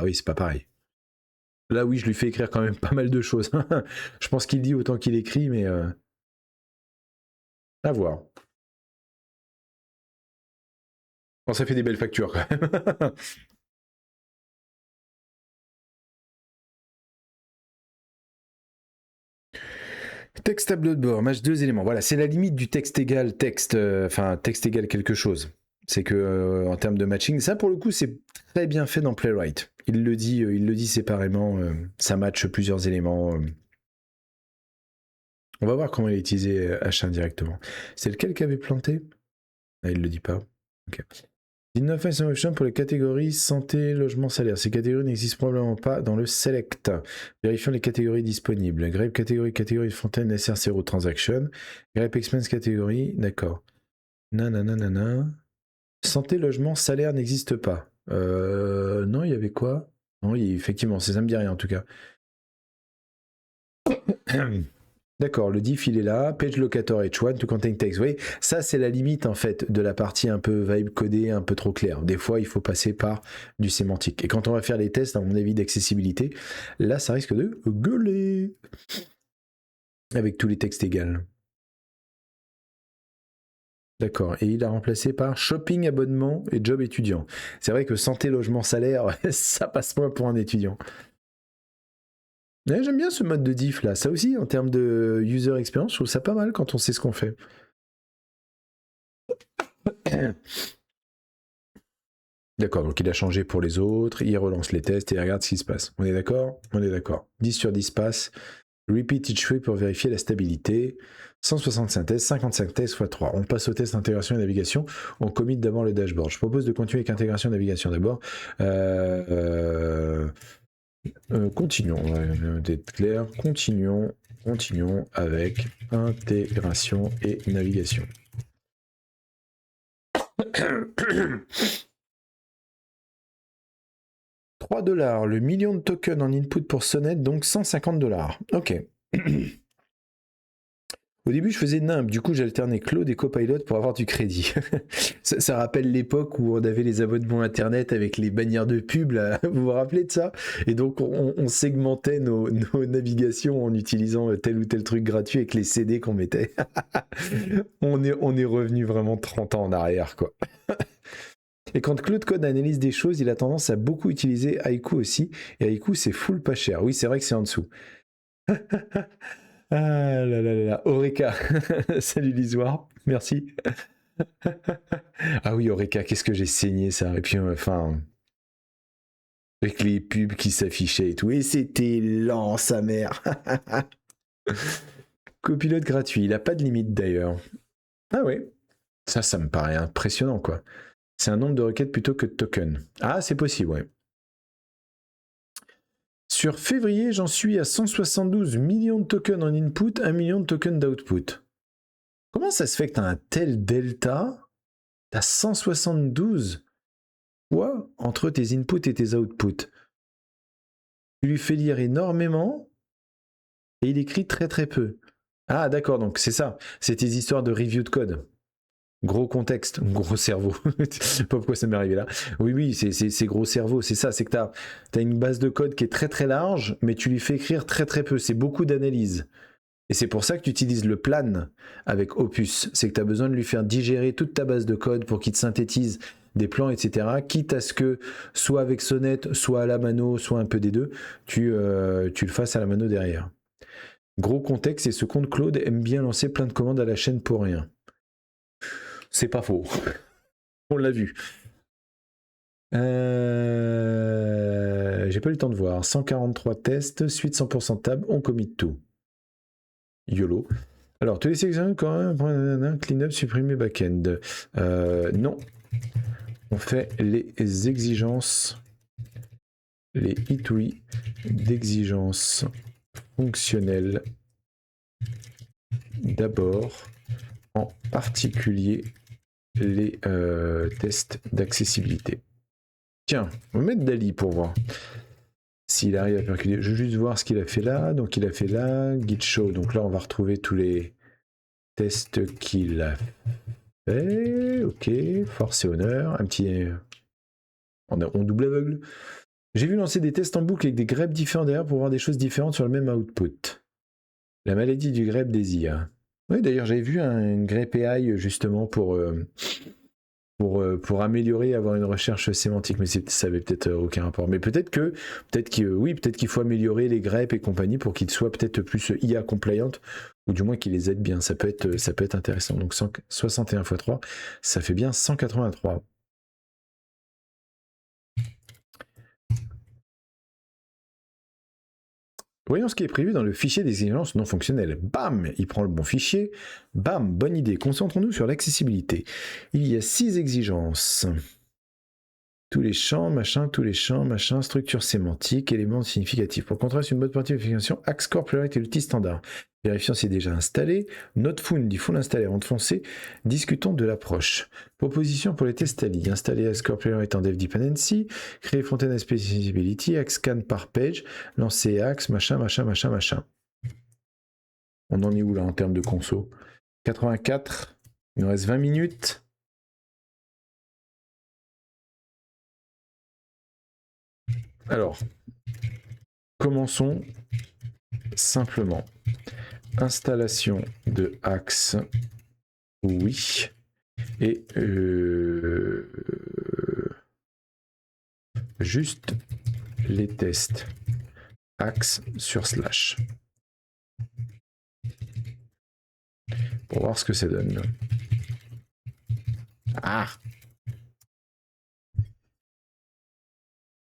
oui, c'est pas pareil. Là, oui, je lui fais écrire quand même pas mal de choses. Je pense qu'il dit autant qu'il écrit, mais à voir. Bon, ça fait des belles factures quand même. Texte tableau de bord, match 2 éléments. Voilà, c'est la limite du texte égal texte, enfin texte égal quelque chose. C'est que en termes de matching, ça pour le coup c'est très bien fait dans Playwright. Il le dit séparément, ça matche plusieurs éléments. On va voir comment il a utilisé H1 directement. C'est lequel qui avait planté? Ah, il le dit pas. Ok. Innovation Solution pour les catégories santé, logement, salaire. Ces catégories n'existent probablement pas dans le Select. Vérifions les catégories disponibles. Grape catégorie de Fontaine, SR0 Transaction. Grape Expense catégorie, d'accord. Nanana. Santé, logement, salaire n'existe pas. Non, il y avait quoi? Non, effectivement, ça me dit rien en tout cas. D'accord, le diff il est là, page locator h1 to contain text. Vous voyez, ça c'est la limite en fait de la partie un peu vibe codée, un peu trop claire. Des fois il faut passer par du sémantique. Et quand on va faire les tests, à mon avis, d'accessibilité, là ça risque de gueuler avec tous les textes égaux. D'accord, et il a remplacé par shopping, abonnement et job étudiant. C'est vrai que santé, logement, salaire, ça passe moins pour un étudiant. Ouais, j'aime bien ce mode de diff là, ça aussi en termes de user experience, je trouve ça pas mal quand on sait ce qu'on fait. D'accord, donc il a changé pour les autres, il relance les tests et il regarde ce qui se passe. On est d'accord? On est d'accord. 10 sur 10 passe. Repeat each way pour vérifier la stabilité. 165 tests, 55 tests x 3. On passe au test intégration et navigation. On commit d'abord le dashboard. Je propose de continuer avec intégration et navigation d'abord. Continuons, d'être clair. Continuons avec intégration et navigation. 3 $, le million de tokens en input pour Sonnet, donc 150 $. Ok. Au début, je faisais nimb, du coup, j'alternais Claude et Copilot pour avoir du crédit. ça rappelle l'époque où on avait les abonnements internet avec les bannières de pub, là. Vous vous rappelez de ça? Et donc, on segmentait nos navigations en utilisant tel ou tel truc gratuit avec les CD qu'on mettait. on est revenu vraiment 30 ans en arrière, quoi. Et quand Claude Code analyse des choses, il a tendance à beaucoup utiliser Haiku aussi. Et Haiku, c'est full pas cher. Oui, c'est vrai que c'est en dessous. Ah là là là là. Eureka. Salut l'Isoire. Merci. Ah oui, Eureka, qu'est-ce que j'ai saigné ça. Et puis, enfin, avec les pubs qui s'affichaient et tout. Et c'était lent, sa mère. Copilote gratuit. Il n'a pas de limite d'ailleurs. Ah ouais. Ça me paraît impressionnant, quoi. C'est un nombre de requêtes plutôt que de tokens. Ah, c'est possible, ouais. Sur février, j'en suis à 172 millions de tokens en input, 1 million de tokens d'output. Comment ça se fait que tu as un tel delta? Tu as 172 fois entre tes inputs et tes outputs. Tu lui fais lire énormément et il écrit très très peu. Ah d'accord, donc c'est ça. C'est tes histoires de review de code. Gros contexte, gros cerveau. Je sais pas pourquoi ça m'est arrivé là. Oui, c'est gros cerveau, c'est ça. C'est que tu as une base de code qui est très très large, mais tu lui fais écrire très très peu. C'est beaucoup d'analyse. Et c'est pour ça que tu utilises le plan avec Opus. C'est que tu as besoin de lui faire digérer toute ta base de code pour qu'il te synthétise des plans, etc. Quitte à ce que, soit avec Sonnet, soit à la mano, soit un peu des deux, tu le fasses à la mano derrière. Gros contexte, et ce compte Claude aime bien lancer plein de commandes à la chaîne pour rien. C'est pas faux. On l'a vu. J'ai pas eu le temps de voir. 143 tests, suite 100% table, on commit tout. YOLO. Alors, tous les sélections quand même, clean-up, supprimer back-end. Non. On fait les exigences, les hitui d'exigences fonctionnelles d'abord, en particulier les tests d'accessibilité. Tiens, on va mettre Dali pour voir s'il arrive à percuter. Je veux juste voir ce qu'il a fait là. Donc il a fait là, Git Show. Donc là, on va retrouver tous les tests qu'il a fait. Ok, force et honneur. Un petit... On double aveugle. J'ai vu lancer des tests en boucle avec des greps différents derrière pour voir des choses différentes sur le même output. La maladie du grep des IA. Oui, d'ailleurs, j'avais vu un grep AI justement pour améliorer, avoir une recherche sémantique, mais ça avait peut-être aucun rapport. Mais peut-être qu'il faut améliorer les greps et compagnie pour qu'ils soient peut-être plus IA compliant, ou du moins qu'ils les aident bien. Ça peut être intéressant. Donc 61 x 3, ça fait bien 183. Voyons ce qui est prévu dans le fichier des exigences non fonctionnelles. Bam, il prend le bon fichier. Bam, bonne idée. Concentrons-nous sur l'accessibilité. Il y a 6 exigences. Tous les champs, machin, structure sémantique, éléments significatifs. Pour contraster une bonne partie de vérification, Axcore Playwright est l'outil standard. Vérifiant si c'est déjà installé. Notefund, il faut l'installer avant de foncer. Discutons de l'approche. Proposition pour les tests Ali. Installer Axcore Playwright en Dev Dependency. Créer Fontaine Accessibility. Axscan par page. Lancer Axe, machin. On en est où là en termes de conso? 84. Il nous reste 20 minutes. Alors, commençons simplement. Installation de Axe, oui. Et juste les tests Axe sur slash. Pour voir ce que ça donne. Ah!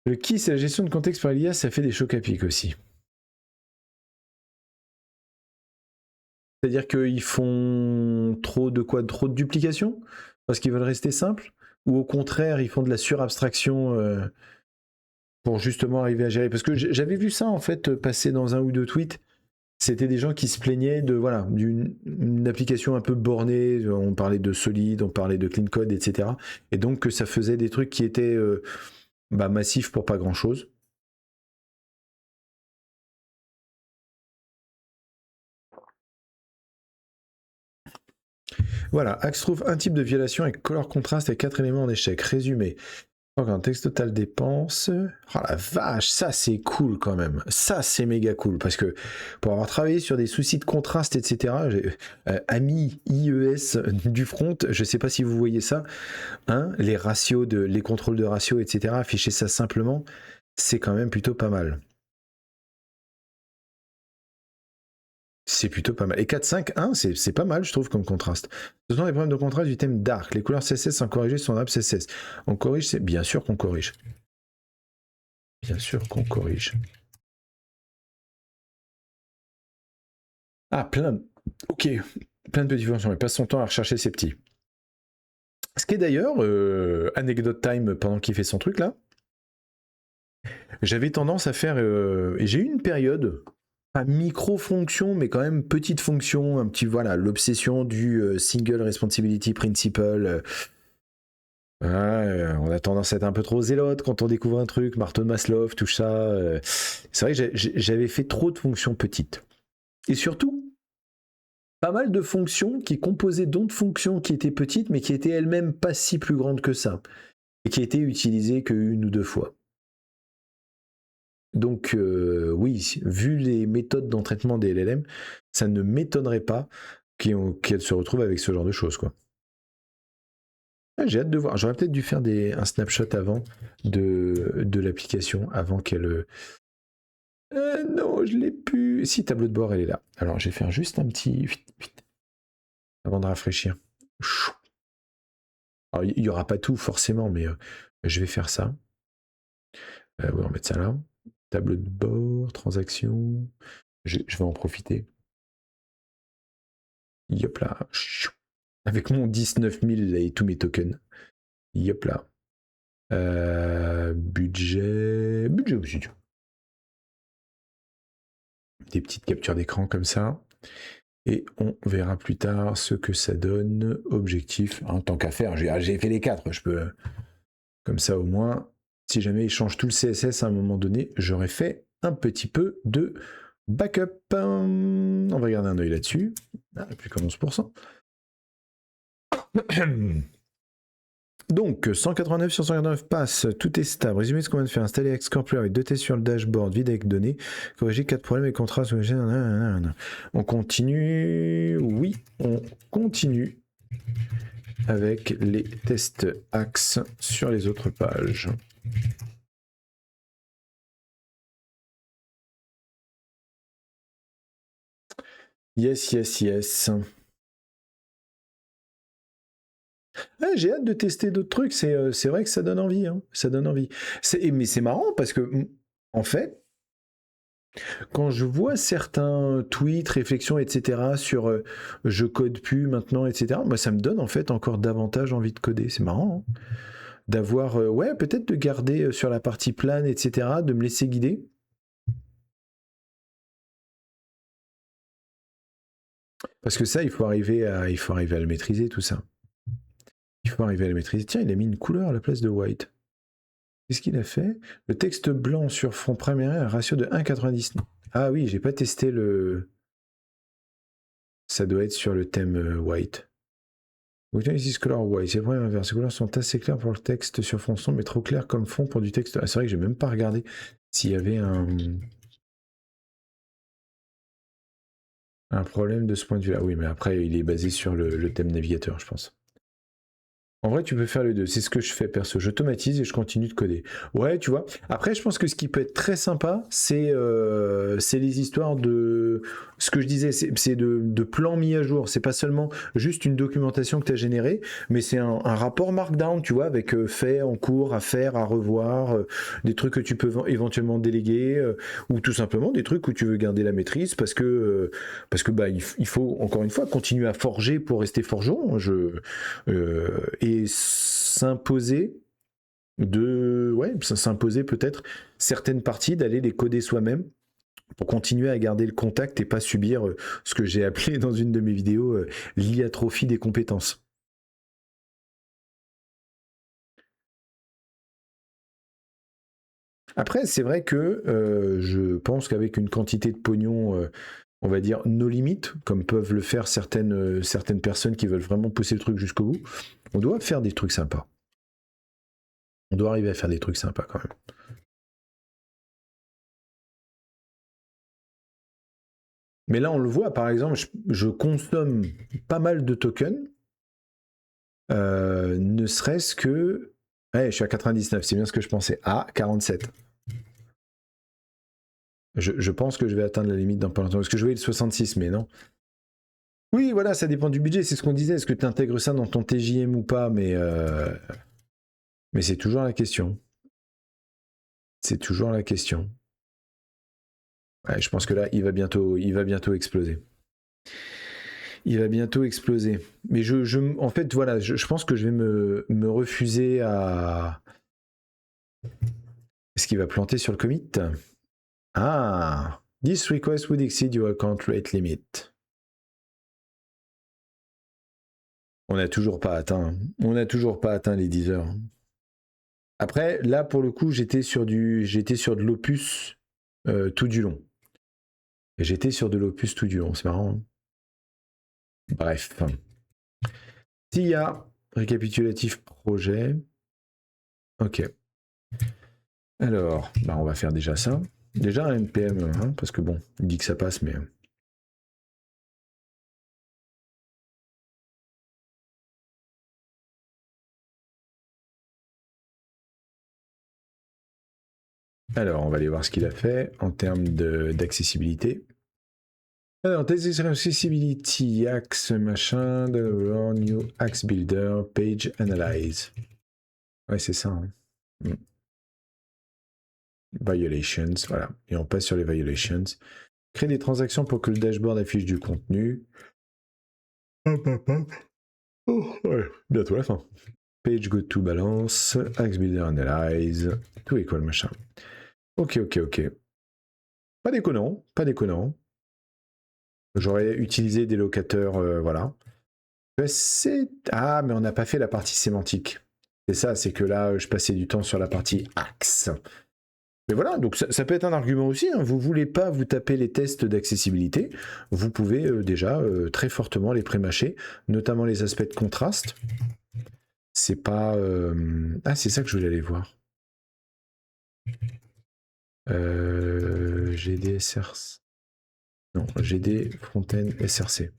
Le key, c'est la gestion de contexte par l'IA, ça fait des chocs à pic aussi. C'est-à-dire qu'ils font trop de quoi? Trop de duplication? Parce qu'ils veulent rester simples? Ou au contraire, ils font de la surabstraction pour justement arriver à gérer? Parce que j'avais vu ça en fait passer dans un ou deux tweets. C'était des gens qui se plaignaient de d'une application un peu bornée. On parlait de Solid, on parlait de Clean Code, etc. Et donc que ça faisait des trucs qui étaient massifs pour pas grand-chose. Voilà, Axe trouve un type de violation avec color contraste et 4 éléments en échec. Résumé. Donc un texte total dépense. Oh la vache, ça c'est cool quand même. Ça c'est méga cool parce que pour avoir travaillé sur des soucis de contraste, etc. Ami IES du front, je sais pas si vous voyez ça, hein, les ratios les contrôles de ratio, etc. Afficher ça simplement, c'est quand même plutôt pas mal. C'est plutôt pas mal. Et 4-5-1, c'est pas mal, je trouve, comme contraste. Ce sont des problèmes de contraste du thème dark. Les couleurs CSS sont corrigées sur App CSS. On corrige, c'est bien sûr qu'on corrige. Bien sûr qu'on corrige. Ah, Ok, plein de petites fonctions. Il passe son temps à rechercher ces petits. Ce qui est d'ailleurs, anecdote time pendant qu'il fait son truc là, j'avais tendance à faire, et j'ai eu une période, pas micro-fonction, mais quand même petite fonction, un petit, voilà, l'obsession du single responsibility principle. On a tendance à être un peu trop zélote quand on découvre un truc, marteau de Maslow, tout ça. C'est vrai que j'avais fait trop de fonctions petites. Et surtout, pas mal de fonctions qui composaient d'autres fonctions qui étaient petites, mais qui étaient elles-mêmes pas si plus grandes que ça, et qui étaient utilisées qu'une ou deux fois. Donc oui, vu les méthodes d'entraînement des LLM, ça ne m'étonnerait pas qu'elles se retrouvent avec ce genre de choses, quoi. Ah, j'ai hâte de voir. J'aurais peut-être dû faire un snapshot avant de l'application, avant qu'elle... non, je l'ai plus. Si, tableau de bord, elle est là. Alors, je vais faire juste un petit... avant de rafraîchir. Alors, il n'y aura pas tout, forcément, mais je vais faire ça. Oui, on va mettre ça là. Tableau de bord, transaction. Je vais en profiter. Yop là. Avec mon 19 000 et tous mes tokens. Yop là. Budget aussi. Des petites captures d'écran comme ça. Et on verra plus tard ce que ça donne. Objectif. Tant qu'à faire, j'ai fait les 4. Je peux. Comme ça au moins. Si jamais ils changent tout le CSS à un moment donné, j'aurais fait un petit peu de backup. On va garder un œil là-dessus. Ah, plus que 11%. Donc, 189 sur 189 passe, tout est stable. Résumé ce qu'on vient de faire, installer Xcorp avec 2 tests sur le dashboard, vide avec données, corriger 4 problèmes et contrastes. On continue, oui, on continue avec les tests Axe sur les autres pages. Yes, yes, yes. Ouais, j'ai hâte de tester d'autres trucs, c'est vrai que ça donne envie, hein. Ça donne envie. Mais c'est marrant parce que, en fait, quand je vois certains tweets, réflexions, etc. sur je code plus maintenant, etc., moi ça me donne en fait encore davantage envie de coder. C'est marrant, hein. D'avoir, ouais, peut-être de garder sur la partie plane, etc., de me laisser guider. Parce que ça, il faut arriver à le maîtriser, tout ça. Il faut arriver à le maîtriser. Tiens, il a mis une couleur à la place de white. Qu'est-ce qu'il a fait? Le texte blanc sur fond primaire a un ratio de 1,90. Ah oui, j'ai pas testé le... Ça doit être sur le thème white. Ici color white, c'est le problème inverse. Ces couleurs sont assez claires pour le texte sur fond sombre, mais trop claires comme fond pour du texte. Ah, c'est vrai que j'ai même pas regardé s'il y avait un problème de ce point de vue-là. Oui, mais après, il est basé sur le thème navigateur, je pense. En vrai, tu peux faire les deux. C'est ce que je fais, perso. J'automatise et je continue de coder. Ouais, tu vois. Après, je pense que ce qui peut être très sympa, c'est les histoires de... Ce que je disais, c'est de plans mis à jour. C'est pas seulement juste une documentation que tu as générée, mais c'est un rapport Markdown, tu vois, avec faits en cours, à faire, à revoir, des trucs que tu peux éventuellement déléguer, ou tout simplement des trucs où tu veux garder la maîtrise parce que bah, il faut, encore une fois, continuer à forger pour rester forgeron. Et s'imposer s'imposer peut-être certaines parties, d'aller les coder soi-même pour continuer à garder le contact et pas subir ce que j'ai appelé dans une de mes vidéos l'hiatrophie des compétences. Après, c'est vrai que je pense qu'avec une quantité de pognon, on va dire nos limites, comme peuvent le faire certaines personnes qui veulent vraiment pousser le truc jusqu'au bout, on doit faire des trucs sympas. On doit arriver à faire des trucs sympas quand même. Mais là, on le voit, par exemple, je consomme pas mal de tokens, ne serait-ce que... Ouais, je suis à 99, c'est bien ce que je pensais. Ah, 47. Je pense que je vais atteindre la limite dans pas longtemps. Parce que je voyais le 66, mais non. Oui, voilà, ça dépend du budget, c'est ce qu'on disait. Est-ce que tu intègres ça dans ton TJM ou pas? Mais c'est toujours la question. C'est toujours la question. Ouais, je pense que là, il va bientôt exploser. Il va bientôt exploser. Mais en fait, voilà, je pense que je vais me refuser à... Est-ce qu'il va planter sur le commit? Ah! This request would exceed your account rate limit. On n'a toujours pas atteint. On n'a toujours pas atteint les 10 heures. Après, là, pour le coup, j'étais sur de l'opus tout du long. J'étais sur de l'opus tout du long, c'est marrant. Hein. Bref. SIA, récapitulatif projet. Ok. Alors, bah on va faire déjà ça. Déjà un NPM, hein, parce que bon, il dit que ça passe, mais... Alors, on va aller voir ce qu'il a fait en termes d'accessibilité. Alors, accessibility, axe, machin, new axe builder, page analyze. Ouais, c'est ça. Hein. Violations, voilà. Et on passe sur les violations. Créer des transactions pour que le dashboard affiche du contenu. Oh, ouais, bientôt la fin. Page go to balance, axe builder analyze, tout equal machin. Ok. Pas déconnant, pas déconnant. J'aurais utilisé des locateurs, voilà. Ah, mais on n'a pas fait la partie sémantique. C'est ça, c'est que là, je passais du temps sur la partie axe. Mais voilà, donc ça peut être un argument aussi. Hein. Vous voulez pas vous taper les tests d'accessibilité, vous pouvez déjà très fortement les prémâcher, notamment les aspects de contraste. C'est pas... Ah, c'est ça que je voulais aller voir. GD SRC. Non, GD Frontend SRC.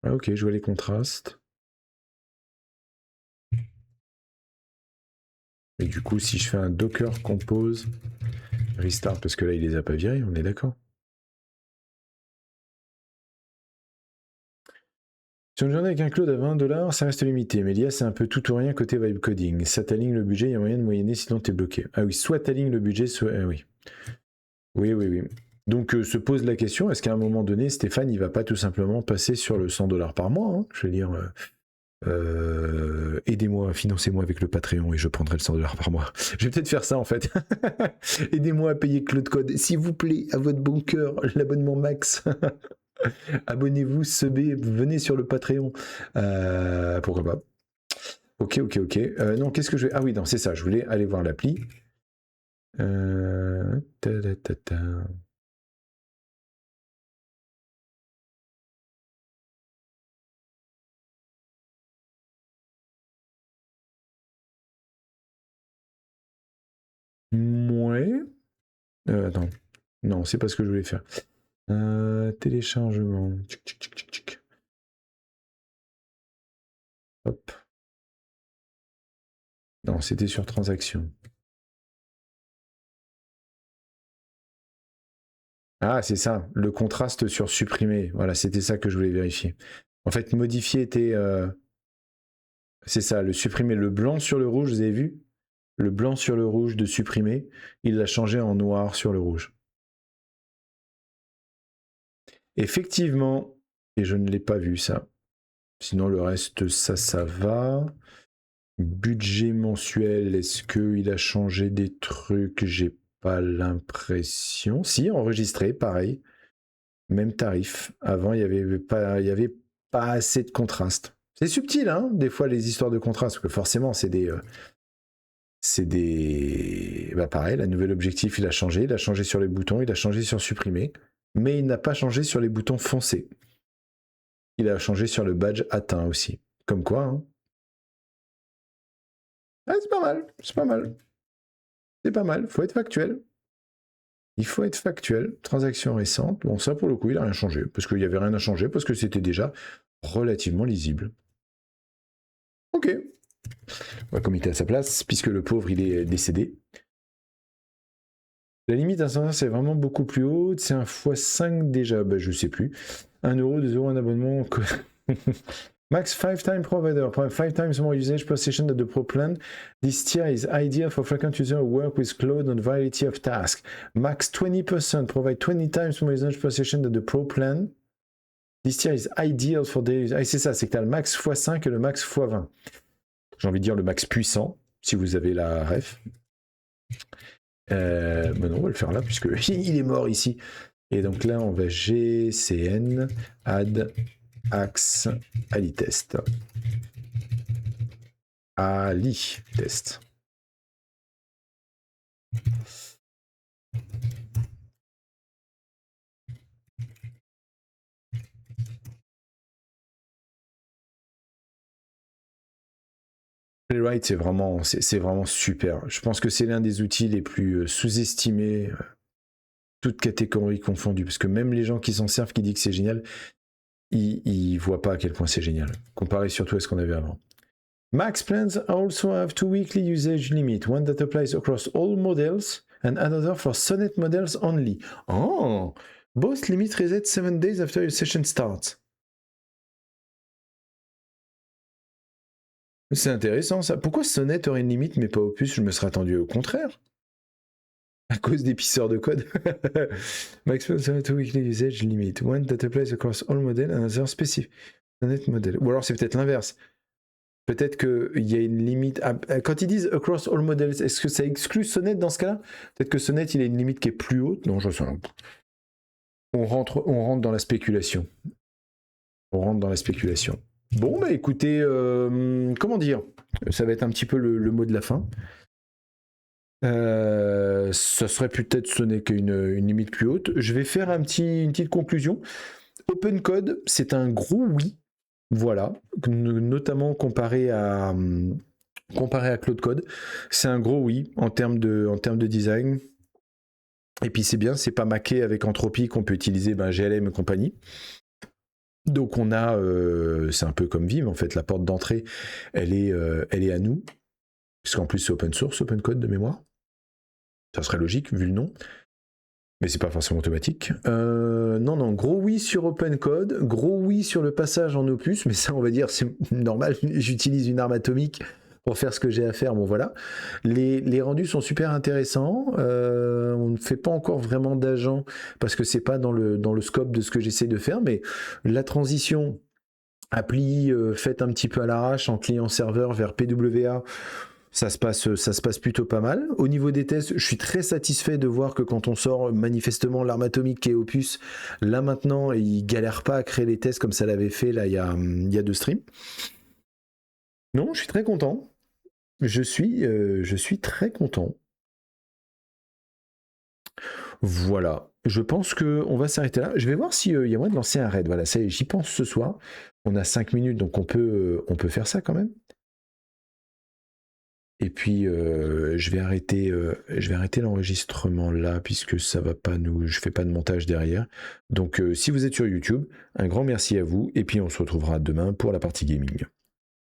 Ah, ok, je vois les contrastes. Et du coup, si je fais un Docker Compose Restart, parce que là, il les a pas virés, on est d'accord. Sur une journée avec un cloud à $20, ça reste limité, mais l'IA, c'est un peu tout ou rien côté vibe coding. Ça t'aligne le budget, il y a moyen de moyenner, sinon t'es bloqué. Ah oui, soit t'alignes le budget, soit... Ah oui. Oui. Donc se pose la question, est-ce qu'à un moment donné, Stéphane, il va pas tout simplement passer sur le $100 par mois, hein. Je veux dire, aidez-moi, financez-moi avec le Patreon et je prendrai le $100 par mois. Je vais peut-être faire ça en fait. Aidez-moi à payer Claude Code. S'il vous plaît, à votre bon cœur, l'abonnement max. Abonnez-vous, subez, venez sur le Patreon. Pourquoi pas. Ok. Non, qu'est-ce que je vais... Ah oui, non, c'est ça, je voulais aller voir l'appli. Ouais. Attends. Non, c'est pas ce que je voulais faire. Téléchargement. Tchic. Hop. Non, c'était sur transaction. Ah, c'est ça, le contraste sur supprimer. Voilà, c'était ça que je voulais vérifier. En fait, modifier était... C'est ça, le supprimer, le blanc sur le rouge, vous avez vu? Le blanc sur le rouge de supprimer, il l'a changé en noir sur le rouge. Effectivement, et je ne l'ai pas vu ça. Sinon, le reste, ça va. Budget mensuel, est-ce qu'il a changé des trucs? J'ai pas l'impression. Si, enregistré, pareil. Même tarif. Avant, il y avait pas assez de contraste. C'est subtil, hein, des fois, les histoires de contraste, parce que forcément, c'est des... Bah pareil, la nouvelle objectif, il a changé sur les boutons, il a changé sur supprimer, mais il n'a pas changé sur les boutons foncés. Il a changé sur le badge atteint aussi. Comme quoi, hein. Ah, c'est pas mal. C'est pas mal, faut être factuel. Il faut être factuel. Transaction récente. Bon, ça, pour le coup, il n'a rien changé. Parce qu'il n'y avait rien à changer, parce que c'était déjà relativement lisible. Ok. On va comiter à sa place, puisque le pauvre, il est décédé. La limite instantanée, c'est vraiment beaucoup plus haute. C'est un x5 déjà. Bah, je sais plus. 1 euro, 2 euros, un abonnement. Max 5 times provider, 5 times more usage per session than the Pro plan. This tier is ideal for frequent users who work with cloud on a variety of tasks. Max 20%, provide 20 times more usage per session than the Pro plan. This tier is ideal for daily users. Ah, c'est ça, c'est que tu as le max x5 et le max x20. J'ai envie de dire le max puissant, si vous avez la ref. Mais non, on va le faire là, puisque il est mort ici. Et donc là, on va GCN add axe alitest. Alitest. Playwright, c'est vraiment super. Je pense que c'est l'un des outils les plus sous-estimés, toutes catégories confondues, parce que même les gens qui s'en servent, qui disent que c'est génial, ils voient pas à quel point c'est génial, comparé surtout à ce qu'on avait avant. Max plans also have 2 weekly usage limit, one that applies across all models and another for Sonnet models only. Oh, both limit reset 7 days after your session starts. C'est intéressant ça. Pourquoi Sonnet aurait une limite mais pas Opus? Je me serais attendu au contraire. À cause des pisseurs de code. Max plans have 2 weekly usage limit, one that applies across all models and another specific Sonnet model. Ou alors c'est peut-être l'inverse. Peut-être qu'il y a une limite. Quand ils disent across all models, est-ce que ça exclut Sonnet dans ce cas-là? Peut-être que Sonnet, il a une limite qui est plus haute. Non, je sais pas. On rentre dans la spéculation. On rentre dans la spéculation. Bon, bah écoutez, comment dire? Ça va être un petit peu le mot de la fin. Ça serait peut-être, ce n'est qu'une limite plus haute. Je vais faire une petite conclusion. Open Code, c'est un gros oui. Voilà, notamment comparé à Cloud Code, c'est un gros oui en termes de design. Et puis c'est bien, c'est pas maqué avec Entropy qu'on peut utiliser GLM et compagnie. Donc on a, c'est un peu comme Vim en fait, la porte d'entrée, elle est à nous, puisqu'en plus c'est open source, Open Code de mémoire. Ça serait logique vu le nom. Mais c'est pas forcément automatique. Non, gros oui sur Open Code, gros oui sur le passage en Opus, mais ça on va dire c'est normal, j'utilise une arme atomique pour faire ce que j'ai à faire, bon voilà. Les rendus sont super intéressants, on ne fait pas encore vraiment d'agent parce que c'est pas dans le scope de ce que j'essaie de faire, mais la transition appli faite un petit peu à l'arrache en client-serveur vers PWA, ça se passe plutôt pas mal. Au niveau des tests, je suis très satisfait de voir que quand on sort manifestement l'arme atomique qui est Opus, là maintenant, il galère pas à créer les tests comme ça l'avait fait là il y a 2 streams. Non, je suis très content. Je suis très content. Voilà. Je pense qu'on va s'arrêter là. Je vais voir s'il y a moyen de lancer un raid. Voilà, j'y pense ce soir. On a 5 minutes, donc on peut faire ça quand même. Et puis je vais arrêter l'enregistrement là puisque ça va pas je fais pas de montage derrière. Donc si vous êtes sur YouTube, un grand merci à vous et puis on se retrouvera demain pour la partie gaming.